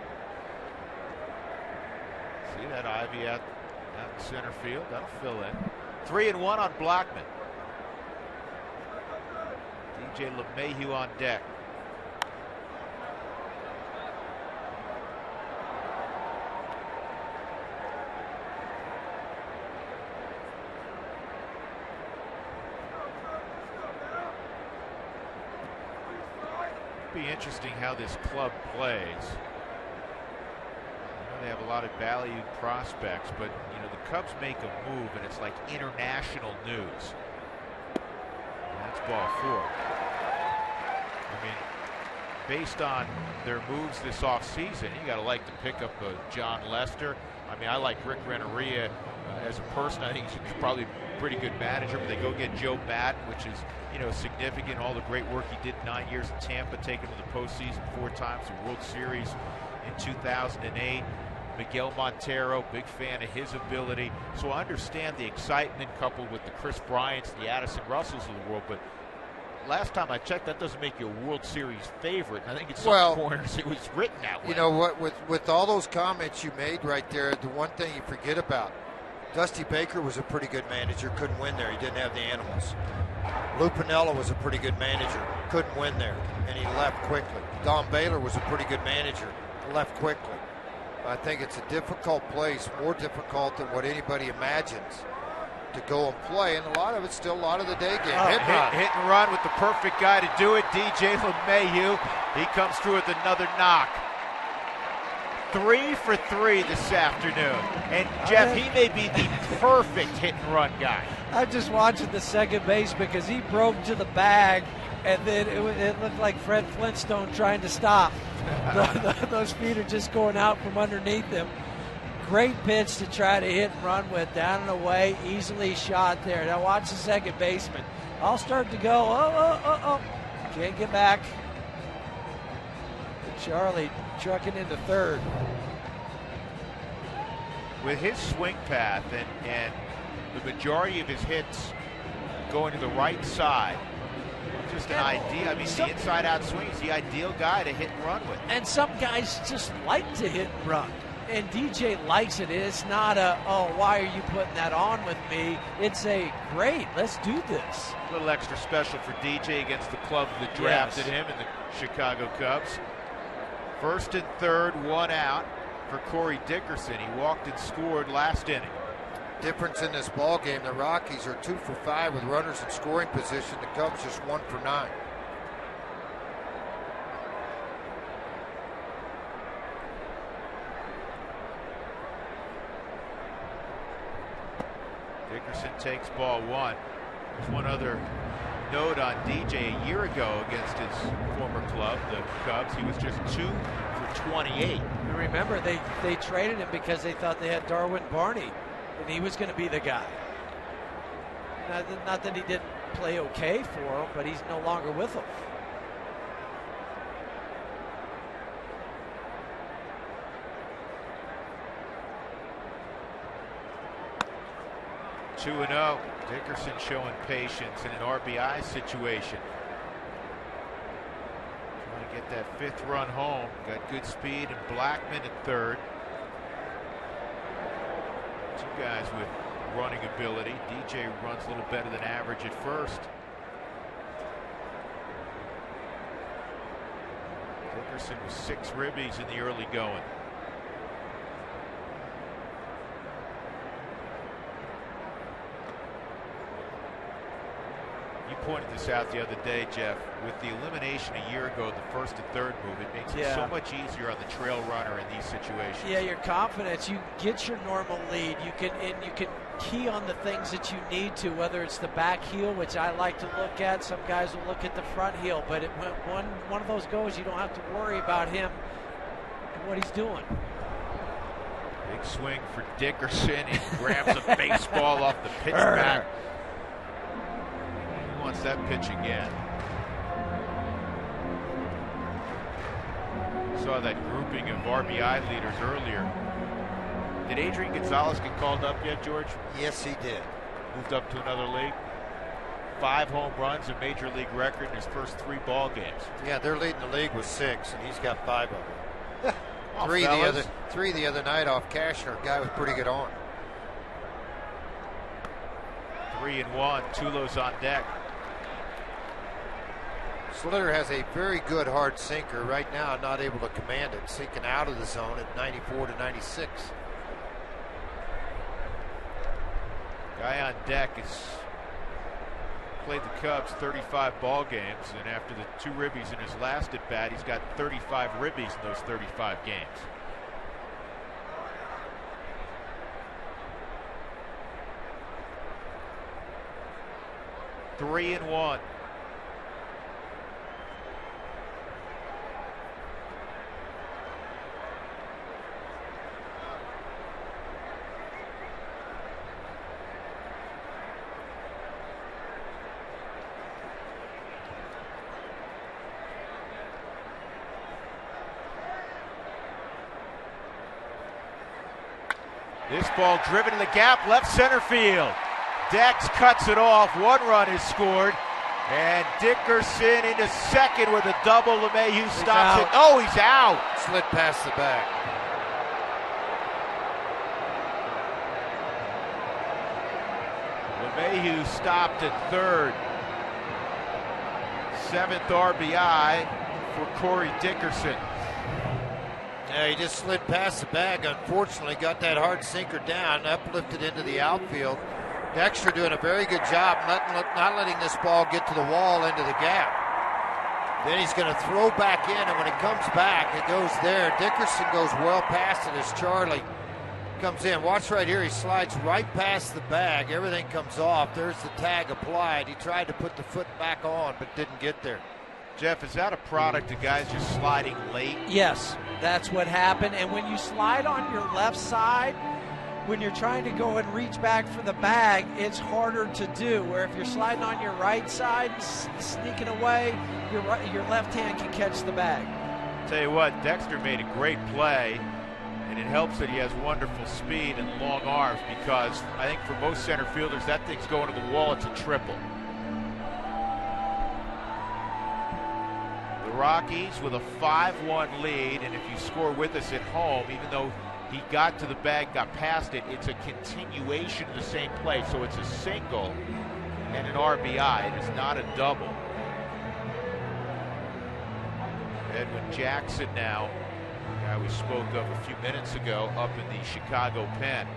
See that ivy out in center field? That'll fill in. 3-1 on Blackman. DJ LeMahieu on deck. Be interesting how this club plays. They have a lot of valued prospects, but the Cubs make a move and it's like international news. That's ball 4. I mean, based on their moves this offseason, you got to like the pickup of John Lester. I mean, I like Rick Renneria as a person. I think he's probably a pretty good manager, but they go get Joe Madden, which is, significant. All the great work he did 9 years in Tampa, taking to the postseason 4 times, the World Series in 2008. Miguel Montero, big fan of his ability. So I understand the excitement coupled with the Chris Bryants, the Addison Russells of the world, but last time I checked, that doesn't make you a World Series favorite. And I think in some corners it was written that way. You know what? With all those comments you made right there, the one thing you forget about, Dusty Baker was a pretty good manager, couldn't win there. He didn't have the animals. Lou Piniella was a pretty good manager, couldn't win there, and he left quickly. Don Baylor was a pretty good manager, left quickly. I think it's a difficult place, more difficult than what anybody imagines, to go and play, and a lot of it's still a lot of the day game. Hit and run with the perfect guy to do it, DJ LeMahieu. He comes through with another knock. 3 for 3 this afternoon. And Jeff, he may be the perfect hit and run guy. I'm just watching the second base because he broke to the bag, and then it looked like Fred Flintstone trying to stop. Those feet are just going out from underneath him. Great pitch to try to hit and run with, down and away, easily shot there. Now watch the second baseman. I'll start to go, oh. Can't get back. Charlie trucking into third. With his swing path and the majority of his hits going to the right side, just an idea. I mean, the inside-out swing is the ideal guy to hit and run with. And some guys just like to hit and run. And DJ likes it. It's not why are you putting that on with me? It's great, let's do this. A little extra special for DJ against the club that drafted him in the Chicago Cubs. First and third, 1 out for Corey Dickerson. He walked and scored last inning. Difference in this ball game, the Rockies are 2 for 5 with runners in scoring position. The Cubs just 1 for 9. Dickerson takes ball 1. There's one other note on DJ a year ago against his former club, the Cubs. He was just 2 for 28. You remember, they traded him because they thought they had Darwin Barney, and he was going to be the guy. Not that he didn't play okay for him, but he's no longer with them. Two 2-0. Dickerson showing patience in an RBI situation. Trying to get that 5th run home. Got good speed, and Blackman at third. 2 guys with running ability. DJ runs a little better than average at first. Dickerson with 6 ribbies in the early going. You pointed this out the other day, Jeff. With the elimination a year ago, the 1st and 3rd move, it makes it so much easier on the trail runner in these situations. Yeah, your confidence. You get your normal lead. You can key on the things that you need to, whether it's the back heel, which I like to look at. Some guys will look at the front heel, but when one of those goes, you don't have to worry about him and what he's doing. Big swing for Dickerson. He grabs a baseball off the pitch back. He wants that pitch again. Saw that grouping of RBI leaders earlier. Did Adrian Gonzalez get called up yet, George? Yes, he did. Moved up to another league. 5 home runs, a major league record in his first 3 ball games. Yeah, they're leading the league with 6, and he's got 5 of them. Oh, three the other night off Cashner, a guy with pretty good arm. 3-1. Tulo's on deck. Slitter has a very good hard sinker right now, not able to command it, sinking out of the zone at 94 to 96. Guy on deck has played the Cubs 35 ball games, and after the 2 ribbies in his last at bat, he's got 35 ribbies in those 35 games. Three and one. This ball driven in the gap, left center field. Dex cuts it off. 1 run is scored. And Dickerson into second with a double. LeMahieu stops it. Oh, he's out. Slid past the bag. LeMahieu stopped at third. 7th RBI for Corey Dickerson. Yeah, he just slid past the bag. Unfortunately, got that hard sinker down, uplifted into the outfield. Dexter doing a very good job not letting this ball get to the wall into the gap. Then he's going to throw back in, and when it comes back, it goes there. Dickerson goes well past it as Charlie comes in. Watch right here. He slides right past the bag. Everything comes off. There's the tag applied. He tried to put the foot back on, but didn't get there. Jeff, is that a product of guys just sliding late? Yes, that's what happened. And when you slide on your left side, when you're trying to go and reach back for the bag, it's harder to do. Where if you're sliding on your right side, sneaking away, your left hand can catch the bag. Tell you what, Dexter made a great play, and it helps that he has wonderful speed and long arms, because I think for most center fielders, that thing's going to the wall. It's a triple. The Rockies with a 5-1 lead, and if you score with us at home, even though he got to the bag, got past it, it's a continuation of the same play. So it's a single and an RBI. It is not a double. Edwin Jackson now, the guy we spoke of a few minutes ago, up in the Chicago pen.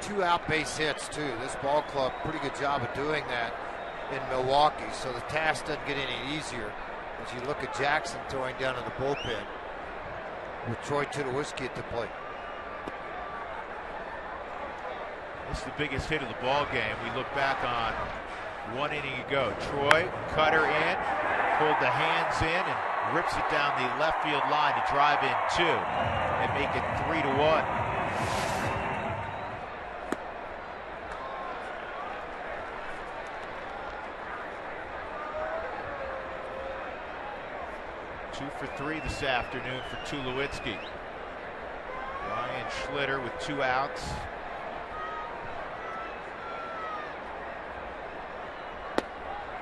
2 out base hits too. This ball club, pretty good job of doing that in Milwaukee. So the task doesn't get any easier. As you look at Jackson throwing down in the bullpen with Troy Tulowitzki at the plate. This is the biggest hit of the ball game. We look back on 1 inning ago. Troy, cutter in, pulled the hands in, and rips it down the left field line to drive in 2 and make it 3-1. 2 for 3 this afternoon for Tulowitzki. Ryan Schlitter with 2 outs.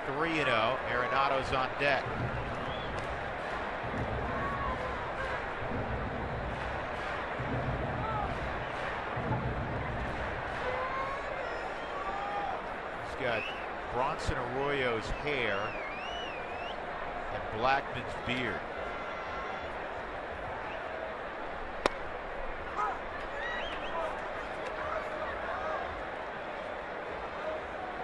(3-0). Arenado's on deck. He's got Bronson Arroyo's hair and Blackman's beard.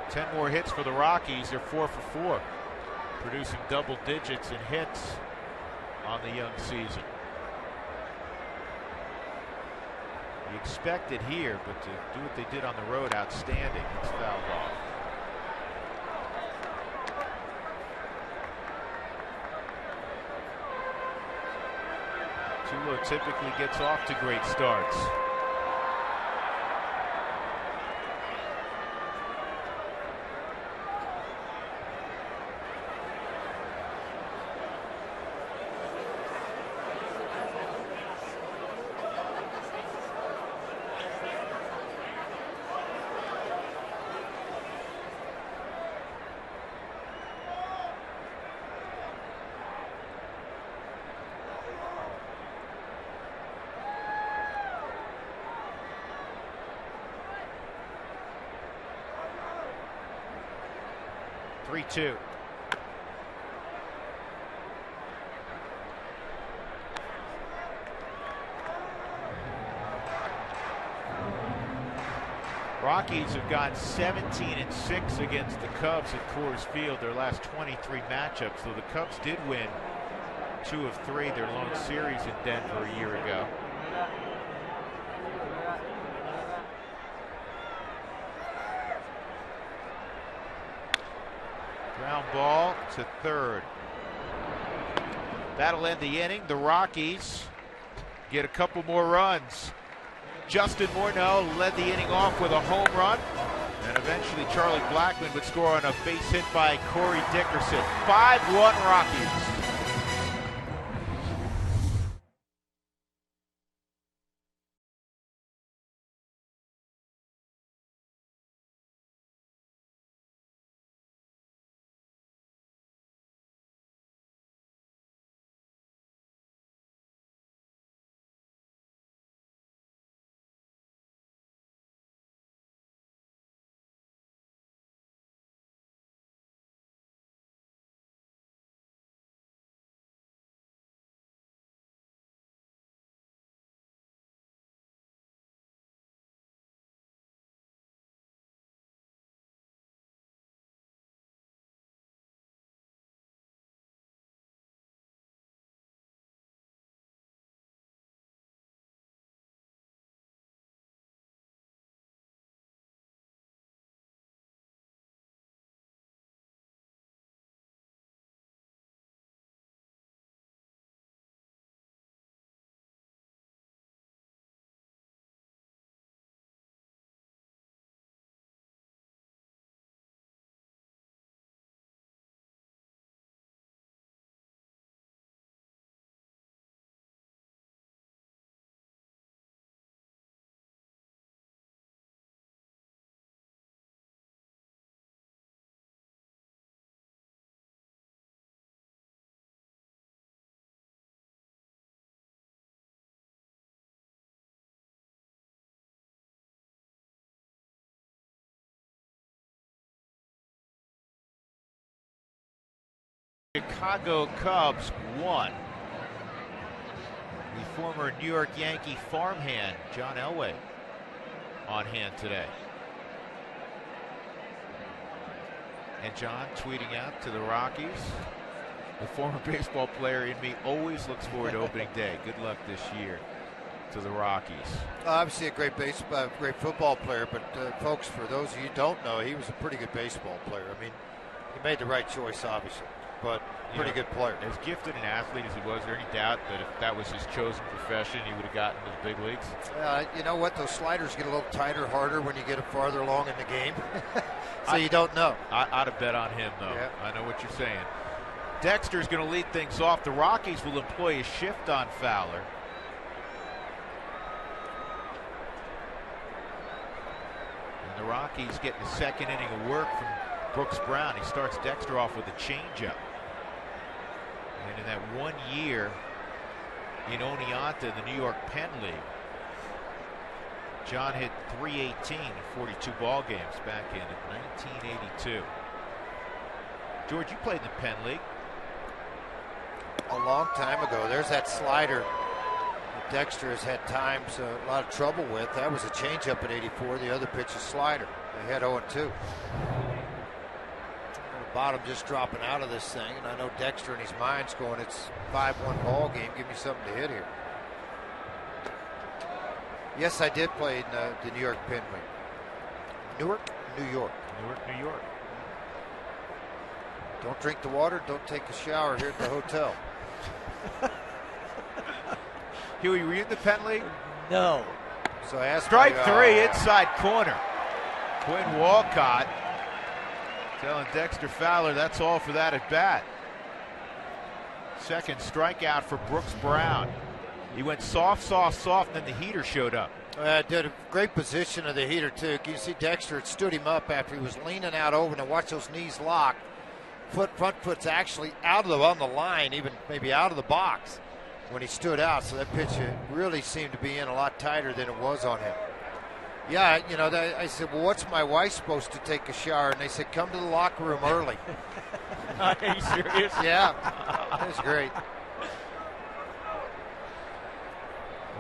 Ten more hits for the Rockies. They're 4 for 4, producing double digits in hits on the young season. You expect it here, but to do what they did on the road, outstanding. It's fouled off. Tulo typically gets off to great starts. 3-2. Rockies have gone 17-6 against the Cubs at Coors Field their last 23 matchups, though the Cubs did win 2 of 3 their lone series in Denver a year ago. Ground ball to third. That'll end the inning. The Rockies get a couple more runs. Justin Morneau led the inning off with a home run, and eventually Charlie Blackmon would score on a base hit by Corey Dickerson. 5-1 Rockies. Chicago Cubs won. The former New York Yankee farmhand, John Elway, on hand today. And John tweeting out to the Rockies, the former baseball player in me always looks forward to opening day. Good luck this year to the Rockies. Obviously a great football player, but folks, for those of you who don't know, he was a pretty good baseball player. I mean, he made the right choice, obviously, but pretty good player. As gifted an athlete as he was, there any doubt that if that was his chosen profession, he would have gotten to the big leagues? You know what? Those sliders get a little tighter, harder when you get farther along in the game. So you don't know. I'd have bet on him, though. Yeah. I know what you're saying. Dexter's going to lead things off. The Rockies will employ a shift on Fowler. And the Rockies getting the second inning of work from Brooks Brown. He starts Dexter off with a changeup. And in that 1 year in Oneonta, the New York Penn League, John hit .318 in 42 ball games back in 1982. George, you played in the Penn League. A long time ago. There's that slider that Dexter has had times a lot of trouble with. That was a changeup at 84. The other pitch is slider. They had 0-2. Bottom just dropping out of this thing, and I know Dexter in his mind's going, it's 5-1 ball game. Give me something to hit here. Yes, I did play in the New York Penn League. Newark, New York. Newark, New York. Don't drink the water. Don't take a shower here at the hotel. Huey, were you in the Penn League? No. So I asked strike three, inside corner. Quinn Walcott telling Dexter Fowler that's all for that at bat. Second strikeout for Brooks Brown. He went soft, soft, soft, and then the heater showed up. Did a great position of the heater, too. You see Dexter had stood him up after he was leaning out over, and watch those knees lock. Front foot's actually on the line, even maybe out of the box when he stood out. So that pitch really seemed to be in a lot tighter than it was on him. Yeah, you know, I said, well, what's my wife supposed to take a shower? And they said, come to the locker room early. Are you serious? Yeah, that was great.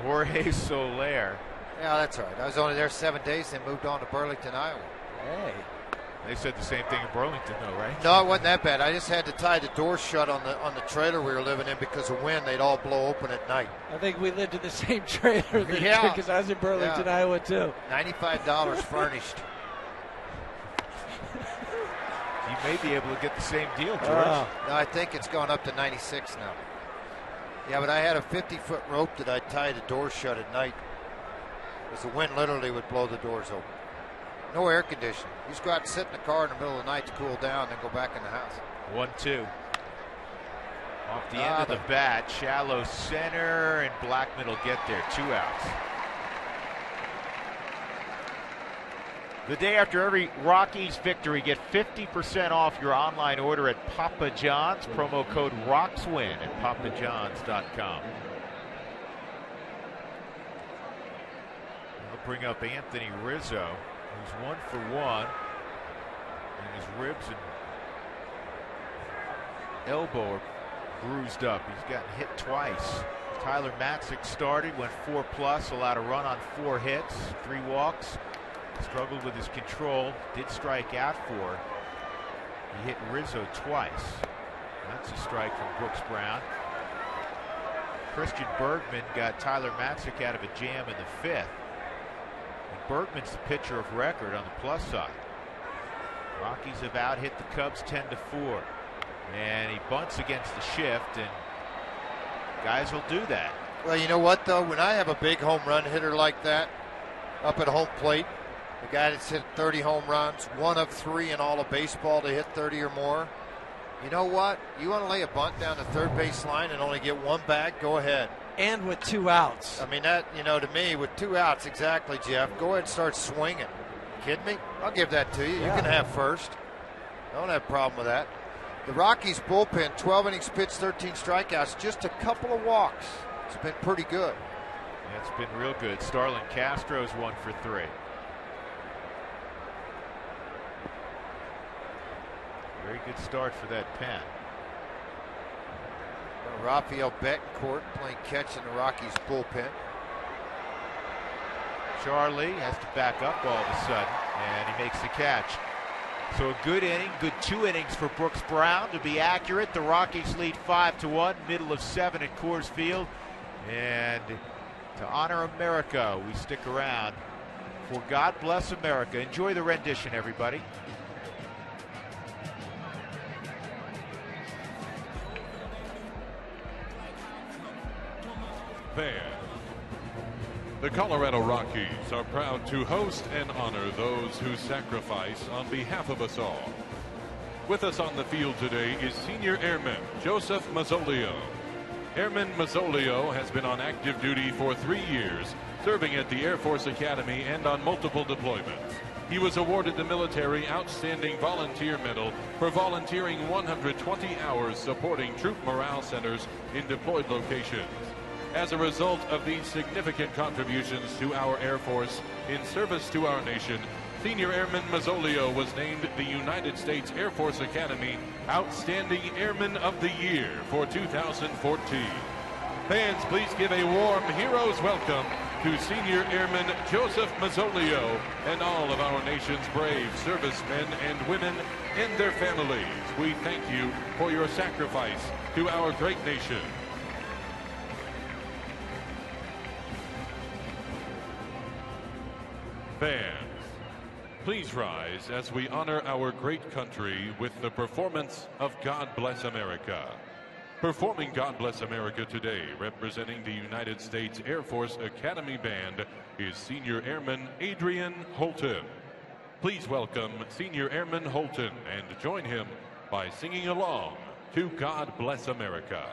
Jorge Soler. Yeah, that's right. I was only there 7 days, then moved on to Burlington, Iowa. Hey. They said the same thing in Burlington, though, right? No, it wasn't that bad. I just had to tie the door shut on the trailer we were living in because of wind. They'd all blow open at night. I think we lived in the same trailer because I was in Burlington, Iowa, too. $95 furnished. You may be able to get the same deal, George. No, I think it's gone up to 96 now. Yeah, but I had a 50-foot rope that I'd tie the door shut at night because the wind literally would blow the doors open. No air conditioning. You just go out and sit in the car in the middle of the night to cool down, then go back in the house. 1-2. Off the end of the bat, shallow center, and Blackman will get there. 2 outs. The day after every Rockies victory, get 50% off your online order at Papa John's. Promo code ROCKSWIN at papajohns.com. We'll bring up Anthony Rizzo, who's 1 for 1. And his ribs and elbow are bruised up. He's gotten hit twice. Tyler Matzek started, went 4+, allowed a run on 4 hits, 3 walks. Struggled with his control, did strike out 4. He hit Rizzo twice. That's a strike from Brooks Brown. Christian Bergman got Tyler Matzek out of a jam in the 5th. And Bergman's the pitcher of record on the plus side. Rockies have out-hit the Cubs 10-4. And he bunts against the shift, and guys will do that. Well, you know what, though? When I have a big home run hitter like that up at home plate, the guy that's hit 30 home runs, 1 of 3 in all of baseball to hit 30 or more. You know what? You want to lay a bunt down the third base line and only get 1 back, go ahead. And with 2 outs. I mean, that, you know, to me, with 2 outs, exactly, Jeff, go ahead and start swinging. Kidding me? I'll give that to you. You can have first. I don't have a problem with that. The Rockies bullpen, 12 innings pitched, 13 strikeouts, just a couple of walks. It's been pretty good. Yeah, it's been real good. Starlin Castro's 1 for 3. Very good start for that pen. Rafael Betancourt playing catch in the Rockies bullpen. Charlie has to back up all of a sudden, and he makes the catch. So a good inning, good 2 innings for Brooks Brown. To be accurate, the Rockies lead 5-1, middle of 7 at Coors Field. And to honor America, we stick around for God Bless America. Enjoy the rendition, everybody. The Colorado Rockies are proud to host and honor those who sacrifice on behalf of us all. With us on the field today is Senior Airman Joseph Mazzolio. Airman Mazzolio has been on active duty for 3 years, serving at the Air Force Academy and on multiple deployments. He was awarded the Military Outstanding Volunteer Medal for volunteering 120 hours supporting troop morale centers in deployed locations. As a result of these significant contributions to our Air Force in service to our nation, Senior Airman Mazzolio was named the United States Air Force Academy Outstanding Airman of the Year for 2014. Fans, please give a warm hero's welcome to Senior Airman Joseph Mazzolio and all of our nation's brave servicemen and women and their families. We thank you for your sacrifice to our great nation. Fans, please rise as we honor our great country with the performance of God Bless America. Performing God Bless America today, representing the United States Air Force Academy Band, is Senior Airman Adrian Holton. Please welcome Senior Airman Holton and join him by singing along to God Bless America.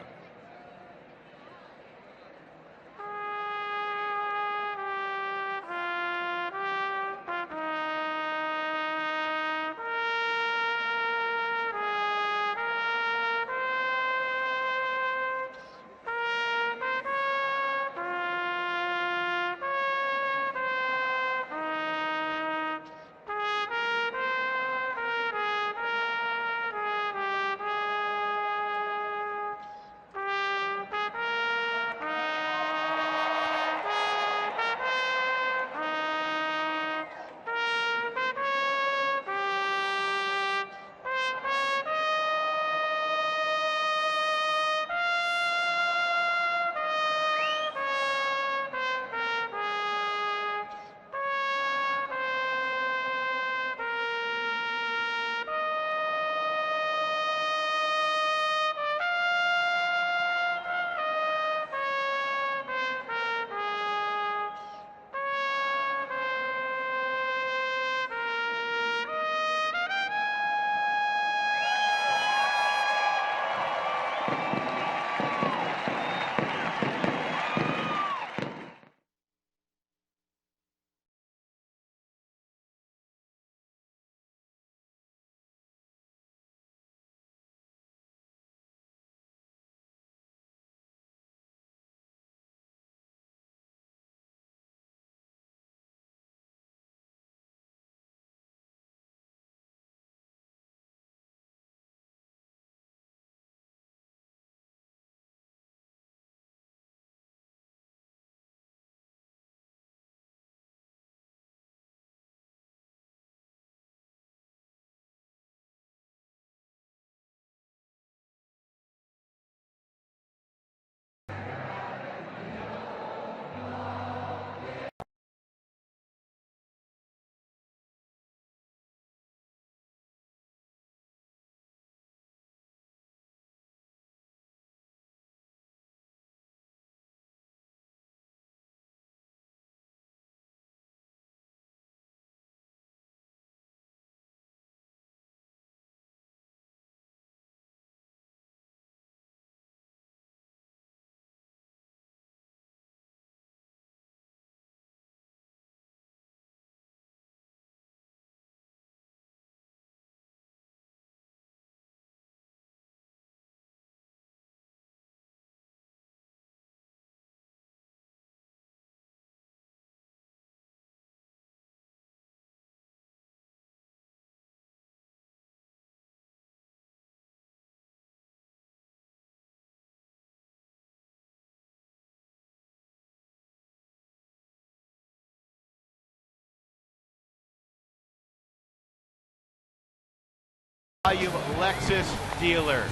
Volume Lexus dealer.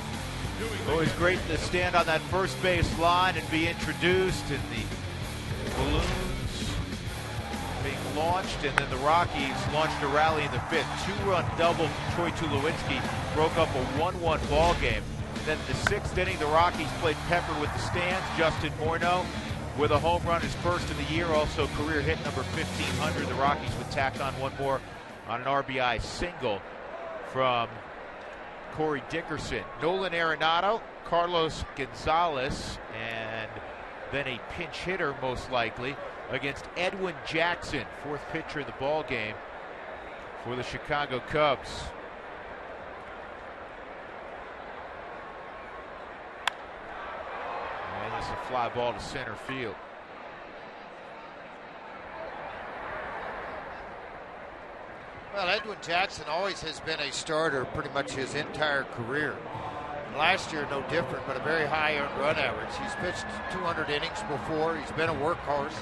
Always great to stand on that first base line and be introduced, and the balloons being launched, and then the Rockies launched a rally in the fifth. Two-run double from Troy Tulowitzki broke up a 1-1 ball game. Then in the sixth inning, the Rockies played pepper with the stands. Justin Morneau with a home run, his first of the year, also career hit number 1,500. The Rockies would tack on one more on an RBI single from Corey Dickerson. Nolan Arenado, Carlos Gonzalez, and then a pinch hitter most likely against Edwin Jackson, fourth pitcher of the ball game for the Chicago Cubs. And it's a fly ball to center field. Well, Edwin Jackson always has been a starter pretty much his entire career. And last year, no different, but a very high earned run average. He's pitched 200 innings before. He's been a workhorse.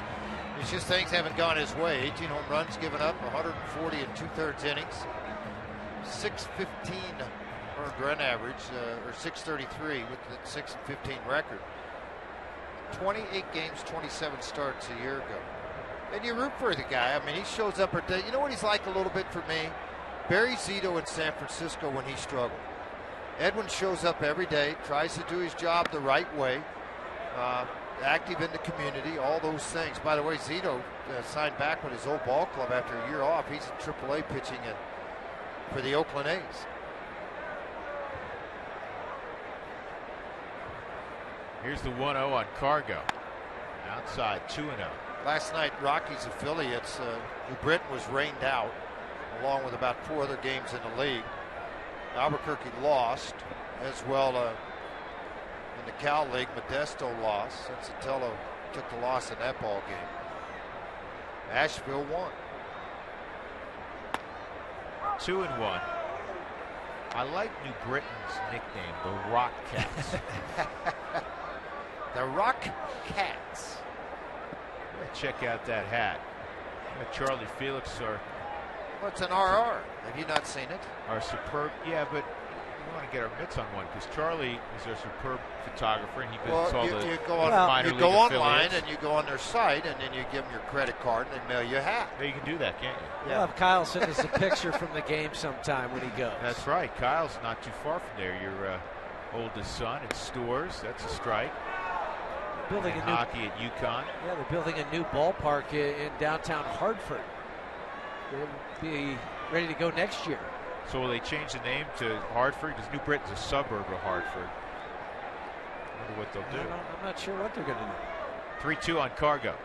It's just things haven't gone his way. 18 home runs given up, 140 and 2/3 innings. 615 earned run average, or 633 with the 6-15 record. 28 games, 27 starts a year ago. And you root for the guy. I mean, he shows up every day. You know what he's like a little bit for me? Barry Zito in San Francisco when he struggled. Edwin shows up every day, tries to do his job the right way, active in the community, all those things. By the way, Zito signed back with his old ball club after a year off. He's in AAA pitching for the Oakland A's. Here's the 1-0 on Cargo. Outside, 2-0. Last night, Rockies affiliates, New Britain was rained out, along with about 4 other games in the league. Albuquerque lost, as well in the Cal League. Modesto lost. Sensatello took the loss in that ball game. Asheville won. 2-1. I like New Britain's nickname, the Rock Cats. The Rock Cats. Check out that hat. Charlie Felix What's an RR? Have you not seen it? Our superb, yeah, but we want to get our mitts on one because Charlie is our superb photographer, and he visits all the minor league you go online affiliates. and you go on their site, and then you give them your credit card, and they mail you a hat. Yeah, you can do that, can't you? We'll have Kyle send us a picture from the game sometime when he goes. That's right. Kyle's not too far from there. Your oldest son in Stores. That's a strike. Building and a new hockey at UConn. Yeah, they're building a new ballpark in downtown Hartford. They'll be ready to go next year. So will they change the name to Hartford? Because New Britain's a suburb of Hartford. I wonder what they'll do. I'm not sure what they're going to do. 3-2 on Cargo.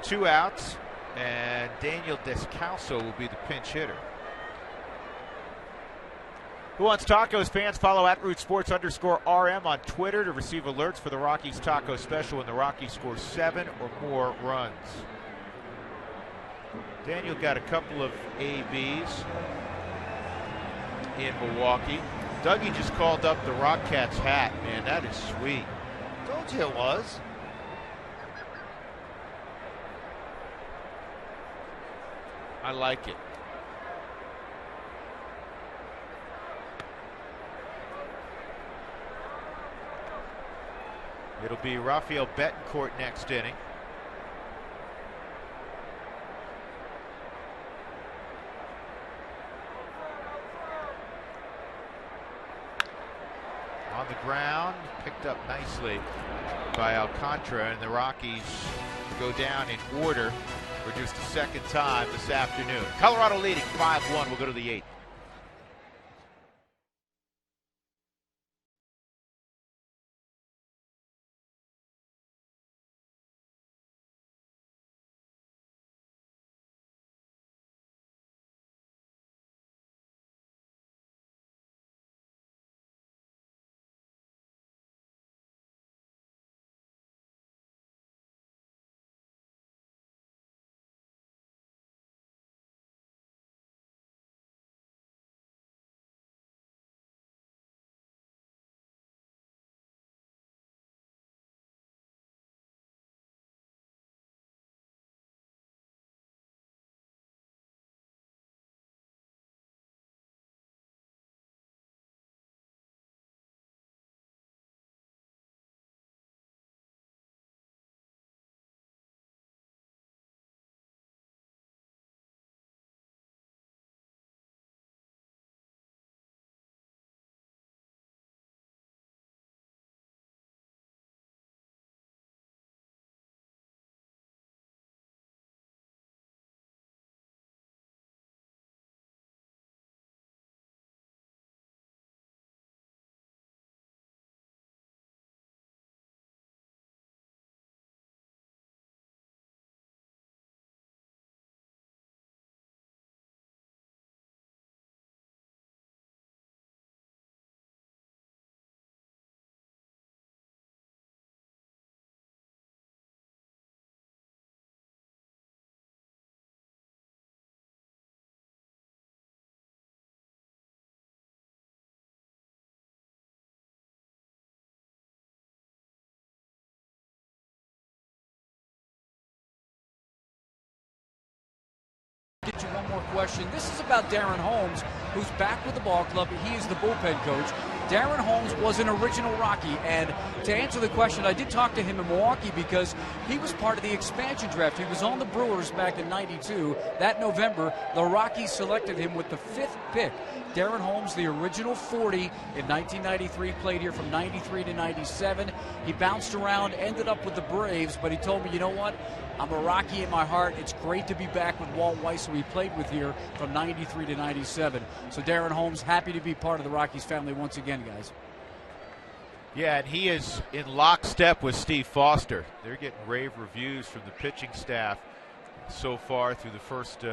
Two outs, and Daniel Descalso will be the pinch hitter. Who Wants Tacos fans, follow @RootSports_RM on Twitter to receive alerts for the Rockies taco special when the Rockies score 7 or more runs. Daniel got a couple of ABs in Milwaukee. Dougie just called up the Rock Cats hat. Man, that is sweet. Told you it was. I like it. It'll be Rafael Betancourt next inning. On the ground, picked up nicely by Alcantara, and the Rockies go down in order for just the second time this afternoon. Colorado leading 5-1. We'll go to the 8th. more question. This is about Darren Holmes, who's back with the ball club. He is the bullpen coach. Darren Holmes was an original Rocky, and to answer the question, I did talk to him in Milwaukee because he was part of the expansion draft. He was on the Brewers back in '92. That November, the Rockies selected him with the 5th pick. Darren Holmes, the original 40 in 1993, played here from 93 to 97. He bounced around, ended up with the Braves, but he told me, you know what? I'm a Rocky in my heart. It's great to be back with Walt Weiss, who he played with here from 93 to 97. So Darren Holmes, happy to be part of the Rockies family once again, guys. Yeah, and he is in lockstep with Steve Foster. They're getting rave reviews from the pitching staff so far through the first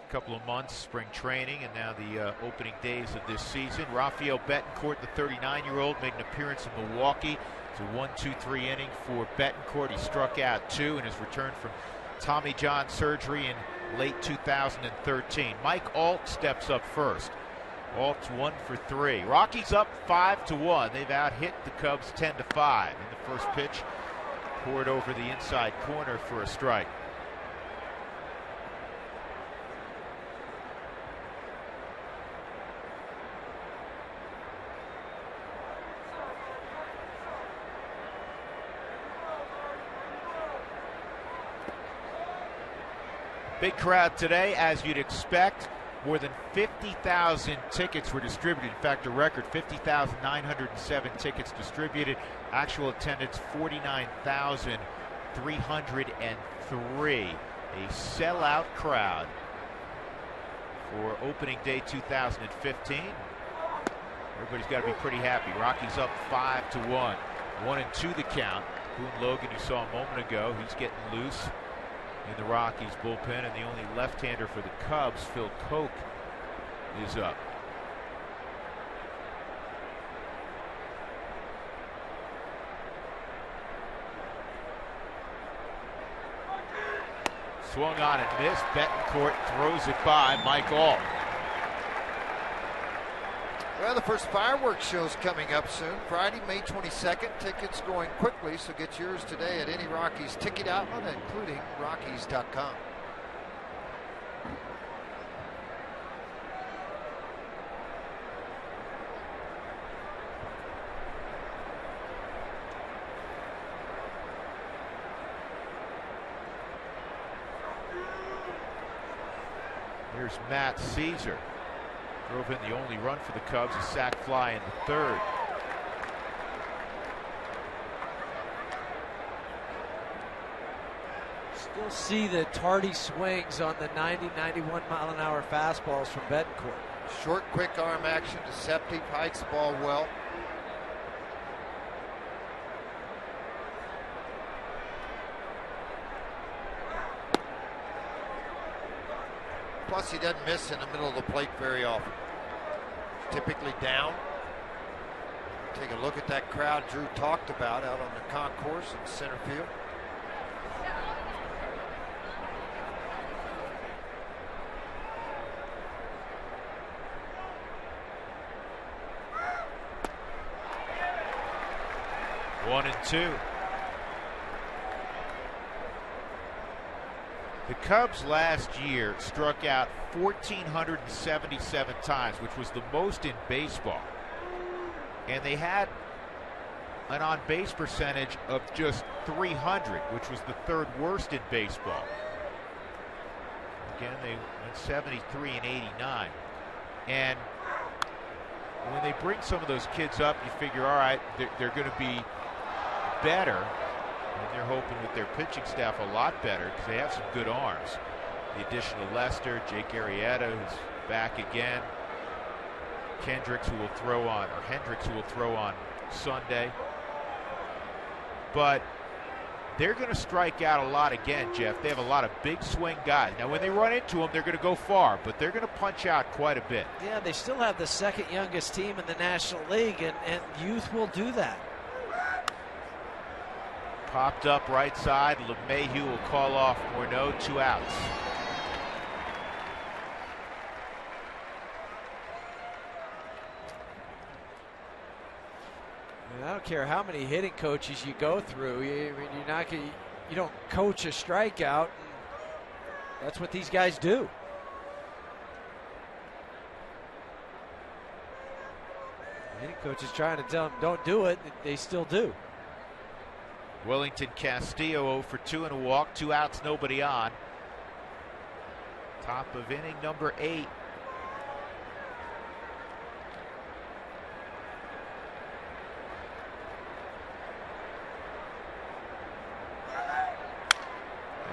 couple of months, spring training, and now the opening days of this season. Rafael Betancourt, the 39-year-old, made an appearance in Milwaukee. It's a 1-2-3 inning for Betancourt. He struck out 2 in his return from Tommy John surgery in late 2013. Mike Alt steps up first. Alt's 1 for 3. Rockies up 5-1. They've out-hit the Cubs 10-5. In the first pitch, poured over the inside corner for a strike. Big crowd today, as you'd expect. More than 50,000 tickets were distributed. In fact, a record 50,907 tickets distributed. Actual attendance 49,303. A sellout crowd for opening day 2015. Everybody's got to be pretty happy. Rockies up 5-1. 1-2 the count. Boone Logan, you saw a moment ago, he's getting loose in the Rockies bullpen, and the only left-hander for the Cubs, Phil Koch, is up. Swung on and missed. Betancourt throws it by Mike Alt. Well, the first fireworks show's coming up soon. Friday, May 22nd. Tickets going quickly, so get yours today at any Rockies ticket outlet, including Rockies.com. Here's Matt Caesar. Drove in the only run for the Cubs, a sac fly in the 3rd. Still see the tardy swings on the 90-91 mile-an-hour fastballs from Betancourt. Short, quick arm action, deceptive, hides the ball well. Plus, he doesn't miss in the middle of the plate very often. Typically down. Take a look at that crowd Drew talked about out on the concourse in center field. One and two. The Cubs last year struck out 1,477 times, which was the most in baseball. And they had an on-base percentage of just 300, which was the 3rd worst in baseball. Again, they went 73 and 89. And when they bring some of those kids up, you figure, all right, they're going to be better. And they're hoping with their pitching staff a lot better because they have some good arms. The addition of Lester, Jake Arrieta, who's back again. Hendricks, who will throw on Sunday. But they're going to strike out a lot again, Jeff. They have a lot of big swing guys. Now, when they run into them, they're going to go far, but they're going to punch out quite a bit. Yeah, they still have the 2nd youngest team in the National League, and youth will do that. Popped up right side. LeMahieu will call off Morneau. 2 outs. I don't care how many hitting coaches you go through. You don't coach a strikeout. That's what these guys do. Hitting coach is trying to tell them don't do it. They still do. Wellington Castillo 0 for 2 and a walk, 2 outs, nobody on. Top of inning number 8.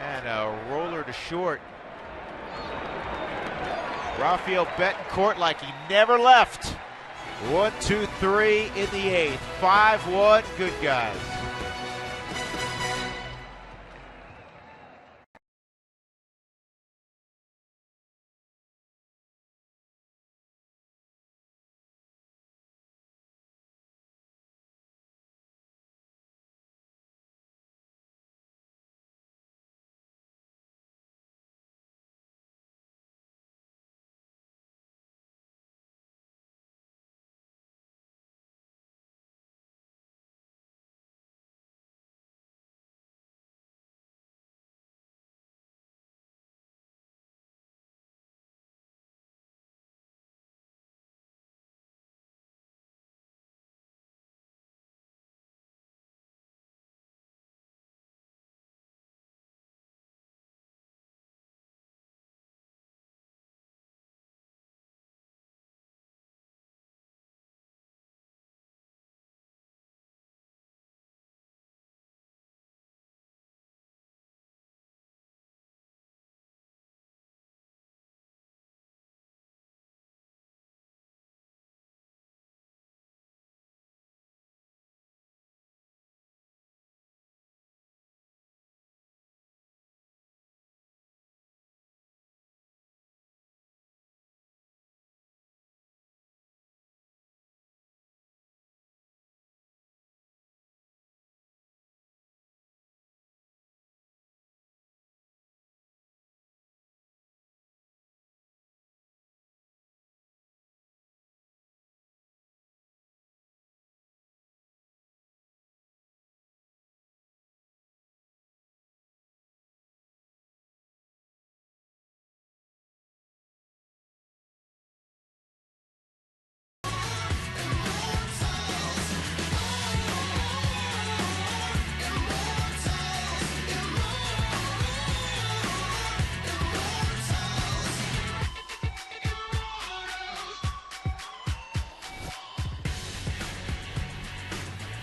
And a roller to short. Rafael Betancourt like he never left. 1, 2, 3 in the 8th. 5-1, good guys.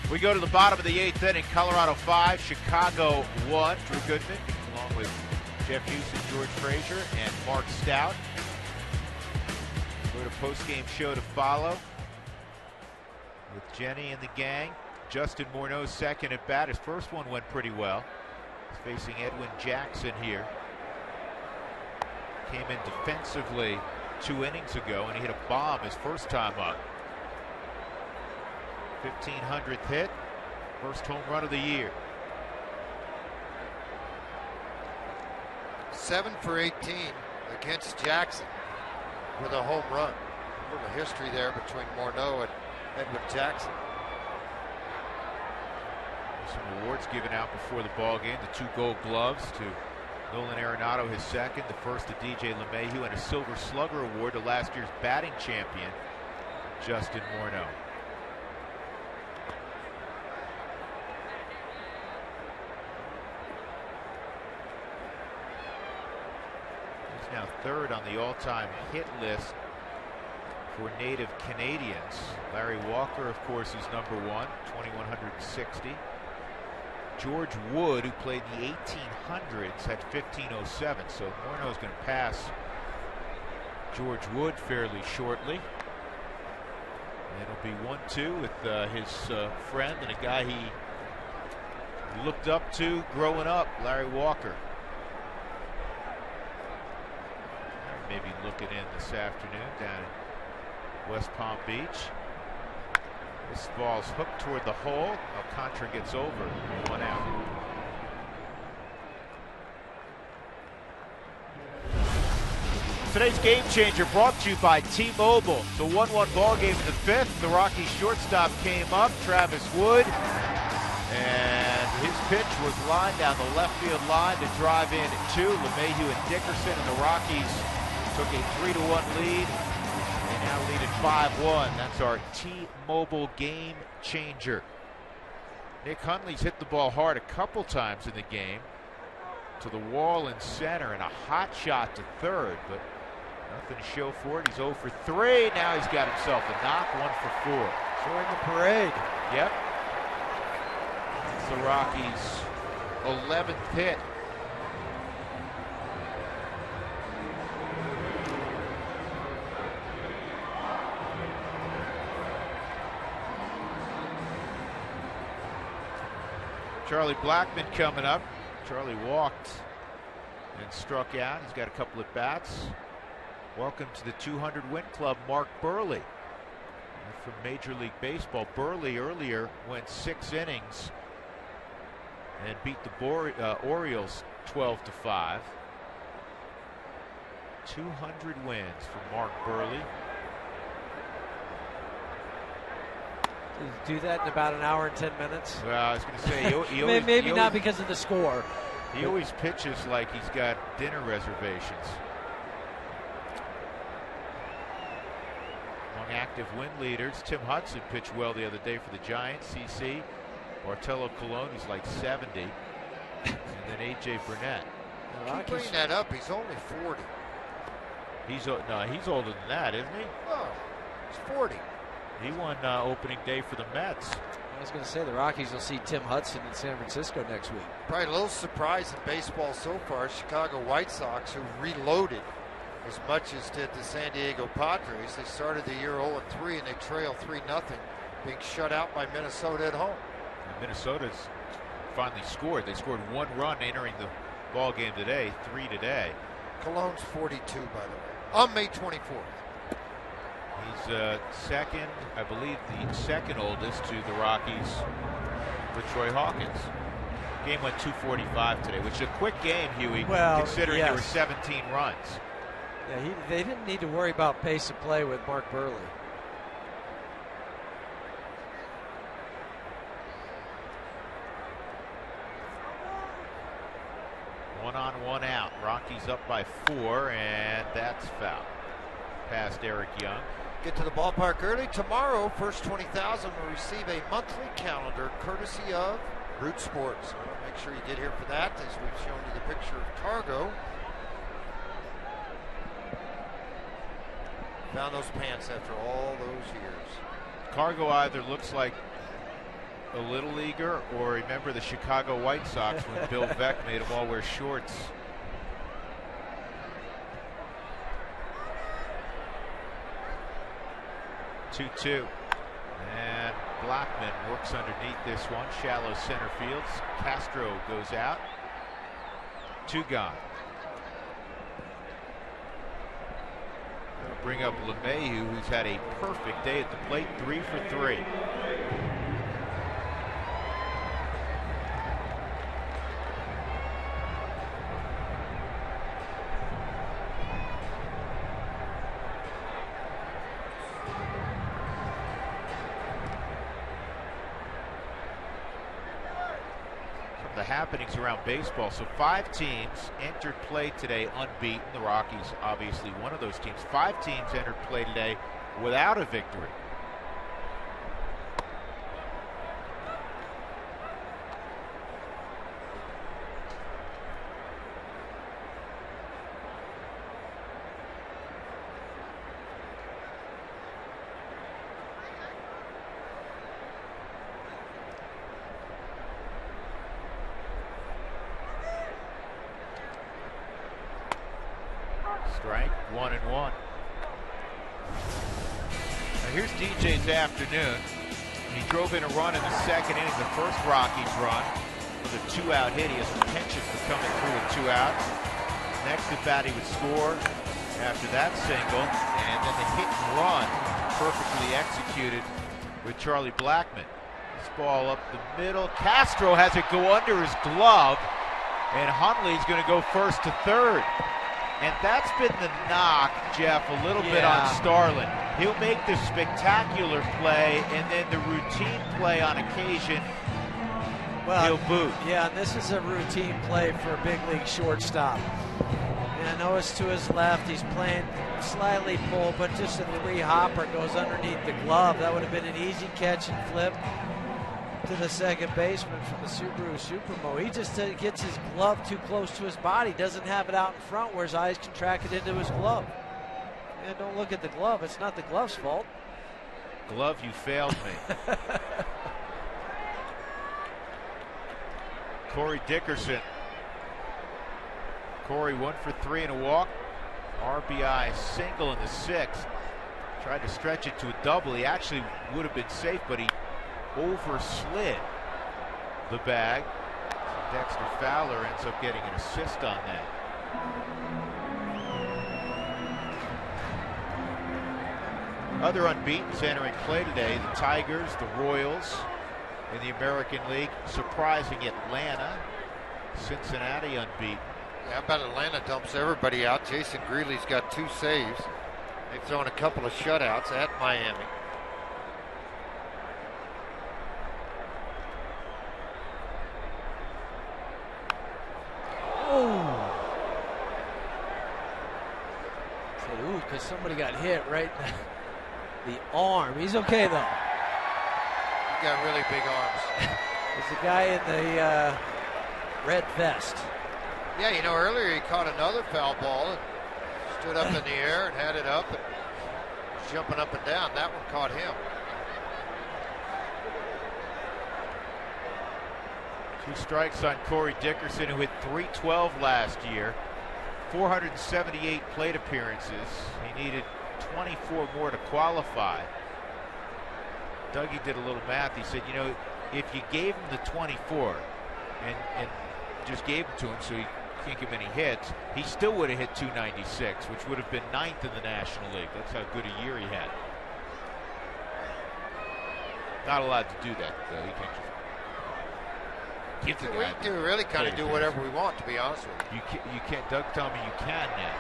We go to the bottom of the 8th inning. Colorado 5, Chicago 1. Drew Goodman, along with Jeff Houston, George Frazier, and Mark Stout. We're at a post-game show to follow with Jenny and the gang. Justin Morneau second at bat. His first one went pretty well. He's facing Edwin Jackson here. Came in defensively 2 innings ago, and he hit a bomb his first time up. 1500th hit, first home run of the year. 7 for 18 against Jackson with a home run. A little history there between Morneau and Edwin Jackson. Some awards given out before the ball game. The 2 Gold Gloves to Nolan Arenado, his second. The first to DJ LeMahieu, and a Silver Slugger Award to last year's batting champion, Justin Morneau. Now third on the all-time hit list for native Canadians. Larry Walker, of course, is number 1, 2,160. George Wood, who played the 1800s, had 1507. So Morneau's going to pass George Wood fairly shortly. And it'll be 1-2 with his friend and a guy he looked up to growing up, Larry Walker. Maybe looking in this afternoon down in West Palm Beach. This ball's hooked toward the hole. Alcantara gets over. 1 out. Today's game changer brought to you by T-Mobile. The 1-1 ball game in the 5th. The Rockies shortstop came up, Travis Wood, and his pitch was lined down the left field line to drive in at 2. LeMahieu and Dickerson, and the Rockies took a 3-1 lead in now lead at 5-1. That's our T-Mobile game changer. Nick Hundley's hit the ball hard a couple times in the game to the wall in center and a hot shot to third, but nothing to show for it. He's 0 for 3. Now he's got himself a knock, 1 for 4. Join the parade. Yep. It's the Rockies' 11th hit. Charlie Blackmon coming up. Charlie walked and struck out. He's got a couple at bats. Welcome to the 200 win club, Mark Burley from Major League Baseball. Burley earlier went 6 innings and beat the Orioles 12-5. 200 wins for Mark Burley. Do that in about an hour and 10 minutes. Well, I was going to say, he always, maybe not because of the score. He always pitches like he's got dinner reservations. Among active win leaders, Tim Hudson pitched well the other day for the Giants. CC, Bartolo Colon, who's like 70, and then A.J. Burnett. Keep bringing that up. He's only 40. He's older than that, isn't he? Oh, he's 40. He won opening day for the Mets. I was going to say the Rockies will see Tim Hudson in San Francisco next week. Probably a little surprise in baseball so far. Chicago White Sox, who reloaded as much as did the San Diego Padres. They started the year 0-3 and they trail 3-0, being shut out by Minnesota at home. And Minnesota's finally scored. They scored 1 run entering the ball game today, 3 today. Cologne's 42, by the way, on May 24th. He's second, I believe, the second oldest to the Rockies with Troy Hawkins. Game went 2:45 today, which is a quick game, Huey, considering there were 17 runs. Yeah, they didn't need to worry about pace of play with Mark Burley. One on, one out. Rockies up by 4, and that's foul. Past Eric Young. Get to the ballpark early. Tomorrow, first 20,000 will receive a monthly calendar courtesy of Root Sports. So make sure you get here for that, as we've shown you the picture of Cargo. Found those pants after all those years. Cargo either looks like a little leaguer or remember the Chicago White Sox when Bill Veeck made them all wear shorts. Two-two, and Blackmon works underneath this one. Shallow center field. Castro goes out. 2 gone. Gonna bring up LeMahieu, who's had a perfect day at the plate, 3 for 3. Happenings around baseball. So 5 teams entered play today unbeaten. The Rockies, obviously one of those teams. 5 teams entered play today without a victory. Strike, 1-1. Now here's DJ's afternoon. He drove in a run in the second inning, the first Rockies run, with a 2-out hit. He has a penchant for coming through with 2 out. Next at bat, he would score after that single, and then the hit and run perfectly executed with Charlie Blackmon. This ball up the middle. Castro has it go under his glove, and Hundley's going to go first to third. And that's been the knock, Jeff, a little bit on Starlin. He'll make the spectacular play, and then the routine play on occasion, he'll boot. Yeah, and this is a routine play for a big league shortstop. And I know it's to his left. He's playing slightly pulled, but just a 3-hopper goes underneath the glove. That would have been an easy catch and flip to the second baseman from the Subaru Supermo. He just gets his glove too close to his body, doesn't have it out in front where his eyes contracted into his glove. Yeah, don't look at the glove. It's not the glove's fault. Glove, you failed me. Corey Dickerson. Corey 1 for 3 and a walk. RBI single in the 6th. Tried to stretch it to a double. He actually would have been safe, but he overslid the bag. Dexter Fowler ends up getting an assist on that. Other unbeatens entering play today, the Tigers, the Royals in the American League, surprising Atlanta, Cincinnati unbeaten. Yeah, how about Atlanta dumps everybody out? Jason Greeley's got 2 saves. They've thrown a couple of shutouts at Miami. Ooh, because somebody got hit right in the arm. He's okay, though. He's got really big arms. There's a guy in the red vest. Yeah, you know, earlier he caught another foul ball and stood up in the air and had it up and was jumping up and down. That one caught him. 2 strikes on Corey Dickerson, who hit .312 last year. 478 plate appearances. He needed 24 more to qualify. Dougie did a little math. He said, you know, if you gave him the 24 and just gave it to him so he can't give any hits, he still would have hit 296, which would have been 9th in the National League. That's how good a year he had. Not allowed to do that, though. He can't just give the guy. We do really kind of do whatever we want, to be honest with you. You can't. Doug tell me you can now.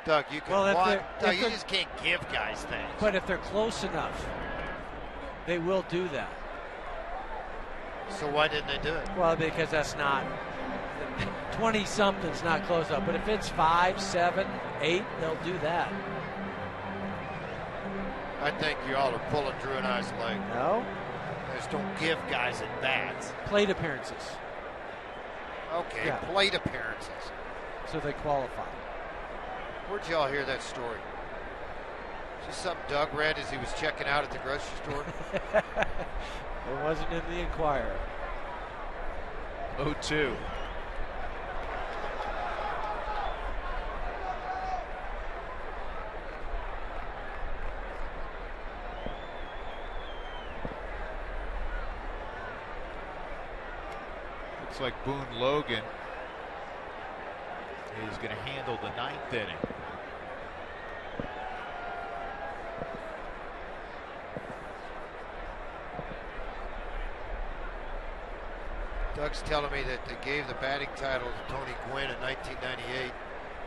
Doug, you can. Well, Doug, you just can't give guys things. But if they're close enough, they will do that. So why didn't they do it? Well, because that's not 20-something's not close up. But if it's 5, 7, 8, they'll do that. I think you all are pulling Drew and I's leg. No. Just don't give guys at bats. Plate appearances. Okay, Yeah. plate appearances. So they qualify. Where'd y'all hear that story? Is this something Doug read as he was checking out at the grocery store? It wasn't in the Inquirer. 0-2. Looks like Boone Logan is going to handle the 9th inning. Doug's telling me that they gave the batting title to Tony Gwynn in 1998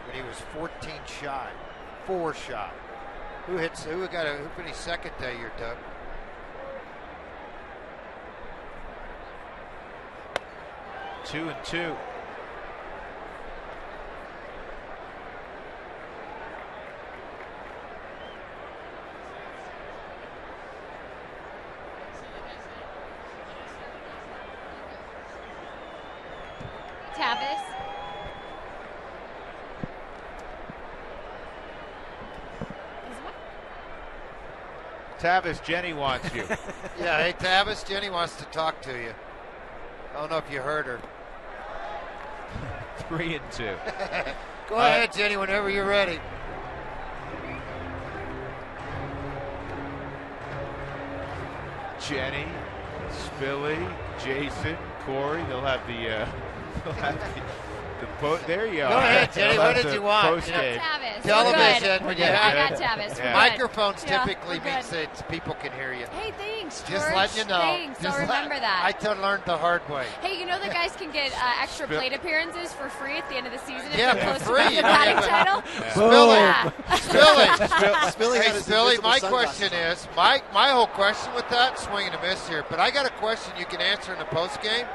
when he was 14 shy, 4 shy. Who finished second that year, Doug? Two and 2. Tavis. Tavis, Jenny wants you. Yeah, hey Tavis, Jenny wants to talk to you. I don't know if you heard her. 3 and 2. Go ahead, Jenny, whenever you're ready. Jenny, Spilly, Jason, Corey. They'll have the there you are. Go ahead, Jenny. What did you want? Tavis. Television. We're When good. you I have got Tavis. Yeah. microphones Yeah, typically we're means good. that people can hear you. Hey, thanks, George. Just letting you know. Thanks. I'll remember that. I learned the hard way. Hey, you know the guys can get extra plate appearances for free at the end of the season if Yeah, they're for close free. to You the know, batting yeah. title? Spilly. Hey, Hey, Spilly, my question is, my whole question with that, swing and a miss here, but I got a question you can answer in the post game.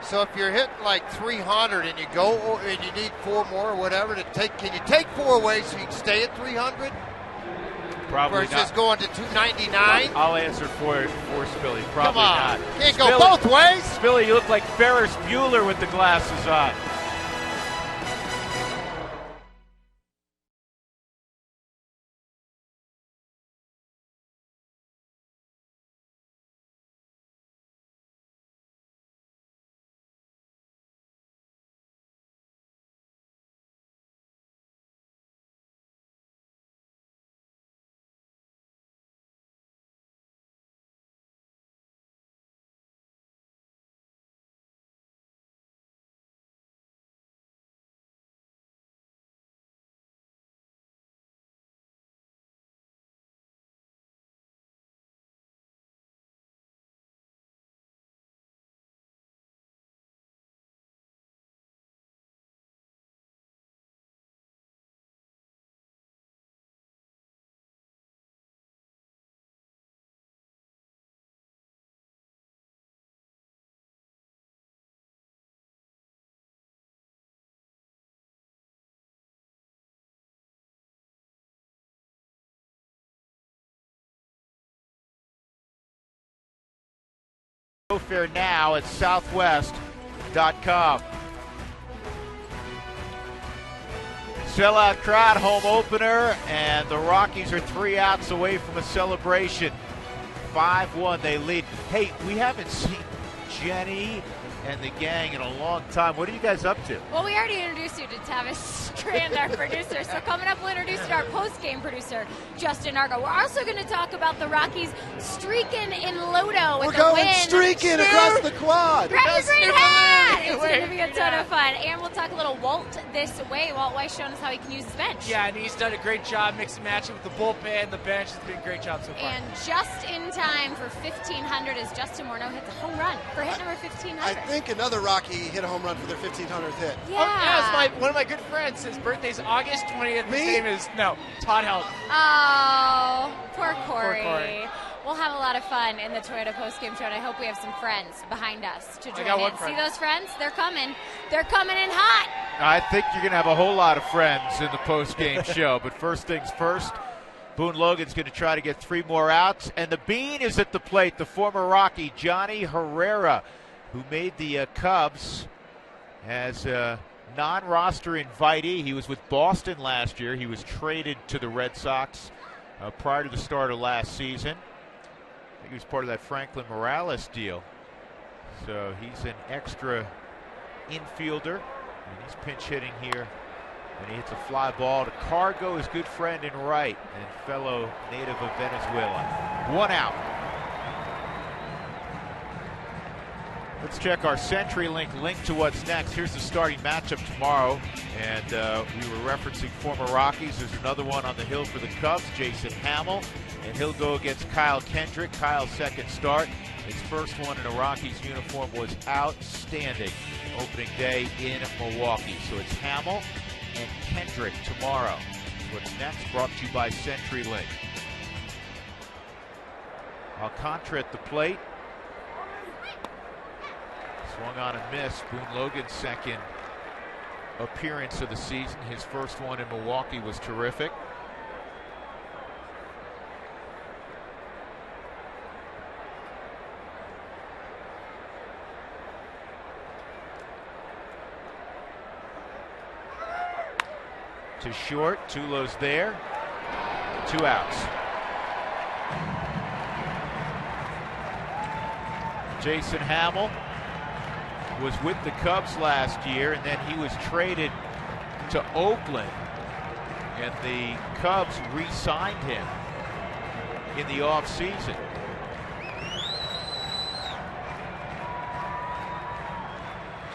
So if you're hitting like 300 and you go and you need 4 more or whatever to take, can you take 4 away so you can stay at 300? Probably versus not. going to 299? I'll answer for Spilly. Probably Come on. not. Can't go both ways. Spilly, you look like Ferris Bueller with the glasses on. Fair now at southwest.com. Sellout crowd, home opener, and the Rockies are 3 outs away from a celebration. 5-1 they lead. Hey, we haven't seen Jenny and the gang in a long time. What are you guys up to? Well, we already introduced you to Tavis Strand, our producer. So coming up, we'll introduce you to our post-game producer, Justin Argo. We're also going to talk about the Rockies streaking in Lodo with We're a going win. streaking across the quad. Grab your green hat! It's going to be a ton of fun. And we'll talk a little Walt this way. Walt Weiss showing us how he can use his bench. Yeah, and he's done a great job mixing matching with the bullpen. The bench has been a great job so far. And just in time for 1,500 as Justin Morneau hits a home run for hit number 1,500. I think another Rocky hit a home run for their 1,500th hit. Yeah. Oh, yeah, it's one of my good friends. His birthday's August 20th. Me? His name is, Todd Held. Oh, poor Corey. Poor Corey. We'll have a lot of fun in the Toyota postgame show, and I hope we have some friends behind us to join got in. one friend. See those friends? They're coming. They're coming in hot. I think you're going to have a whole lot of friends in the post-game show. But first things first, Boone Logan's going to try to get 3 more outs. And the Bean is at the plate, the former Rocky, Johnny Herrera, who made the Cubs as a non-roster invitee. He was with Boston last year. He was traded to the Red Sox prior to the start of last season. I think he was part of that Franklin Morales deal. So he's an extra infielder. And he's pinch hitting here. And he hits a fly ball to Cargo, his good friend in right and fellow native of Venezuela. 1 out. Let's check our CenturyLink link to what's next. Here's the starting matchup tomorrow. And we were referencing former Rockies. There's another one on the hill for the Cubs, Jason Hamill. And he'll go against Kyle Kendrick. Kyle's second start. His first one in a Rockies uniform was outstanding opening day in Milwaukee. So it's Hamill and Kendrick tomorrow. What's next? Brought to you by CenturyLink. Alcantara at the plate. Swung on and missed. Boone Logan's second appearance of the season. His first one in Milwaukee was terrific. To short, Tulo's there. 2 outs. Jason Hamill was with the Cubs last year, and then he was traded to Oakland, and the Cubs re-signed him in the offseason.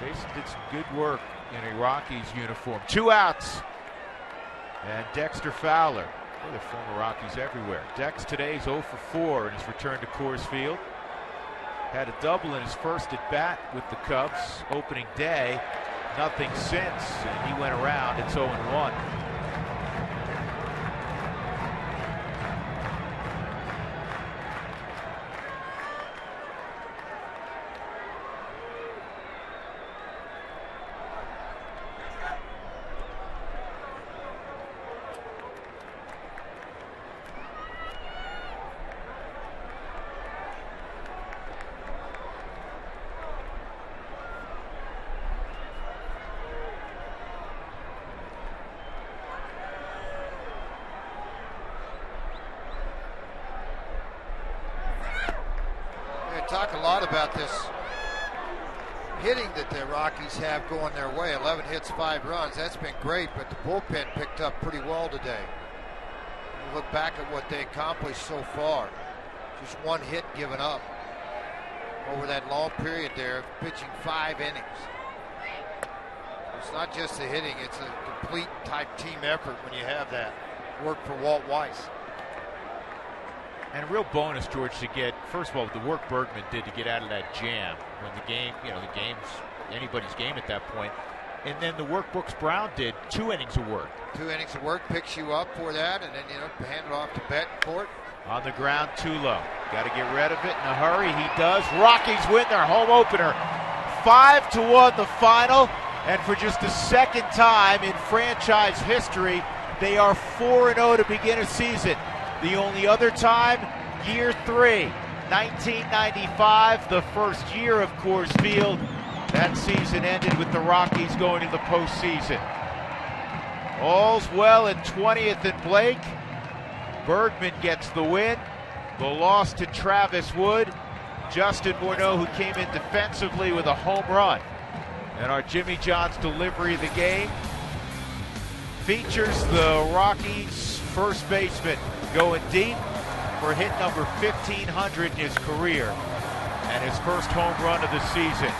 Jason did some good work in a Rockies uniform. 2 outs. And Dexter Fowler. Boy, the former Rockies everywhere. Dex today's 0 for 4 in his return to Coors Field. Had a double in his first at bat with the Cubs opening day. Nothing since, and he went around. It's 0-1. talk a lot about this hitting that the Rockies have going their way. 11 hits, 5 runs. That's been great, but the bullpen picked up pretty well today. You look back at what they accomplished so far. Just 1 hit given up over that long period there, pitching 5 innings. It's not just the hitting, it's a complete type team effort when you have that. Work for Walt Weiss. And a real bonus, George, to get, first of all, the work Bergman did to get out of that jam when the game, the game's anybody's game at that point. And then the work Brooks Brown did, 2 innings of work. 2 innings of work picks you up for that, and then, hand it off to Betancourt. On the ground, Tulo. Got to get rid of it in a hurry. He does. Rockies win their home opener. 5-1 the final. And for just the second time in franchise history, they are 4-0 to begin a season. The only other time, year 3, 1995, the first year of Coors Field. That season ended with the Rockies going to the postseason. All's well at 20th and Blake. Bergman gets the win. The loss to Travis Wood. Justin Morneau, who came in defensively with a home run. And our Jimmy John's delivery of the game features the Rockies' first baseman going deep for hit number 1,500 in his career and his first home run of the season.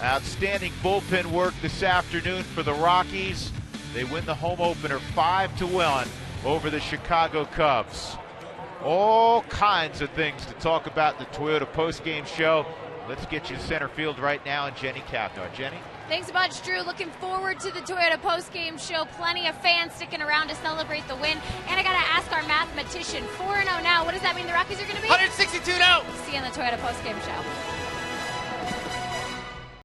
Outstanding bullpen work this afternoon for the Rockies. They win the home opener 5-1 over the Chicago Cubs. All kinds of things to talk about in the Toyota postgame show. Let's get you to center field right now, and Jenny Cavnar. Jenny? Thanks a bunch, Drew. Looking forward to the Toyota postgame show. Plenty of fans sticking around to celebrate the win. And I got to ask our mathematician, 4-0 now. What does that mean the Rockies are going to be? 162-0. See you on the Toyota postgame show.